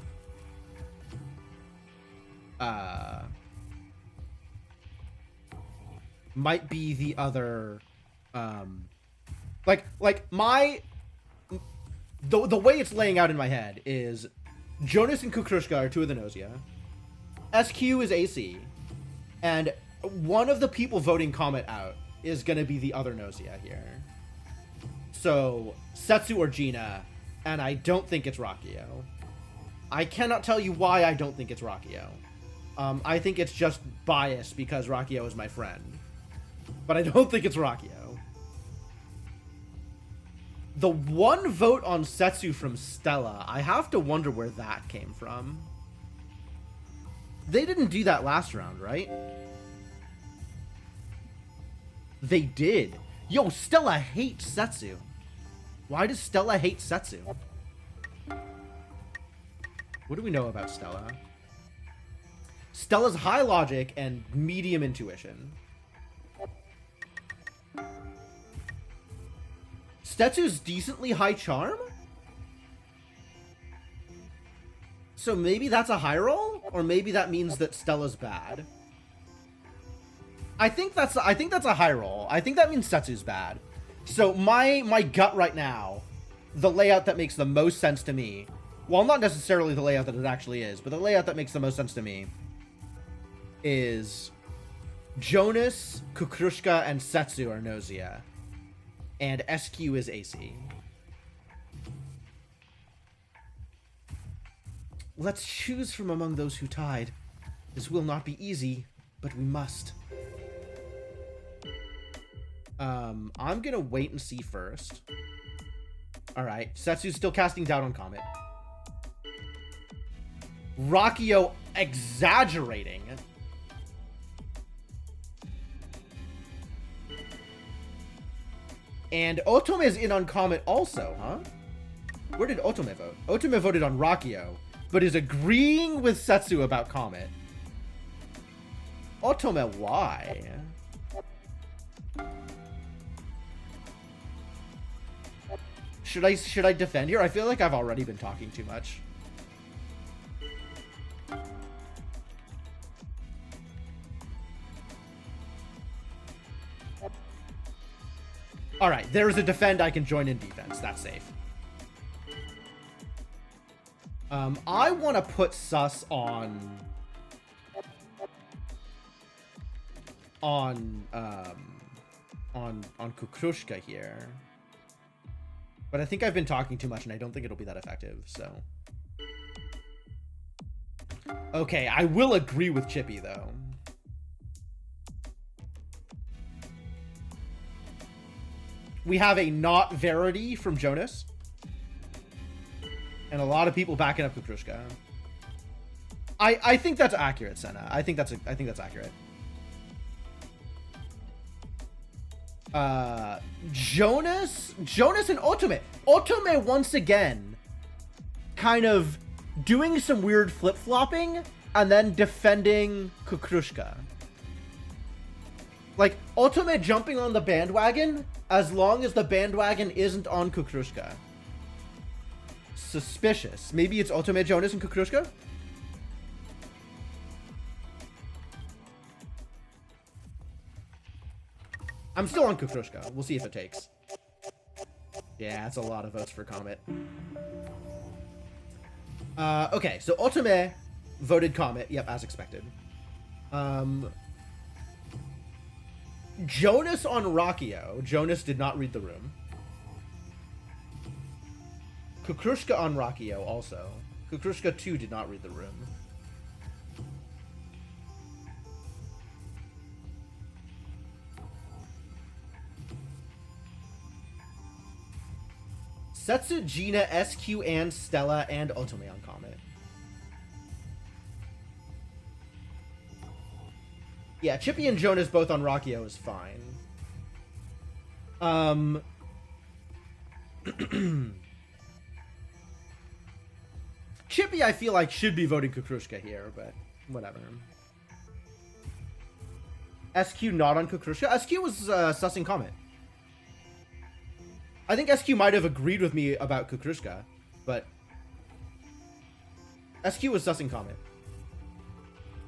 S1: Might be the other. Like my. The way it's laying out in my head is, Jonas and Kukrushka are two of the Gnosia. SQ is AC, and one of the people voting Comet out is gonna be the other Gnosia here. So, Setsu or Gina, and I don't think it's Rakio. I cannot tell you why I don't think it's Rakio. I think it's just bias because Rakio is my friend. But I don't think it's Rakio. The one vote on Setsu from Stella, I have to wonder where that came from. They didn't do that last round, right? They did. Yo, Stella hates Setsu. Why does Stella hate Setsu? What do we know about Stella? Stella's high logic and medium intuition. Setsu's decently high charm? So maybe that's a high roll? Or maybe that means that Stella's bad. I think that's a high roll. I think that means Setsu's bad. So my gut right now, the layout that makes the most sense to me, well, not necessarily the layout that it actually is, but the layout that makes the most sense to me is Jonas, Kukrushka, and Setsu are Gnosia, and SQ is AC. Let's choose from among those who tied. This will not be easy, but we must. I'm gonna wait and see first. Alright, Setsu's still casting doubt on Comet. Rakio exaggerating. And Otome is in on Comet also, huh? Where did Otome vote? Otome voted on Rakio, but is agreeing with Setsu about Comet. Otome, why? Should I defend here? I feel like I've already been talking too much. All right, there's a defend. I can join in defense. That's safe. I want to put sus on Kukrushka here. But I think I've been talking too much, and I don't think it'll be that effective, so. Okay, I will agree with Chippy, though. We have a not Verity from Jonas. And a lot of people backing up Kukrushka. I think that's accurate, Senna. I think that's accurate. Jonas and Otome. Otome once again kind of doing some weird flip-flopping and then defending Kukrushka. Like, Otome jumping on the bandwagon as long as the bandwagon isn't on Kukrushka. Suspicious. Maybe it's Otome, Jonas, and Kukrushka? I'm still on Kukrushka. We'll see if it takes. Yeah, that's a lot of votes for Comet. Okay, so Otome voted Comet. Yep, as expected. Jonas on Rakio. Jonas did not read the room. Kukrushka on Rakio also. Kukrushka too did not read the room. Setsu, Gina, SQ, and Stella, and Otome on Comet. Yeah, Chippy and Jonas both on Rockio is fine. Chippy, I feel like, should be voting Kukrushka here, but whatever. SQ not on Kukrushka? SQ was sussing Comet. I think SQ might have agreed with me about Kukrushka, but SQ was sussing Comet.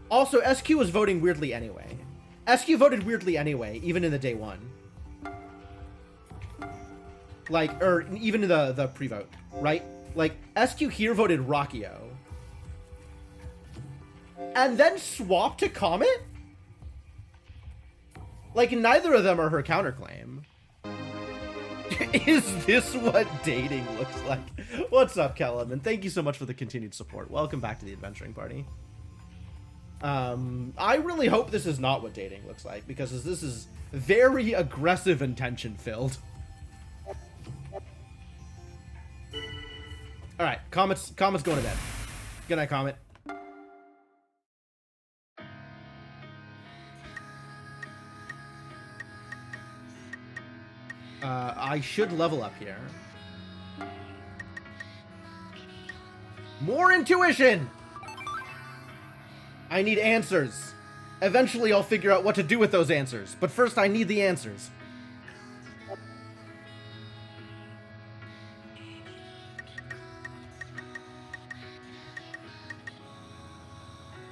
S1: Also, SQ was voting weirdly anyway. SQ voted weirdly anyway, even in the day one. Like, or even in the pre-vote, right? Like, SQ here voted Rockio. And then swapped to Comet? Like, neither of them are her counterclaim. Is this what dating looks like? What's up, Kellum? And thank you so much for the continued support. Welcome back to the adventuring party. I really hope this is not what dating looks like, because this is very aggressive and tension-filled. Alright, Comet's going to bed. Good night, Comet. I should level up here. More intuition! I need answers. Eventually I'll figure out what to do with those answers, but first I need the answers.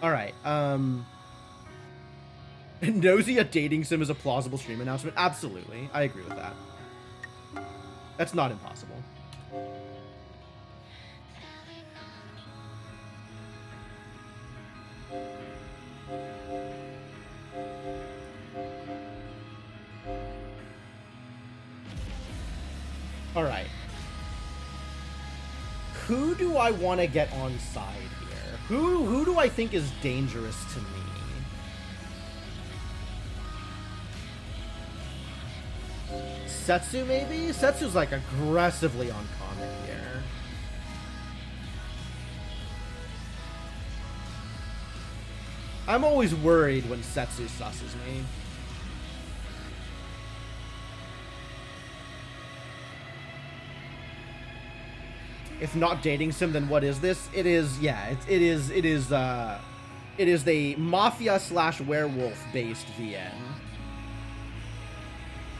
S1: Alright, Gnosia dating sim is a plausible stream announcement? Absolutely, I agree with that. That's not impossible. Alright. Who do I want to get on side here? Who do I think is dangerous to me? Setsu, maybe? Setsu's, like, aggressively on Comet here. I'm always worried when Setsu susses me. If not dating sim, then what is this? It is, yeah, it is a mafia/werewolf based VN.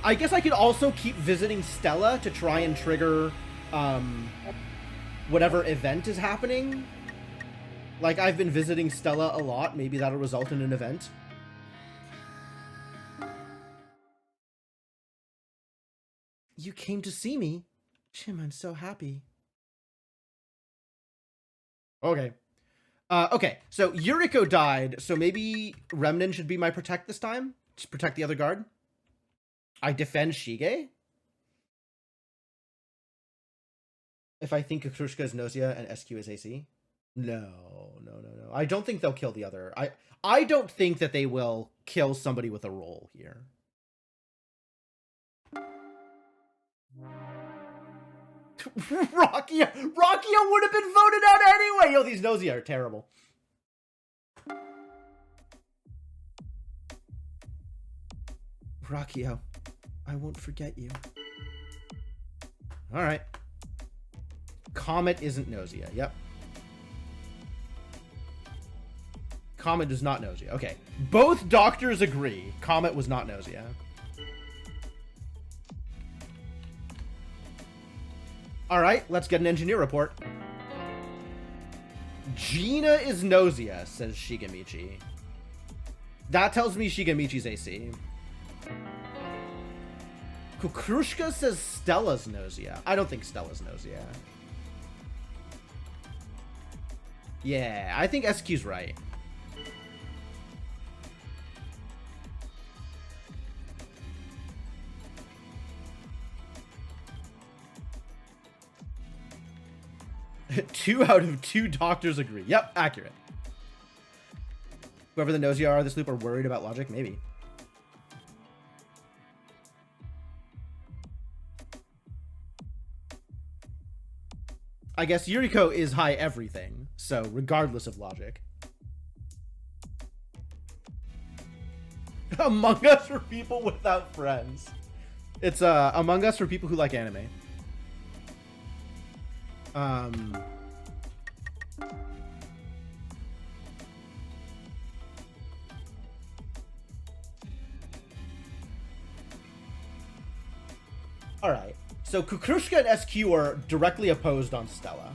S1: I guess I could also keep visiting Stella to try and trigger whatever event is happening. Like, I've been visiting Stella a lot. Maybe that'll result in an event. You came to see me? Jim, I'm so happy. Okay. Okay, so Yuriko died, so maybe Remnant should be my protect this time? To protect the other guard? I defend Shige? If I think Kukrushka is Gnosia and SQ is AC? No. I don't think they'll kill the other. I don't think that they will kill somebody with a role here. Rockio would have been voted out anyway! Yo, these Gnosia are terrible. Rockio, I won't forget you. Alright. Comet isn't Gnosia. Yep. Comet is not Gnosia. Okay. Both doctors agree. Comet was not Gnosia. Alright, let's get an engineer report. Gina is Gnosia, says Shigamichi. That tells me Shigamichi's AC. Kukrushka says Stella's Gnosia. I don't think Stella's Gnosia. Yeah, I think SQ's right. Two out of two doctors agree. Yep, accurate. Whoever the Gnosia are this loop are worried about logic? Maybe. I guess Yuriko is high everything, so regardless of logic. Among Us for people without friends. It's Among Us for people who like anime. Alright, so Kukrushka and SQ are directly opposed on Stella.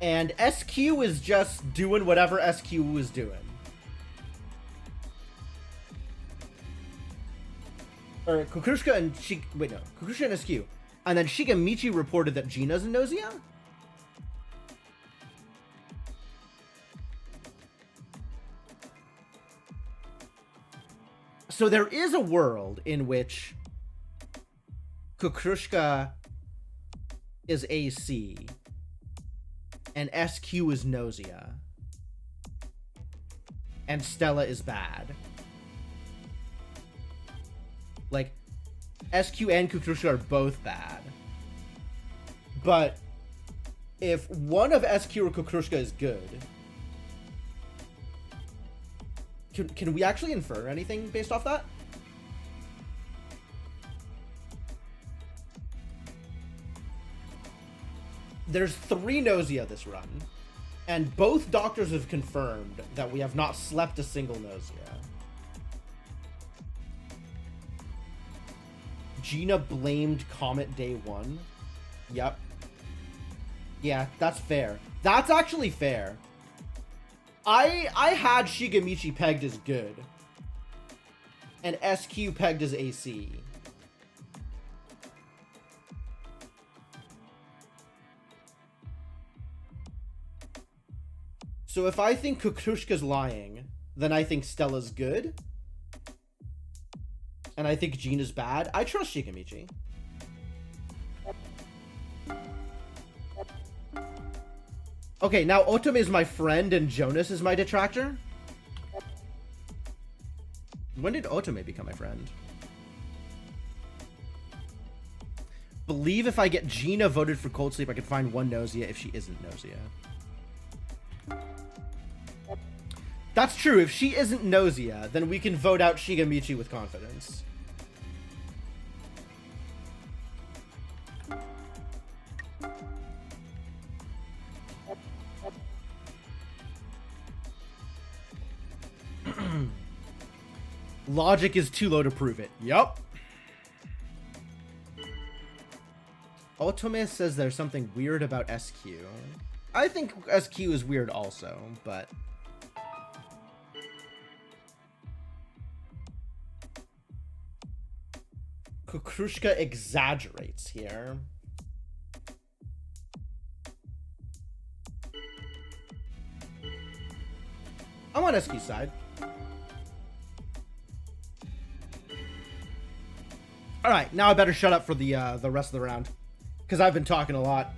S1: And SQ is just doing whatever SQ was doing. Or Kukrushka and Kukrushka and SQ. And then Shigemichi reported that Gina's in Gnosia? So there is a world in which Kukrushka is AC and SQ is Gnosia and Stella is bad. Like, SQ and Kukrushka are both bad. But if one of SQ or Kukrushka is good, can we actually infer anything based off that? There's 3 Gnosia this run, and both doctors have confirmed that we have not slept a single Gnosia. Gina blamed Comet day 1. Yep. Yeah, that's fair. That's actually fair. I had Shigemichi pegged as good. And SQ pegged as AC. So if I think Kukrushka's lying, then I think Stella's good. And I think Gina's bad. I trust Shigemichi. Okay, now Otome is my friend and Jonas is my detractor? When did Otome become my friend? Believe if I get Gina voted for Cold Sleep, I can find one Gnosia if she isn't Gnosia. That's true. If she isn't Gnosia, then we can vote out Shigemichi with confidence. Logic is too low to prove it. Yup. Otome says there's something weird about SQ. I think SQ is weird also, but... Kukrushka exaggerates here. I'm on SQ's side. All right, now I better shut up for the rest of the round, because I've been talking a lot.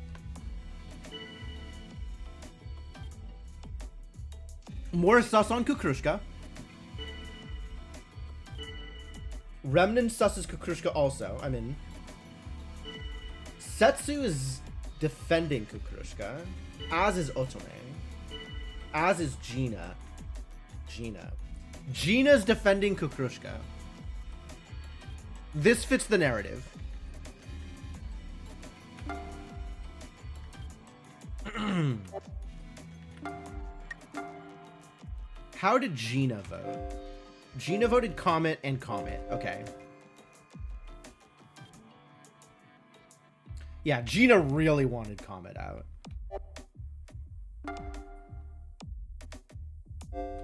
S1: More sus on Kukrushka. Remnant susses Kukrushka also. I'm in. Setsu is defending Kukrushka, as is Otome, as is Gina. Gina's defending Kukrushka. This fits the narrative. How did Gina vote? Gina voted Comet and Comet. Okay. Yeah, Gina really wanted Comet out.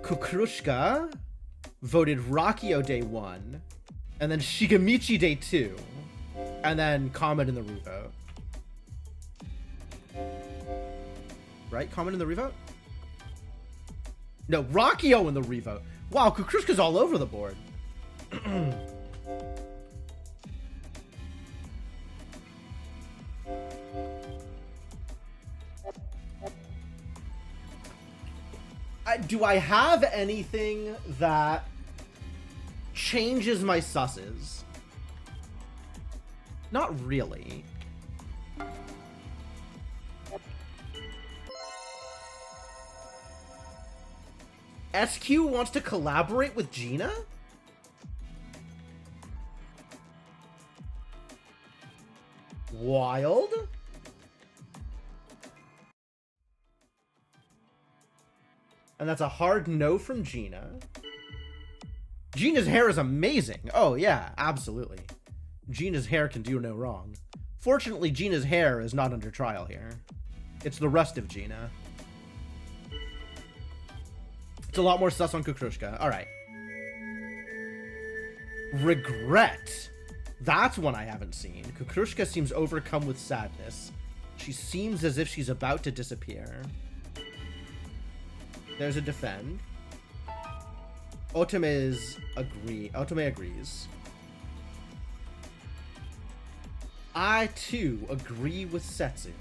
S1: Kukrushka voted Rakio day 1, and then Shigemichi day 2, and then Comet in the revote. Right? Comet in the revote? No, Rakio in the revote. Wow, Kukrushka's all over the board. Do I have anything that changes my susses. Not really. SQ wants to collaborate with Gina? Wild? And that's a hard no from Gina. Gina's hair is amazing. Oh, yeah, absolutely. Gina's hair can do no wrong. Fortunately, Gina's hair is not under trial here. It's the rest of Gina. It's a lot more sus on Kukrushka. All right. Regret. That's one I haven't seen. Kukrushka seems overcome with sadness. She seems as if she's about to disappear. There's a defend. Otome agrees. I, too, agree with Setsu.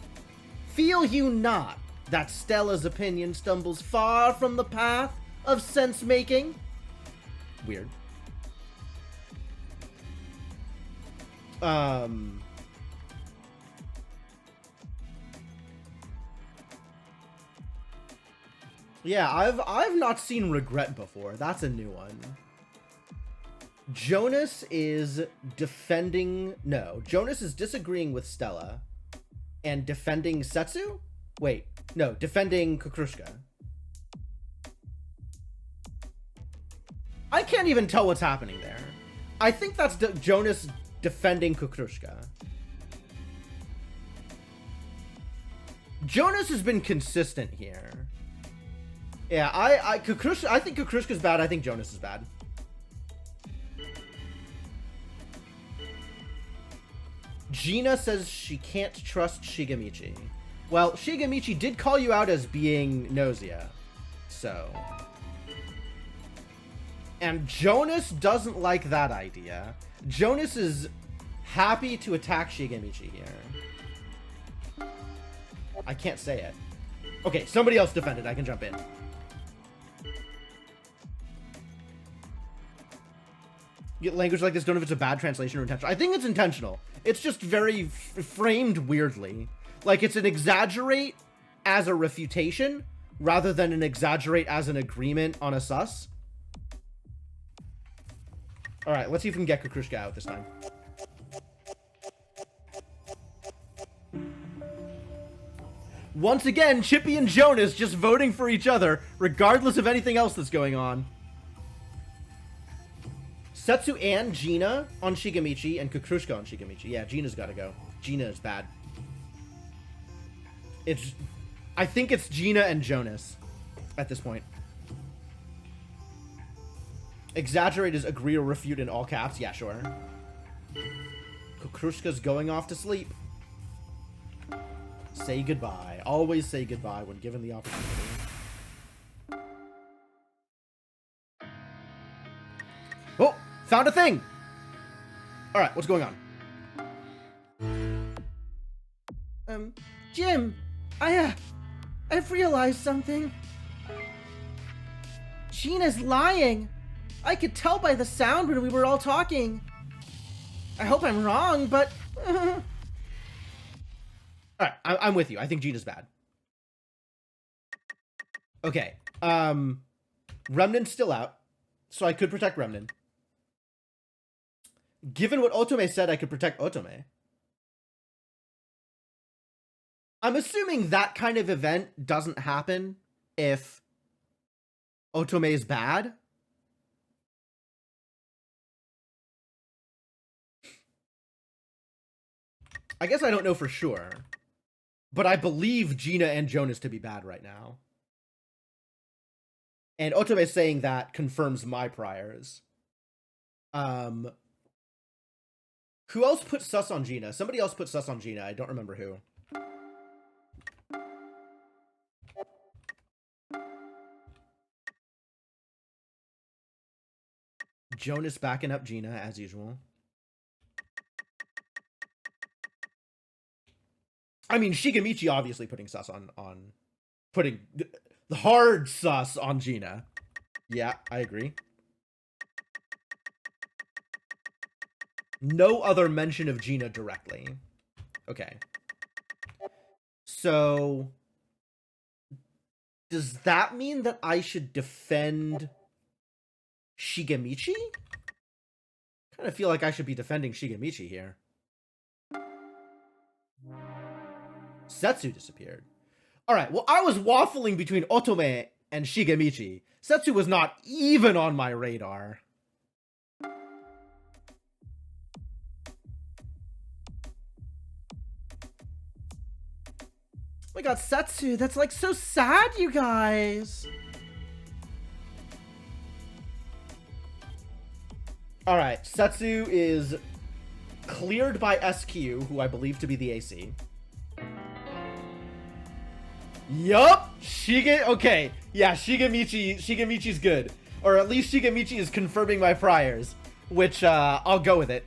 S1: Feel you not that Stella's opinion stumbles far from the path of sense-making? Weird. Yeah, I've not seen regret before. That's a new one. Jonas is defending... No, Jonas is disagreeing with Stella and defending Setsu? Wait, no, defending Kukrushka. I can't even tell what's happening there. I think that's Jonas defending Kukrushka. Jonas has been consistent here. Yeah, I think Kukrushka's bad. I think Jonas is bad. Gina says she can't trust Shigemichi. Well, Shigemichi did call you out as being Gnosia. So. And Jonas doesn't like that idea. Jonas is happy to attack Shigemichi here. I can't say it. Okay, somebody else defended. I can jump in. Language like this, don't know if it's a bad translation or intentional. I think it's intentional. It's just very framed weirdly. Like it's an exaggerate as a refutation rather than an exaggerate as an agreement on a sus. All right, let's see if we can get Kukrushka out this time. Once again, Chippy and Jonas just voting for each other, regardless of anything else that's going on. Setsu and Gina on Shigemichi, and Kukrushka on Shigemichi. Yeah, Gina's gotta go. Gina is bad. I think it's Gina and Jonas at this point. Exaggerate is agree or refute in all caps. Yeah, sure. Kukrushka's going off to sleep. Say goodbye. Always say goodbye when given the opportunity. Oh, found a thing. All right, what's going on?
S2: Jim, I've realized something. Gina's lying. I could tell by the sound when we were all talking. I hope I'm wrong, but...
S1: All right, I'm with you. I think Gina's bad. Okay. Remnant's still out, so I could protect Remnant. Given what Otome said, I could protect Otome. I'm assuming that kind of event doesn't happen if Otome is bad. I guess I don't know for sure. But I believe Gina and Jonas to be bad right now. And Otome saying that confirms my priors. Who else put sus on Gina? Somebody else put sus on Gina. I don't remember who. Jonas backing up Gina, as usual. I mean, Shigemichi obviously putting sus on putting the hard sus on Gina. Yeah, I agree. No other mention of Gina directly. Okay. So, does that mean that I should defend Shigemichi? Kind of feel like I should be defending Shigemichi here. Setsu disappeared. Alright, well, I was waffling between Otome and Shigemichi. Setsu was not even on my radar.
S2: We got Setsu. That's like so sad, you guys.
S1: Alright, Setsu is cleared by SQ, who I believe to be the AC. Yup! Okay. Yeah, Shigemichi's good. Or at least Shigemichi is confirming my priors. Which, I'll go with it.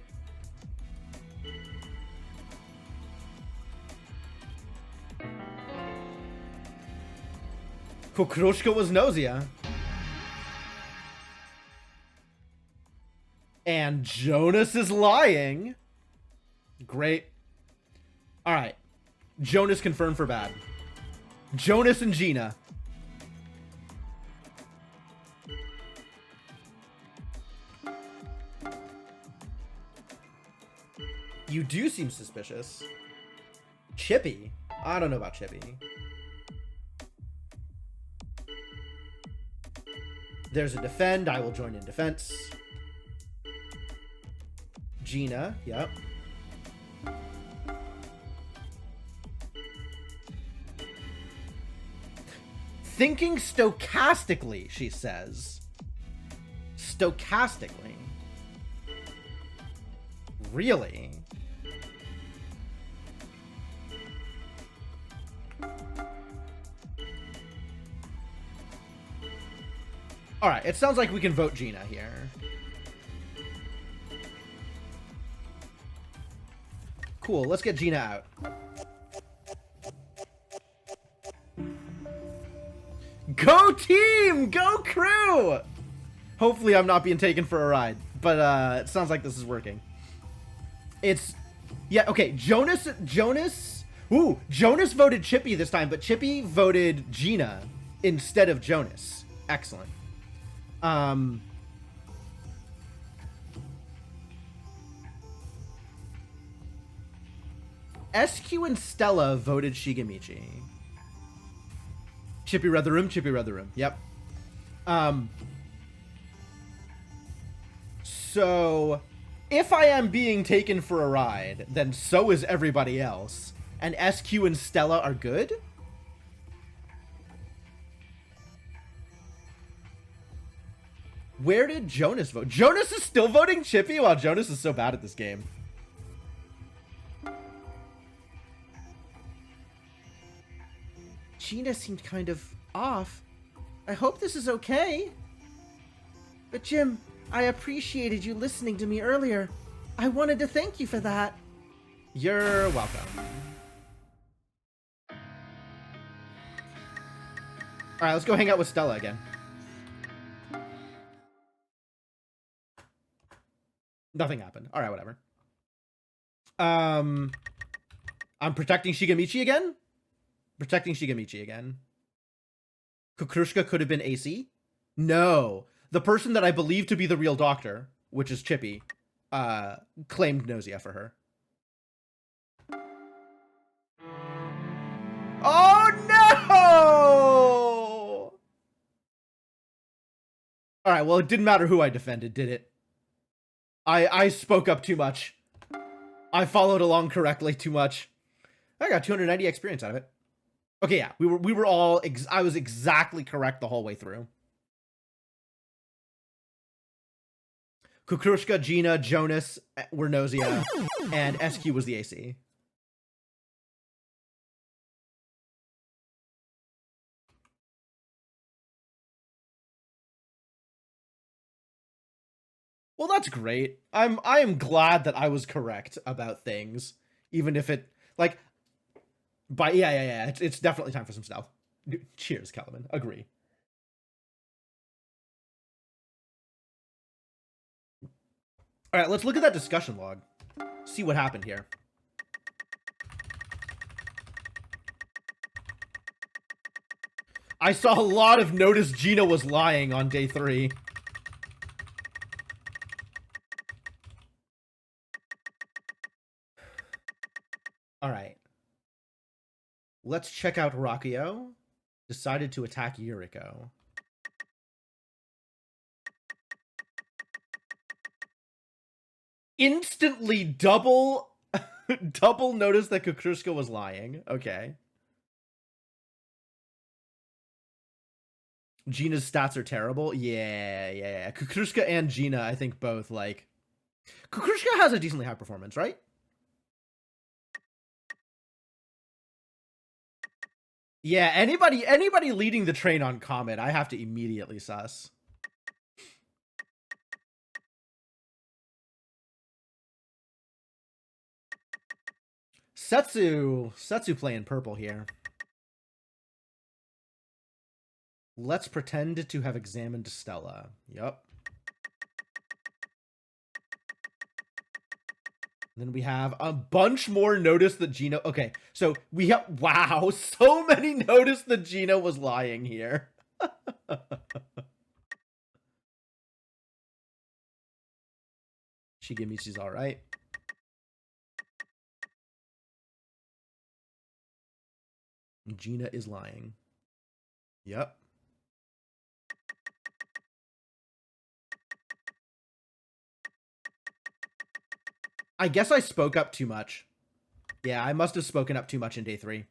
S1: Kokoroshka was Gnosia. And Jonas is lying. Great. Alright. Jonas confirmed for bad. Jonas and Gina. You do seem suspicious. Chippy? I don't know about Chippy. There's a defend. I will join in defense. Gina. Yep. Thinking stochastically, she says. Stochastically. Really? Alright, it sounds like we can vote Gina here. Cool, let's get Gina out. Go team! Go crew! Hopefully I'm not being taken for a ride, but it sounds like this is working. It's... Yeah, okay, Jonas... Ooh, Jonas voted Chippy this time, but Chippy voted Gina instead of Jonas. Excellent. SQ and Stella voted Shigemichi. Chippy read the room, Chippy read the room. Yep. So, if I am being taken for a ride, then so is everybody else. And SQ and Stella are good? Where did Jonas vote? Jonas is still voting Chippy? Wow, Jonas is so bad at this game.
S2: Gina seemed kind of off. I hope this is okay. But Jim, I appreciated you listening to me earlier. I wanted to thank you for that.
S1: You're welcome. Alright, let's go hang out with Stella again. Nothing happened. Alright, whatever. I'm protecting Shigemichi again? Protecting Shigemichi again. Kukrushka could have been AC? No. The person that I believe to be the real doctor, which is Chippy, claimed Gnosia for her. Oh no! Alright, well, it didn't matter who I defended, did it? I spoke up too much. I followed along correctly too much. I got 290 experience out of it. Okay, yeah, we were all, I was exactly correct the whole way through. Kukrushka, Gina, Jonas were Gnosia, and SQ was the AC. Well, that's great. I am glad that I was correct about things, even if it, like, but yeah. It's definitely time for some stealth. Cheers, Kellerman. Agree. All right, let's look at that discussion log. see what happened here. I saw a lot of notice Gina was lying on day 3. All right. Let's check out Rakio. Decided to attack Yuriko. Instantly double notice that Kukruska was lying. Okay. Gina's stats are terrible. Yeah. Kukruska and Gina, I think both, like... Kukruska has a decently high performance, right? Yeah, anybody leading the train on Comet, I have to immediately sus. Setsu playing purple here. Let's pretend to have examined Stella. Yup. Then we have a bunch more notice that Gina... Okay, so we have... Wow, so many notice that Gina was lying here. Shigemichi's alright. Gina is lying. Yep. I guess I spoke up too much. Yeah, I must have spoken up too much in day 3.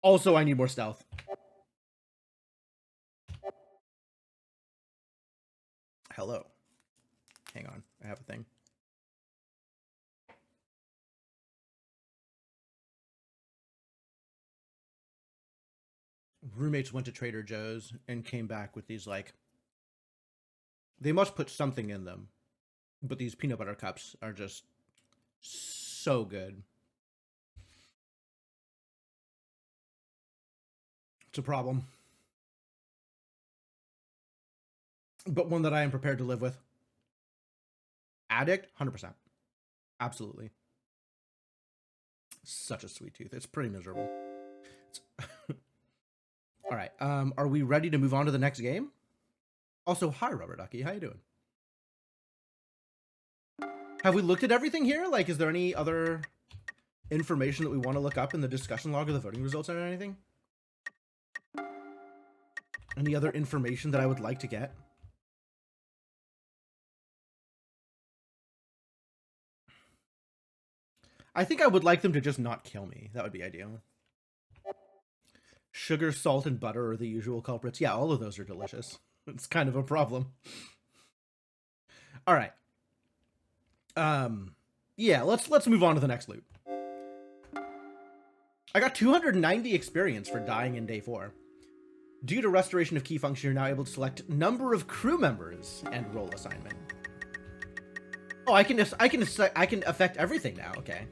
S1: Also, I need more stealth. Hello. Hang on, I have a thing. Roommates went to Trader Joe's and came back with these, like... They must put something in them. But these peanut butter cups are just so good. It's a problem. But one that I am prepared to live with. Addict? 100%. Absolutely. Such a sweet tooth. It's pretty miserable. All right. Are we ready to move on to the next game? Also, hi, Rubber Ducky. How you doing? Have we looked at everything here? Like, is there any other information that we want to look up in the discussion log of the voting results or anything? Any other information that I would like to get? I think I would like them to just not kill me. That would be ideal. Sugar, salt, and butter are the usual culprits. Yeah, all of those are delicious. It's kind of a problem. All right. Yeah, let's move on to the next loot. I got 290 experience for dying in day 4. Due to restoration of key function, you're now able to select number of crew members and role assignment. Oh, I can affect everything now. Okay.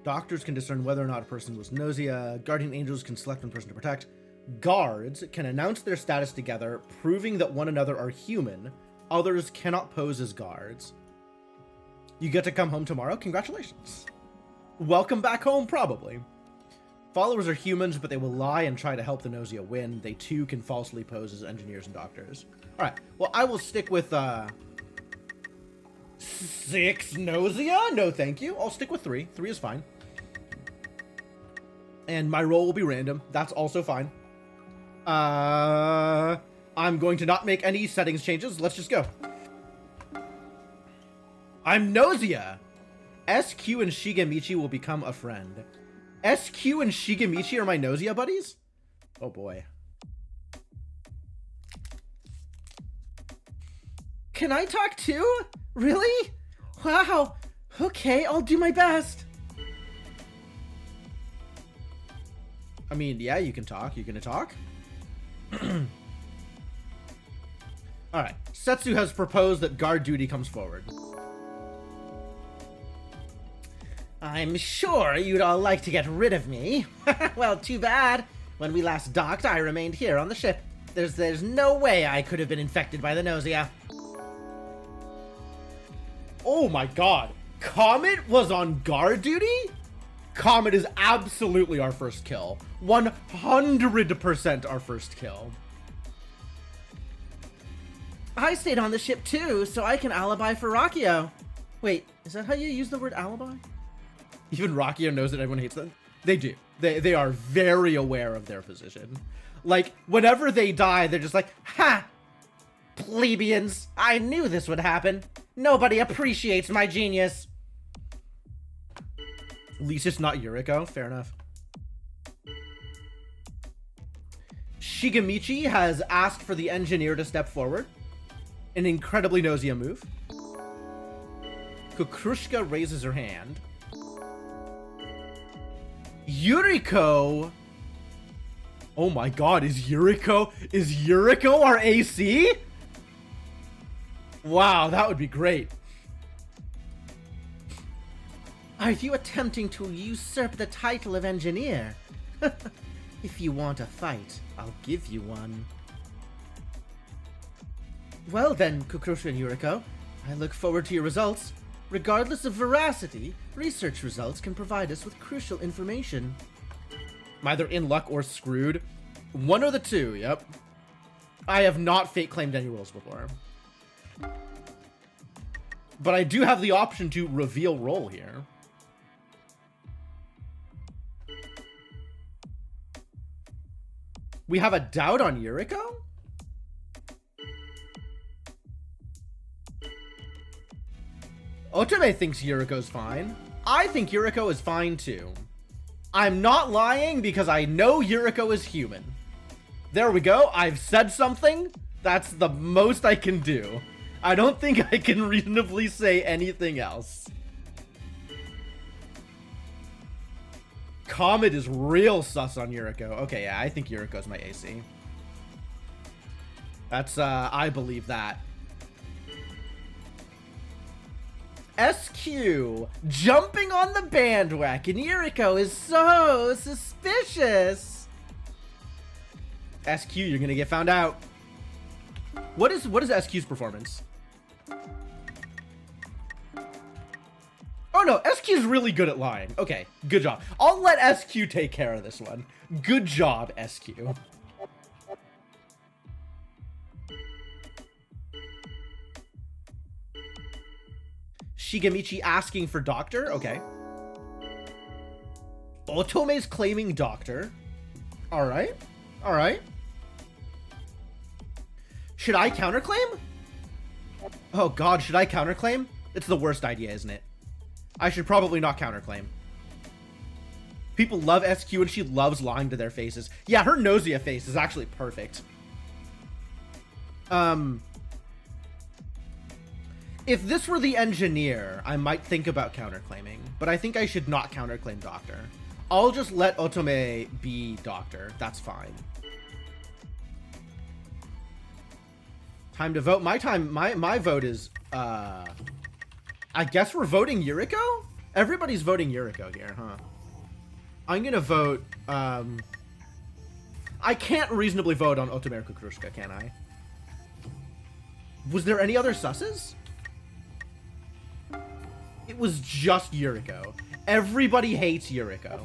S1: Doctors can discern whether or not a person was Gnosia. Guardian angels can select one person to protect. Guards can announce their status together, proving that one another are human. Others cannot pose as guards. You get to come home tomorrow? Congratulations. Welcome back home, probably. Followers are humans, but they will lie and try to help the Gnosia win. They too can falsely pose as engineers and doctors. Alright, well, I will stick with 6 Gnosia? No, thank you. I'll stick with 3. 3 is fine. And my roll will be random. That's also fine. I'm going to not make any settings changes. Let's just go. I'm Gnosia. SQ and Shigemichi will become a friend. SQ and Shigemichi are my Gnosia buddies? Oh boy.
S2: Can I talk too? Really? Wow. Okay, I'll do my best.
S1: I mean, yeah, you can talk. You gonna talk? Alright. Setsu has proposed that guard duty comes forward.
S2: I'm sure you'd all like to get rid of me. Well, too bad. When we last docked, I remained here on the ship. There's no way I could have been infected by the Gnosia.
S1: Oh my god. Comet was on guard duty? Comet is absolutely our first kill. 100% our first kill.
S2: I stayed on the ship too, so I can alibi for Rockio. Wait, is that how you use the word alibi?
S1: Even Rockio knows that everyone hates them. They do. They are very aware of their position. Like, whenever they die, they're just like, ha!
S2: Plebeians, I knew this would happen. Nobody appreciates my genius.
S1: At least it's not Yuriko. Fair enough. Shigemichi has asked for the engineer to step forward. An incredibly Gnosia move. Kukrushka raises her hand. Yuriko! Oh my god, is Yuriko our AC? Wow, that would be great.
S2: Are you attempting to usurp the title of engineer? If you want a fight, I'll give you one. Well then, Kukrushka and Yuriko, I look forward to your results. Regardless of veracity, research results can provide us with crucial information.
S1: I'm either in luck or screwed. One of the two, yep. I have not fake claimed any roles before. But I do have the option to reveal role here. We have a doubt on Yuriko? Otome thinks Yuriko's fine. I think Yuriko is fine too. I'm not lying because I know Yuriko is human. There we go. I've said something. That's the most I can do. I don't think I can reasonably say anything else. Comet is real sus on Yuriko. Okay, yeah, I think Yuriko's my AC. That's, I believe that. SQ, jumping on the bandwagon. Yuriko is so suspicious. SQ, you're gonna get found out. What is SQ's performance? Oh no, SQ's really good at lying. Okay, good job. I'll let SQ take care of this one. Good job, SQ. Shigemichi asking for doctor? Okay. Otome's claiming doctor. Alright. Alright. Should I counterclaim? Oh god, should I counterclaim? It's the worst idea, isn't it? I should probably not counterclaim. People love SQ and she loves lying to their faces. Yeah, her Gnosia face is actually perfect. If this were the engineer, I might think about counterclaiming, but I think I should not counterclaim doctor. I'll just let Otome be doctor. That's fine. Time to vote. My vote is, I guess we're voting Yuriko? Everybody's voting Yuriko here, huh? I'm gonna vote, I can't reasonably vote on Otome or Kukrushka, can I? Was there any other susses? It was just Yuriko. Everybody hates Yuriko.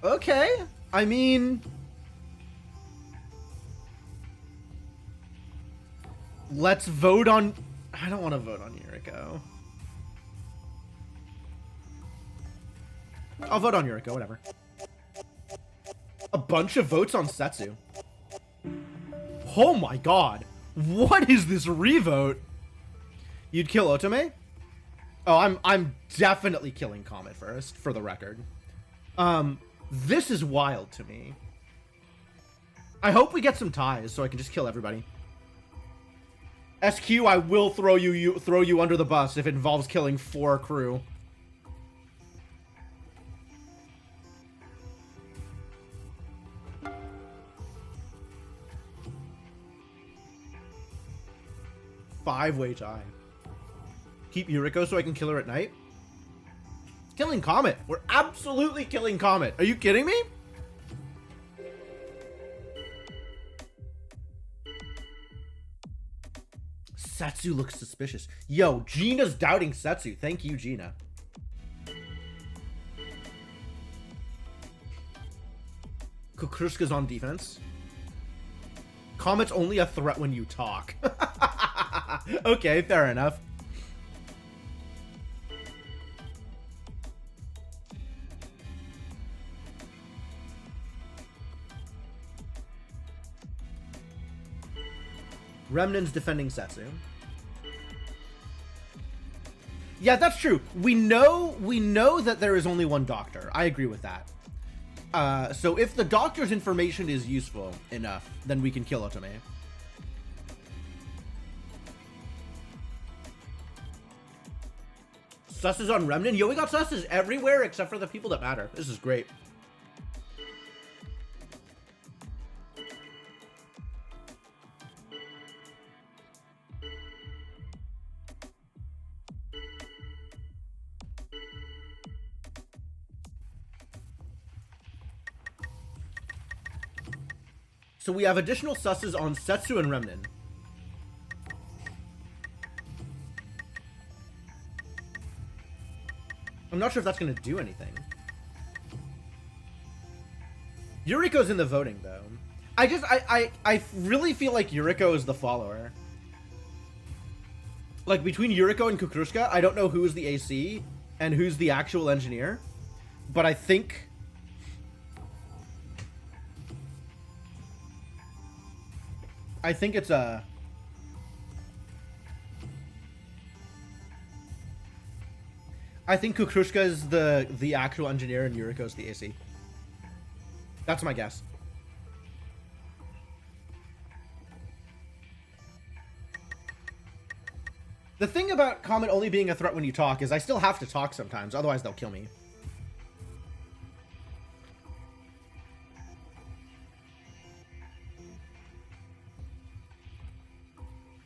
S1: Okay. I mean... let's vote on... I don't want to vote on Yuriko. I'll vote on Yuriko, whatever. A bunch of votes on Setsu. Oh my god. What is this revote? You'd kill Otome? Oh, I'm definitely killing Comet first, for the record. This is wild to me. I hope we get some ties so I can just kill everybody. SQ, I will throw you under the bus if it involves killing 4 crew. Five-way tie. Keep Yuriko so I can kill her at night? Killing Comet. We're absolutely killing Comet. Are you kidding me? Setsu looks suspicious. Yo, Gina's doubting Setsu. Thank you, Gina. Kukrushka's on defense. Comet's only a threat when you talk. Okay, fair enough. Remnan's defending Setsu. Yeah, that's true. We know that there is only one doctor. I agree with that. So if the doctor's information is useful enough, then we can kill Otome. Sus is on Remnant. Yo, we got susses everywhere except for the people that matter. This is great. So we have additional susses on Setsu and Remnant. I'm not sure if that's going to do anything. Yuriko's in the voting, though. I really feel like Yuriko is the follower. Like, between Yuriko and Kukrushka, I don't know who's the AC and who's the actual engineer. But I think... it's a... I think Kukrushka is the actual engineer and Yuriko's the AC. That's my guess. The thing about Comet only being a threat when you talk is I still have to talk sometimes, otherwise they'll kill me.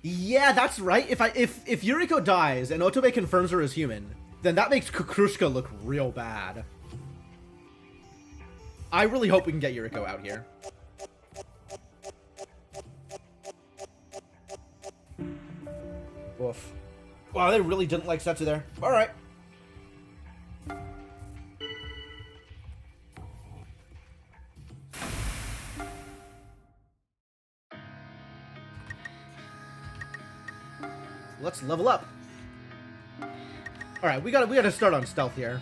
S1: Yeah, that's right. If Yuriko dies and Otome confirms her as human, then that makes Kukrushka look real bad. I really hope we can get Yuriko out here. Woof. Wow, they really didn't like Setsu there. Alright. Let's level up. Alright, we gotta start on stealth here.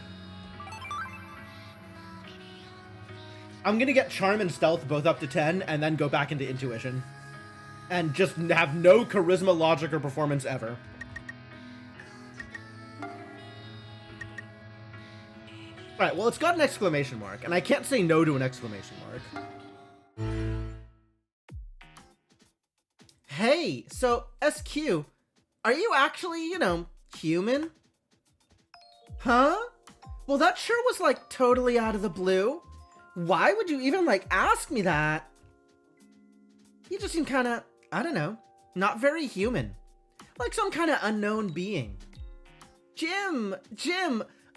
S1: I'm gonna get charm and stealth both up to 10 and then go back into intuition. And just have no charisma, logic, or performance ever. Alright, well, it's got an exclamation mark, and I can't say no to an exclamation mark. Hey, so, SQ, are you actually, you know, human? Huh? Well, that sure was, like, totally out of the blue. Why would you even, like, ask me that? You just seem kind of, I don't know, not very human. Like some kind of unknown being. Jim,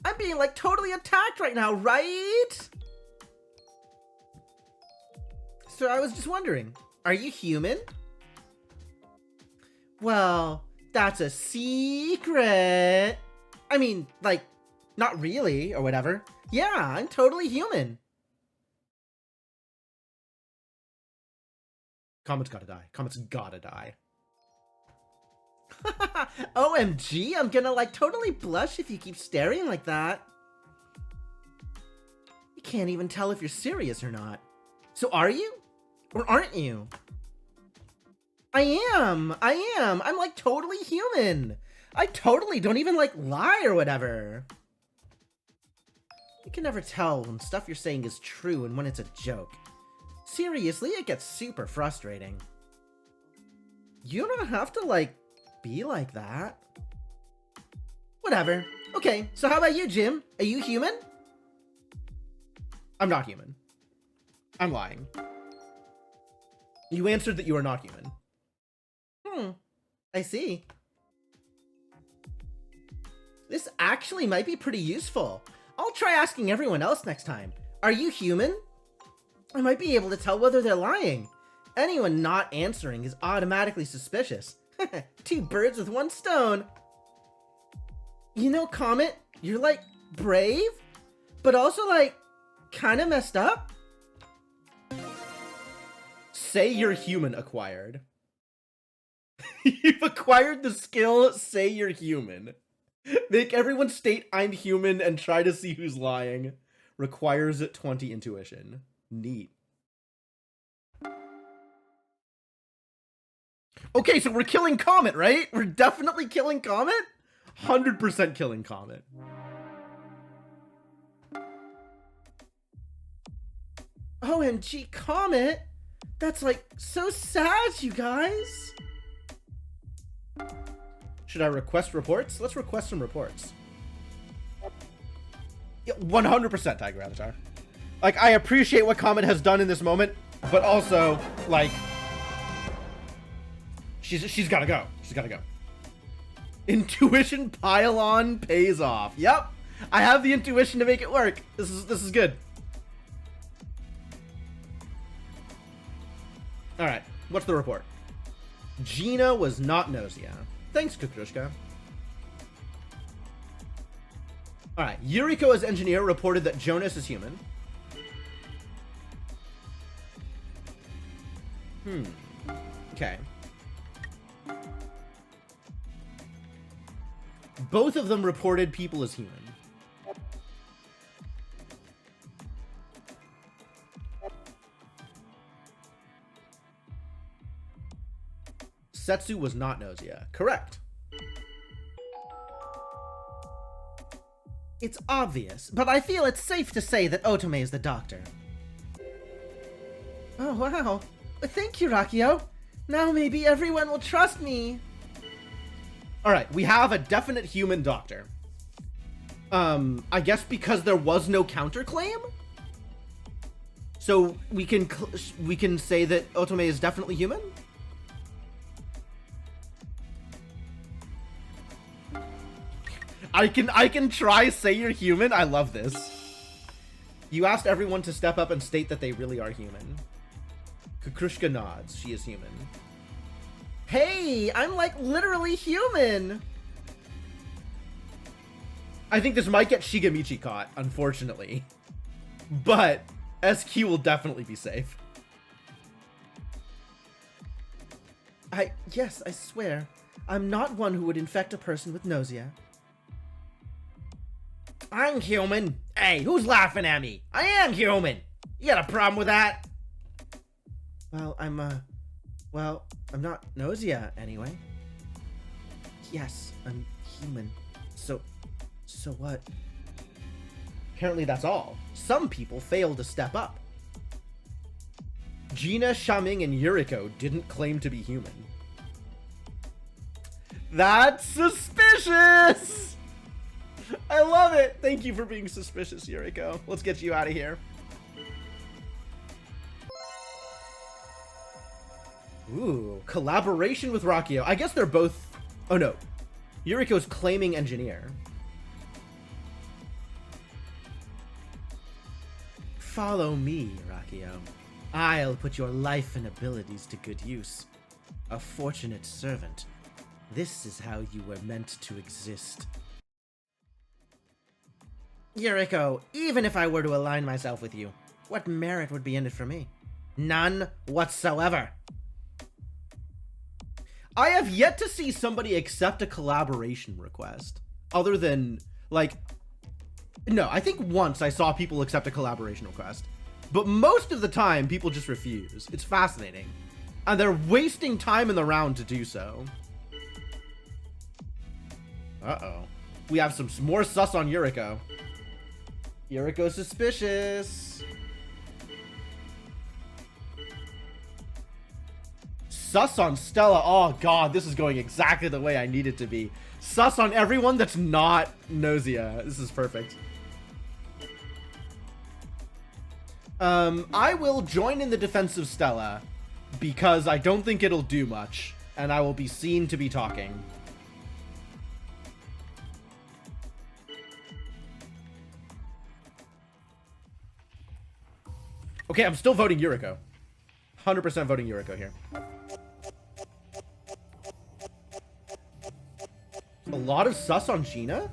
S1: I'm being, like, totally attacked right now, right? So I was just wondering, are you human? Well, that's a secret. I mean, like, not really, or whatever. Yeah, I'm totally human. Comet's gotta die. Comet's gotta die. OMG, I'm gonna, like, totally blush if you keep staring like that. You can't even tell if you're serious or not. So are you? Or aren't you? I am. I'm, like, totally human. I totally don't even, like, lie or whatever. You can never tell when stuff you're saying is true and when it's a joke. Seriously, it gets super frustrating. You don't have to, like, be like that. Whatever. Okay, so how about you, Jim? Are you human? I'm not human. I'm lying. You answered that you are not human. I see. This actually might be pretty useful. I'll try asking everyone else next time. Are you human? I might be able to tell whether they're lying. Anyone not answering is automatically suspicious.
S2: Two birds with one stone. You know, Comet, you're like brave, but also like kind of messed up.
S1: Say you're human acquired. You've acquired the skill, say you're human. Make everyone state I'm human and try to see who's lying. Requires 20 intuition. Neat. Okay, so we're killing Comet, right? We're definitely killing Comet? 100% killing Comet.
S2: OMG, Comet! That's like so sad, you guys!
S1: Should I request reports? Let's request some reports. Yeah, 100% Tiger Avatar. Like, I appreciate what Comet has done in this moment, but also, like, she's gotta go. She's gotta go. Intuition pylon pays off. Yep, I have the intuition to make it work. This is good. All right, what's the report? Gina was not Gnosia. Thanks, Kukrushka. All right, Yuriko as engineer reported that Jonas is human. Okay. Both of them reported people as human. Setsu was not Gnosia. Correct.
S2: It's obvious, but I feel it's safe to say that Otome is the doctor. Oh, wow. Thank you, Rakio. Now maybe everyone will trust me.
S1: All right, we have a definite human doctor. I guess because there was no counterclaim? So we can say that Otome is definitely human? I can try say you're human. I love this. You asked everyone to step up and state that they really are human. Kukrushka nods. She is human.
S2: Hey, I'm like literally human.
S1: I think this might get Shigamichi caught, unfortunately. But SQ will definitely be safe.
S2: Yes, I swear. I'm not one who would infect a person with nausea.
S1: I'm human. Hey, who's laughing at me? I am human. You got a problem with that?
S2: Well, I'm not nausea anyway. Yes, I'm human. So what?
S1: Apparently that's all. Some people failed to step up. Gina, Shaming, and Yuriko didn't claim to be human. That's suspicious! I love it! Thank you for being suspicious, Yuriko. Let's get you out of here. Ooh, collaboration with Rakio. I guess they're both... Oh no. Yuriko's claiming engineer.
S2: Follow me, Rakio. I'll put your life and abilities to good use. A fortunate servant. This is how you were meant to exist. Yuriko, even if I were to align myself with you, what merit would be in it for me? None whatsoever.
S1: I have yet to see somebody accept a collaboration request. Other than, like... No, I think once I saw people accept a collaboration request. But most of the time, people just refuse. It's fascinating. And they're wasting time in the round to do so. Uh-oh. We have some more sus on Yuriko. Yuriko's suspicious. Sus on Stella. Oh god, this is going exactly the way I need it to be. Sus on everyone that's not Gnosia. This is perfect. I will join in the defense of Stella because I don't think it'll do much, and I will be seen to be talking. Okay, I'm still voting Yuriko. 100% voting Yuriko here. A lot of sus on Gina?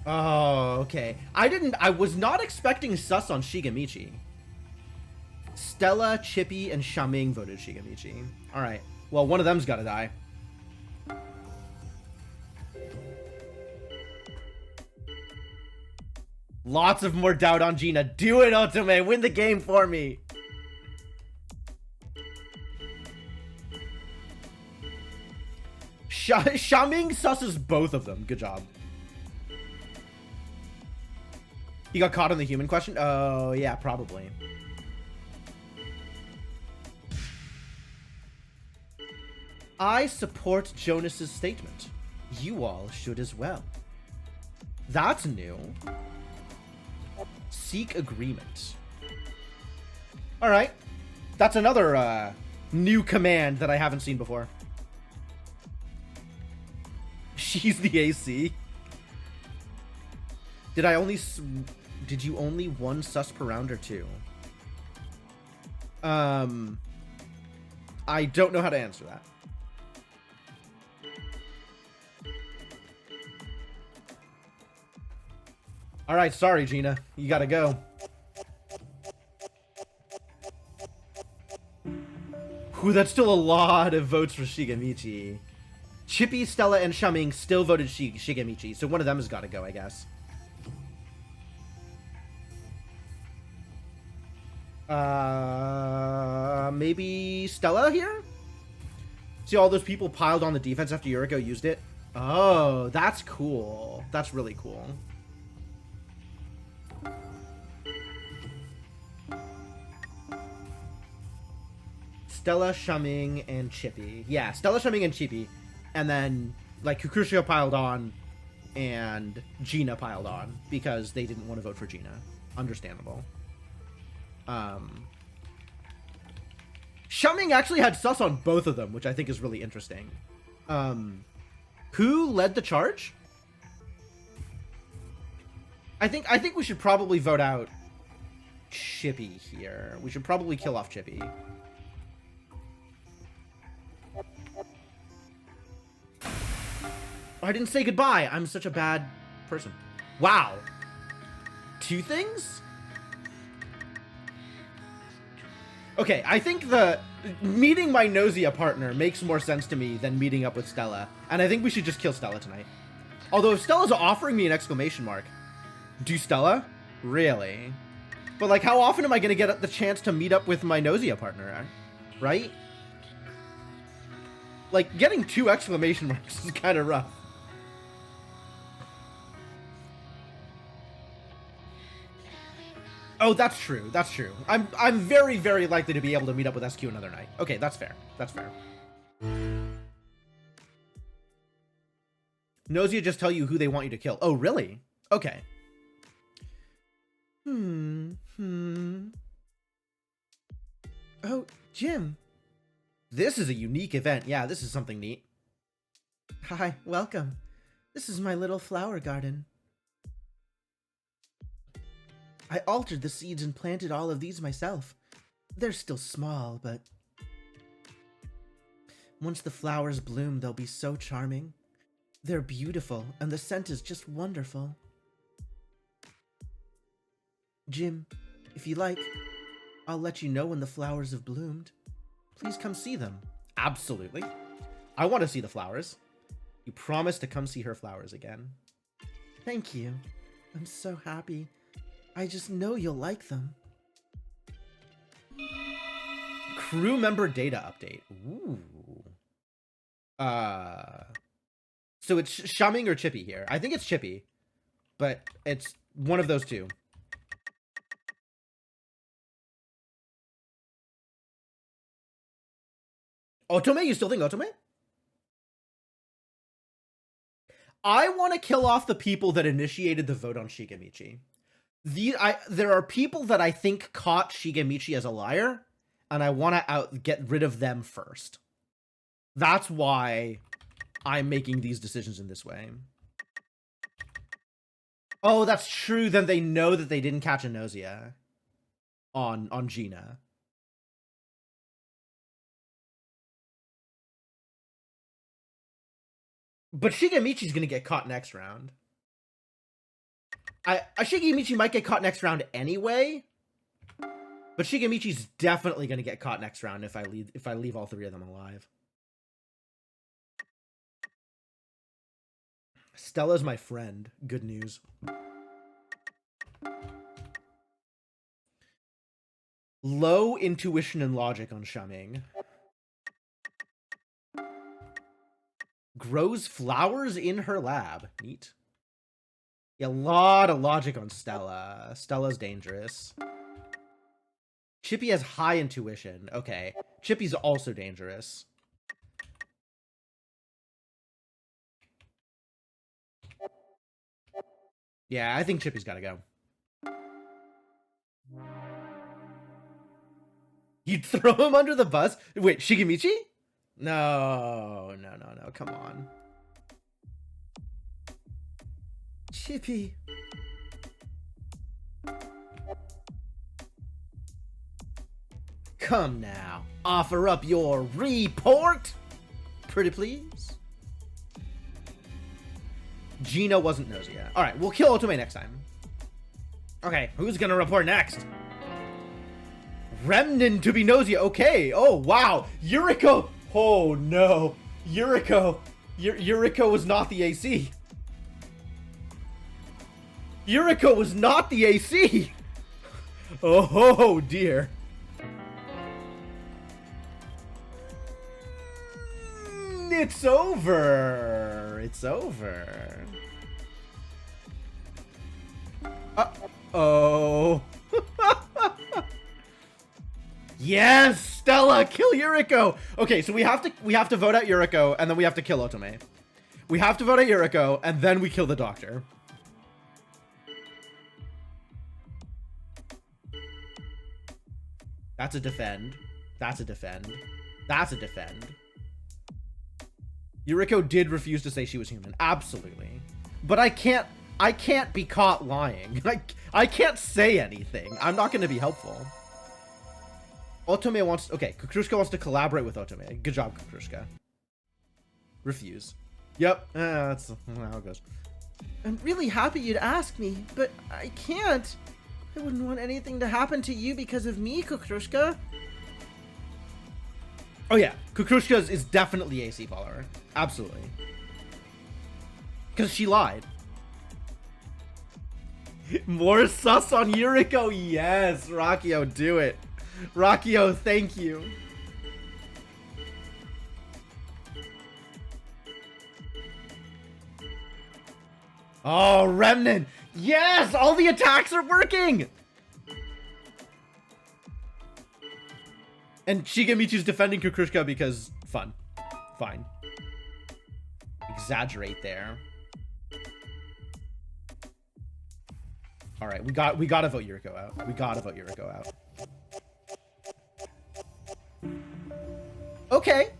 S1: Oh, okay. I was not expecting sus on Shigamichi. Stella, Chippy, and Shaming voted Shigamichi. Alright. Well, one of them's gotta die. Lots of more doubt on Gina. Do it, Otome. Win the game for me. Shaming susses both of them. Good job. He got caught on the human question? Oh, yeah, probably. I support Jonas's statement. You all should as well. That's new. Seek agreement. Alright. That's another new command that I haven't seen before. She's the AC. Did you only one sus per round or two? I don't know how to answer that. Alright, sorry, Gina. You gotta go. Ooh, that's still a lot of votes for Shigamichi. Chippy, Stella, and Shaming still voted Shigamichi, so one of them has gotta go, I guess. Maybe Stella here? See all those people piled on the defense after Yuriko used it? Oh, that's cool. That's really cool. Stella, Shaming, and Chippy. Yeah, Stella, Shaming, and Chippy. And then, like, Kukushika piled on, and Gina piled on, because they didn't want to vote for Gina. Understandable. Shaming actually had sus on both of them, which I think is really interesting. Who led the charge? I think we should probably vote out Chippy here. We should probably kill off Chippy. I didn't say goodbye. I'm such a bad person. Wow. Two things? Okay, I think the meeting my Gnosia partner makes more sense to me than meeting up with Stella. And I think we should just kill Stella tonight. Although if Stella's offering me an exclamation mark. Do Stella? Really? But like, how often am I going to get the chance to meet up with my Gnosia partner? Right? Like, getting 2 exclamation marks is kind of rough. Oh, that's true. That's true. I'm very, very likely to be able to meet up with SQ another night. Okay, that's fair. That's fair. Gnosia just tell you who they want you to kill. Oh, really? Okay. Oh, Jim. This is a unique event. Yeah, this is something neat.
S2: Hi, welcome. This is my little flower garden. I altered the seeds and planted all of these myself. They're still small, but once the flowers bloom, they'll be so charming. They're beautiful, and the scent is just wonderful. Jim, if you like, I'll let you know when the flowers have bloomed. Please come see them.
S1: Absolutely. I want to see the flowers. You promised to come see her flowers again.
S2: Thank you. I'm so happy. I just know you'll like them.
S1: Crew member data update. Ooh. So it's Shaming or Chippy here. I think it's Chippy, but it's one of those two. Otome? You still think Otome? I want to kill off the people that initiated the vote on Shigamichi. There are people that I think caught Shigamichi as a liar, and I want to get rid of them first. That's why I'm making these decisions in this way. Oh, that's true. Then they know that they didn't catch a Gnosia on Gina. But Shigemichi's gonna get caught next round. Shigemichi might get caught next round anyway. But Shigemichi's definitely gonna get caught next round if I leave all 3 of them alive. Stella's my friend. Good news. Low intuition and logic on Shaming. Grows flowers in her lab. Neat. Yeah, a lot of logic on Stella. Stella's dangerous. Chippy has high intuition. Okay. Chippy's also dangerous. Yeah, I think Chippy's gotta go. You'd throw him under the bus? Wait, Shigemichi? No, come on.
S2: Chippy.
S1: Come now, offer up your report, pretty please. Gina wasn't Gnosia. All right, we'll kill Otome next time. Okay, who's gonna report next? Remnant to be Gnosia. Okay. Oh wow, Yuriko. Oh no, Yuriko. Yuriko was not the AC. Yuriko was not the AC. Oh dear. It's over. It's over. Uh-oh. Yes, Stella, kill Yuriko. Okay, so we have to vote out Yuriko, and then we have to kill Otome. We have to vote out Yuriko, and then we kill the doctor. That's a defend. That's a defend. That's a defend. Yuriko did refuse to say she was human. Absolutely. But I can't be caught lying. I can't say anything. I'm not going to be helpful. Otome wants... Okay, Kukrushka wants to collaborate with Otome. Good job, Kukrushka. Refuse. Yep. That's how it goes.
S2: I'm really happy you'd ask me, but I can't. I wouldn't want anything to happen to you because of me, Kukrushka.
S1: Oh yeah, Kukrushka is definitely AC follower. Absolutely. Because she lied. More sus on Yuriko. Yes, Rakio, do it. Rakio, thank you. Oh, Remnant. Yes, all the attacks are working. And Shigemichi's defending Kukrushka because fun. Fine. Exaggerate there. All right, we gotta vote Yuriko out. We gotta vote Yuriko out. Okay.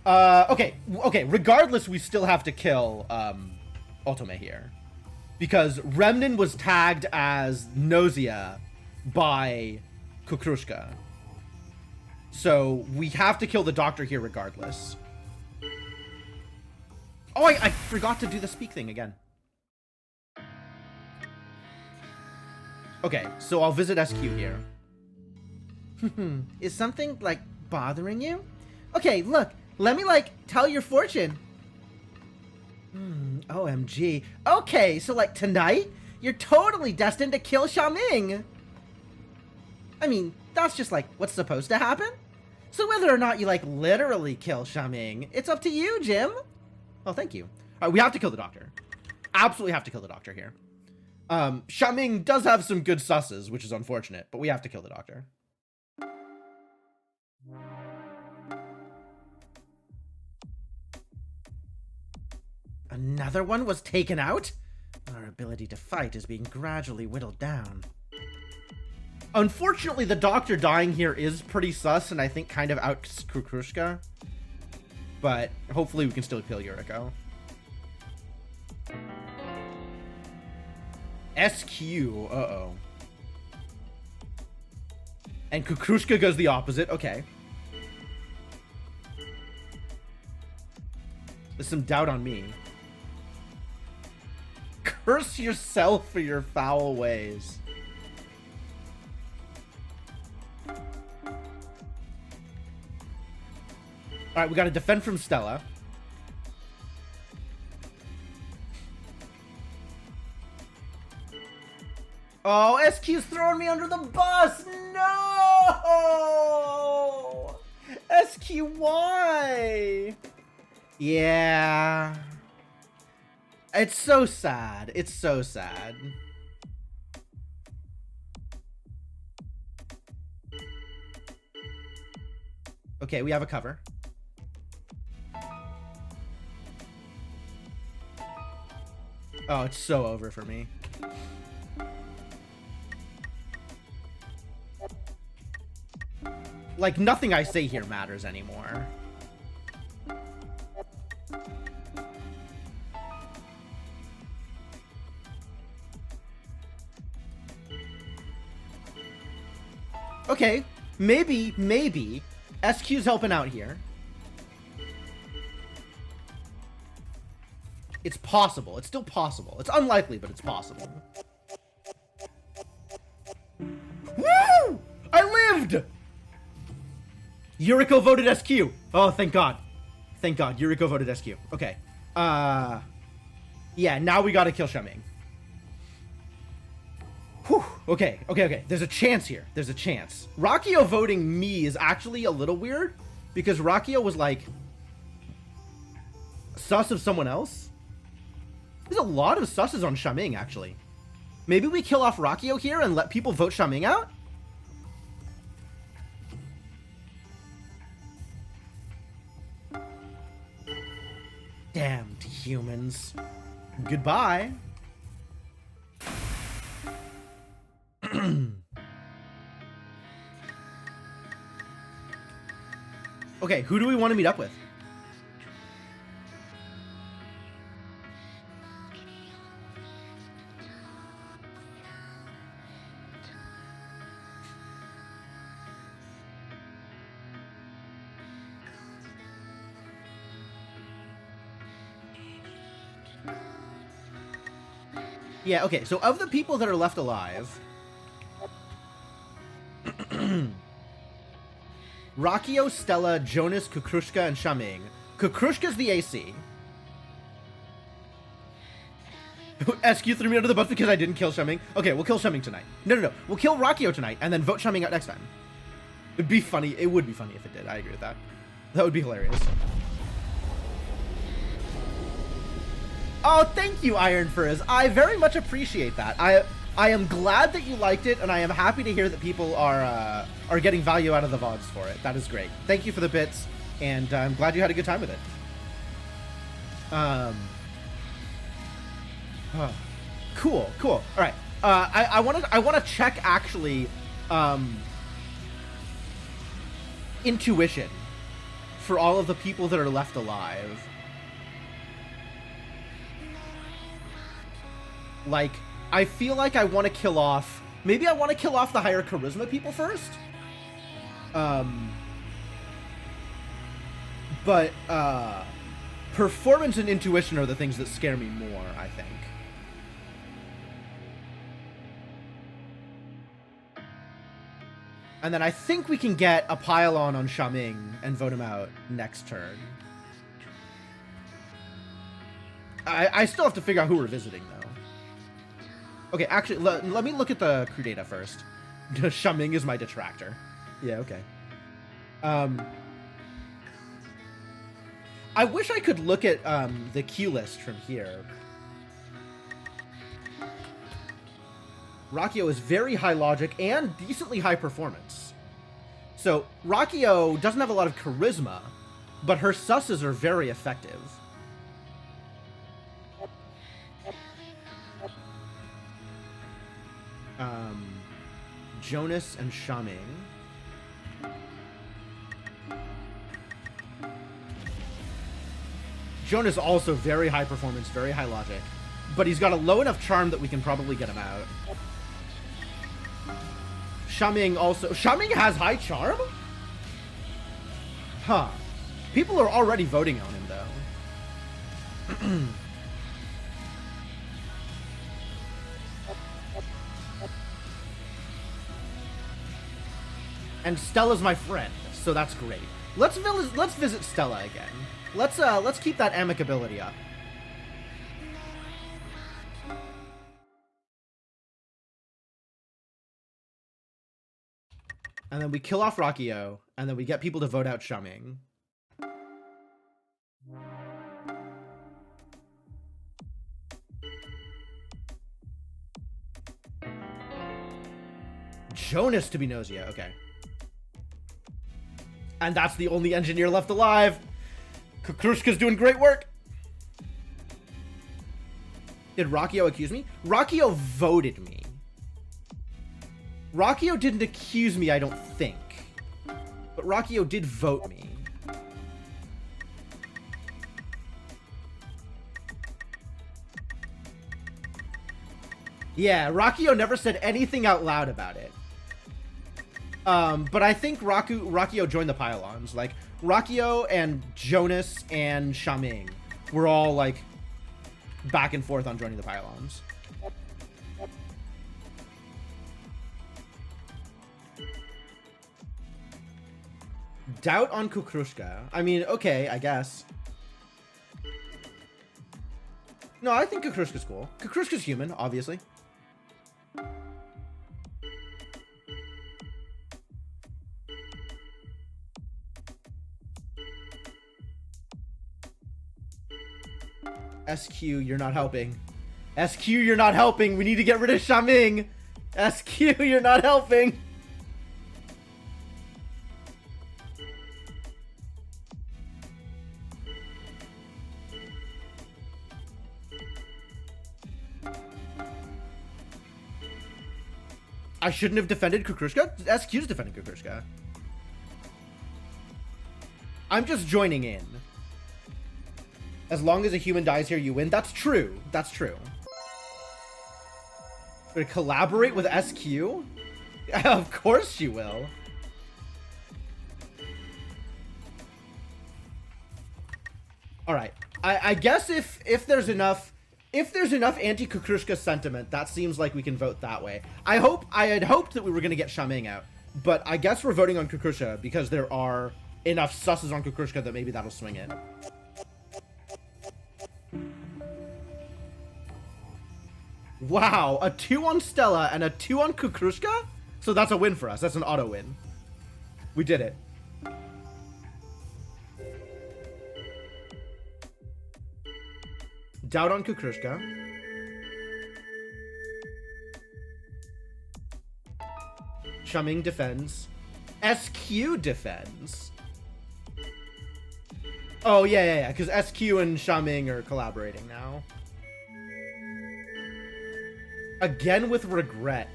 S1: Okay. Regardless, we still have to kill Otome here, because Remnant was tagged as Gnosia by Kukrushka. So we have to kill the doctor here regardless. Oh, I forgot to do the speak thing again. Okay, so I'll visit SQ here.
S2: Is something, like, bothering you? Okay, look, let me, tell your fortune. OMG. Okay, so, tonight, you're totally destined to kill Xiaoming. I mean, that's just, what's supposed to happen? So whether or not you, literally kill Xiaoming, it's up to you, Jim.
S1: Oh, thank you. All right, we have to kill the doctor. Absolutely have to kill the doctor here. Xiaoming does have some good susses, which is unfortunate, but we have to kill the doctor.
S2: Another one was taken out? Our ability to fight is being gradually whittled down.
S1: Unfortunately, the doctor dying here is pretty sus, and I think kind of outs Kukrushka. But hopefully we can still kill Yuriko. SQ, uh-oh. And Kukrushka goes the opposite, okay. There's some doubt on me. Curse yourself for your foul ways. Alright, we gotta defend from Stella. Oh, SQ's throwing me under the bus! No! SQ, why? Yeah. It's so sad. It's so sad. Okay, we have a cover. Oh, it's so over for me. Like, nothing I say here matters anymore. Okay, maybe SQ's helping out here. It's possible. It's still possible. It's unlikely, but it's possible. Woo! I lived! Yuriko voted SQ. Oh, thank God. Thank God. Yuriko voted SQ. Okay. Yeah, now we gotta kill Xiaoming. Whew. Okay. There's a chance here. There's a chance. Rakio voting me is actually a little weird because Rakio was like sus of someone else. There's a lot of susses on Xiaoming, actually. Maybe we kill off Rakio here and let people vote Xiaoming out? Damned humans. Goodbye. Okay, who do we want to meet up with? Yeah, okay, so of the people that are left alive, Rakio, Stella, Jonas, Kukrushka, and Xiaoming. Kukrushka's the AC. SQ threw me under the bus because I didn't kill Xiaoming. Okay, we'll kill Xiaoming tonight. No. We'll kill Rakio tonight and then vote Xiaoming out next time. It'd be funny. It would be funny if it did. I agree with that. That would be hilarious. Oh, thank you, Iron Frizz. I very much appreciate that. I am glad that you liked it, and I am happy to hear that people are getting value out of the VODs for it. That is great. Thank you for the bits, and I'm glad you had a good time with it. Cool. All right. I want to check actually intuition for all of the people that are left alive. Like, I feel like I want to kill off... Maybe I want to kill off the higher charisma people first? But, performance and intuition are the things that scare me more, I think. And then I think we can get a pile-on Xiaoming and vote him out next turn. I still have to figure out who we're visiting, though. Okay, actually, let me look at the crew data first. Xiaoming is my detractor. Yeah, okay. I wish I could look at the queue list from here. Rakio is very high logic and decently high performance. So, Rakio doesn't have a lot of charisma, but her susses are very effective. Jonas and Xiaoming. Jonas also very high performance, very high logic. But he's got a low enough charm that we can probably get him out. Xiaoming also... Xiaoming has high charm? Huh. People are already voting on him, though. And Stella's my friend, so that's great. Let's visit Stella again. Let's keep that amicability up. And then we kill off Rakio, and then we get people to vote out Shaming. Jonas to be Gnosia, okay. And that's the only engineer left alive. Kukrushka's doing great work. Did Rakio accuse me? Rakio voted me. Rakio didn't accuse me, I don't think. But Rakio did vote me. Yeah, Rakio never said anything out loud about it. But I think Rakio joined the pylons. Like, Rakio and Jonas and Shaming were all, like, back and forth on joining the pylons. Doubt on Kukrushka. I mean, okay, I guess. No, I think Kukrushka's cool. Kukrushka's human, obviously. SQ, you're not helping. SQ, you're not helping. We need to get rid of Shaming. SQ, you're not helping. I shouldn't have defended Kukrushka? SQ's defending Kukrushka. I'm just joining in. As long as a human dies here, you win. That's true. That's true. But collaborate with SQ? Of course she will. Alright. I guess if there's enough anti-Kukrushka sentiment, that seems like we can vote that way. I had hoped that we were gonna get Shaming out, but I guess we're voting on Kukrushka because there are enough susses on Kukrushka that maybe that'll swing it. Wow, a 2 on Stella and a 2 on Kukrushka? So that's a win for us. That's an auto win. We did it. Doubt on Kukrushka. Shaming defends. SQ defends. Oh, yeah, because SQ and Shaming are collaborating now. Again with regret.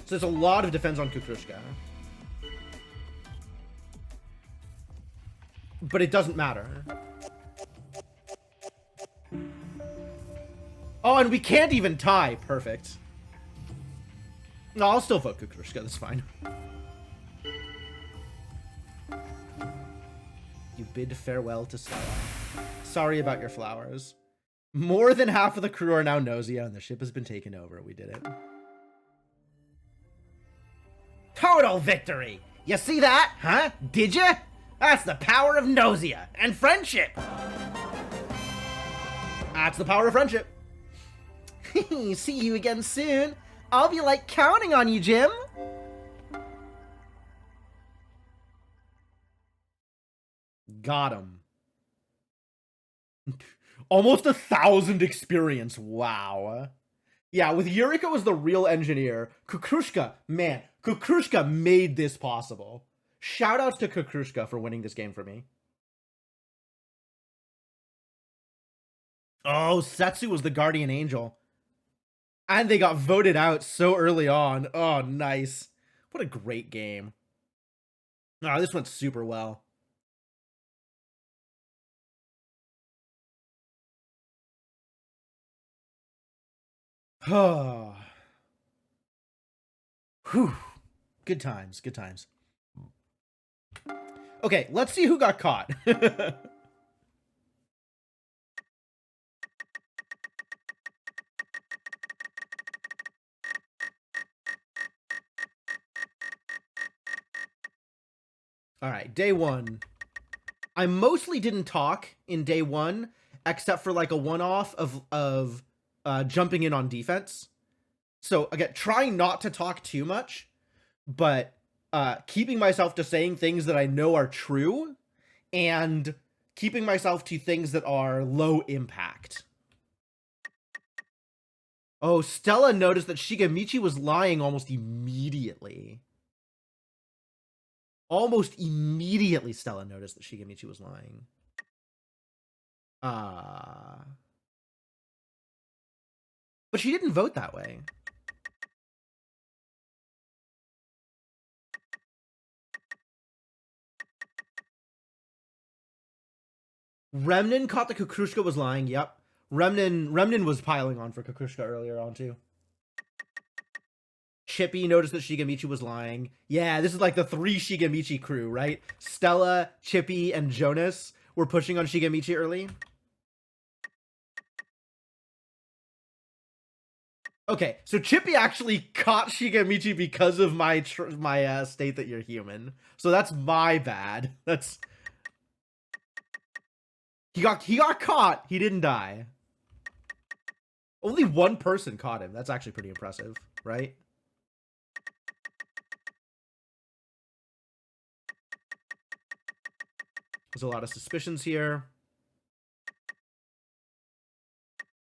S1: So there's a lot of defense on Kukrushka. But it doesn't matter. Oh, and we can't even tie. Perfect. No, I'll still vote Kukrushka. That's fine. You bid farewell to Stella. Sorry about your flowers. More than half of the crew are now Gnosia, and the ship has been taken over. We did it.
S2: Total victory! You see that, huh? Did ya? That's the power of Gnosia and friendship!
S1: That's the power of friendship.
S2: See you again soon. I'll be like counting on you, Jim.
S1: Got him. Almost 1,000 experience. Wow. Yeah, with Yuriko as the real engineer, Kukrushka, man, Kukrushka made this possible. Shoutouts to Kukrushka for winning this game for me. Oh, Setsu was the guardian angel. And they got voted out so early on. Oh, nice. What a great game. Oh, this went super well. Whew. Good times, good times. Okay, let's see who got caught. All right, day one. I mostly didn't talk in day one, except for like a one-off of jumping in on defense. So again, trying not to talk too much, but keeping myself to saying things that I know are true, and keeping myself to things that are low impact. Oh, Stella noticed that Shigemichi was lying almost immediately. Almost immediately, Stella noticed that Shigemichi was lying. But she didn't vote that way. Remnin caught the Kukrushka was lying. Yep. Remnin was piling on for Kukrushka earlier on too. Chippy noticed that Shigemichi was lying. Yeah, this is like the 3 Shigemichi crew, right? Stella, Chippy, and Jonas were pushing on Shigemichi early. Okay, so Chippy actually caught Shigemichi because of my state that you're human. So that's my bad. That's he got caught. He didn't die. Only one person caught him. That's actually pretty impressive, right? There's a lot of suspicions here.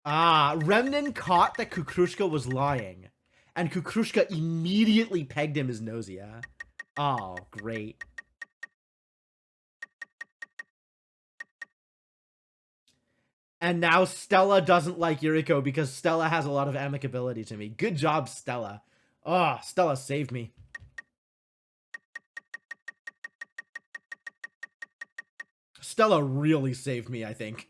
S1: Remnin caught that Kukrushka was lying, and Kukrushka immediately pegged him as Gnosia. Oh, great. And now Stella doesn't like Yuriko because Stella has a lot of amicability to me. Good job, Stella. Oh, Stella saved me. Stella really saved me, I think.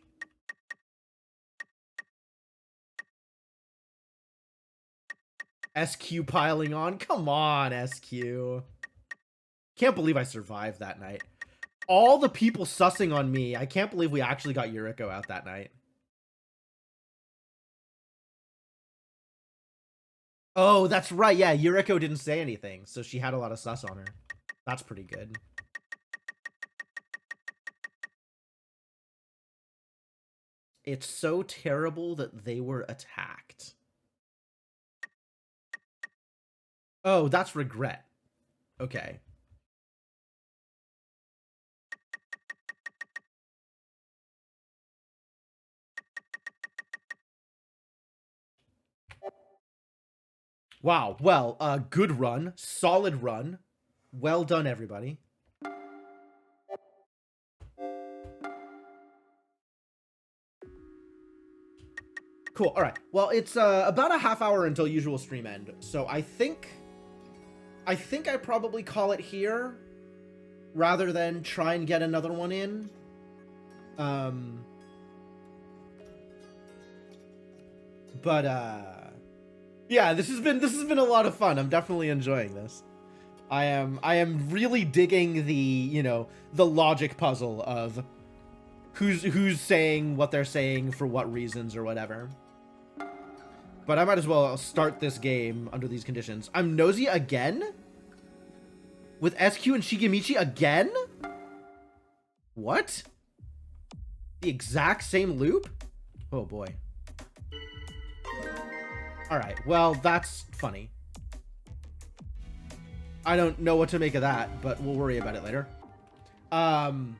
S1: SQ piling on. Come on, SQ. Can't believe I survived that night. All the people sussing on me. I can't believe we actually got Yuriko out that night. Oh, that's right. Yeah, Yuriko didn't say anything, so she had a lot of sus on her. That's pretty good. It's so terrible that they were attacked. Oh, that's regret. Okay. Wow. Well, good run. Solid run. Well done, everybody. Cool. All right. Well, it's about a half hour until usual stream end. So I think I probably call it here rather than try and get another one in. But yeah, this has been a lot of fun. I'm definitely enjoying this. I am really digging the, you know, the logic puzzle of who's saying what they're saying for what reasons or whatever. But I might as well start this game under these conditions. I'm Gnosia again? With SQ and Shigemichi again? What? The exact same loop? Oh boy. Alright, well, that's funny. I don't know what to make of that, but we'll worry about it later. But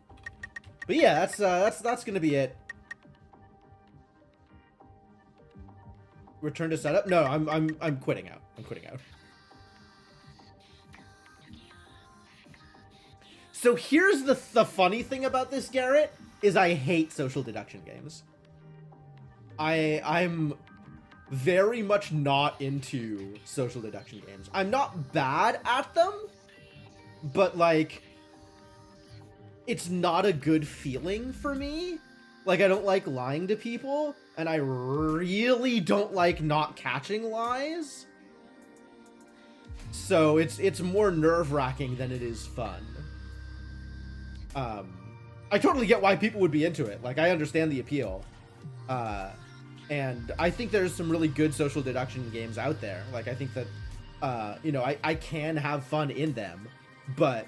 S1: yeah, that's gonna be it. Return to setup? No, I'm quitting out. I'm quitting out. So here's the funny thing about this, Garrett, is I hate social deduction games. I'm very much not into social deduction games. I'm not bad at them, but like, it's not a good feeling for me. Like, I don't like lying to people, and I really don't like not catching lies. So it's more nerve-wracking than it is fun. I totally get why people would be into it. Like, I understand the appeal. And I think there's some really good social deduction games out there. Like, I think that, you know, I can have fun in them, but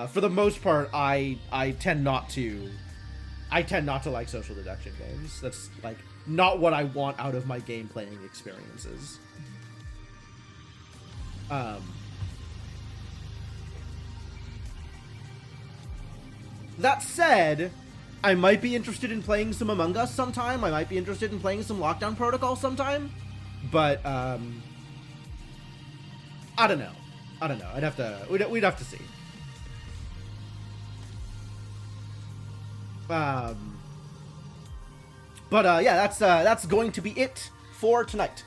S1: for the most part, I tend not to like social deduction games. That's like not what I want out of my game playing experiences. That said, I might be interested in playing some Among Us sometime. I might be interested in playing some Lockdown Protocol sometime. But, I don't know. We'd have to see. But, yeah, that's going to be it for tonight.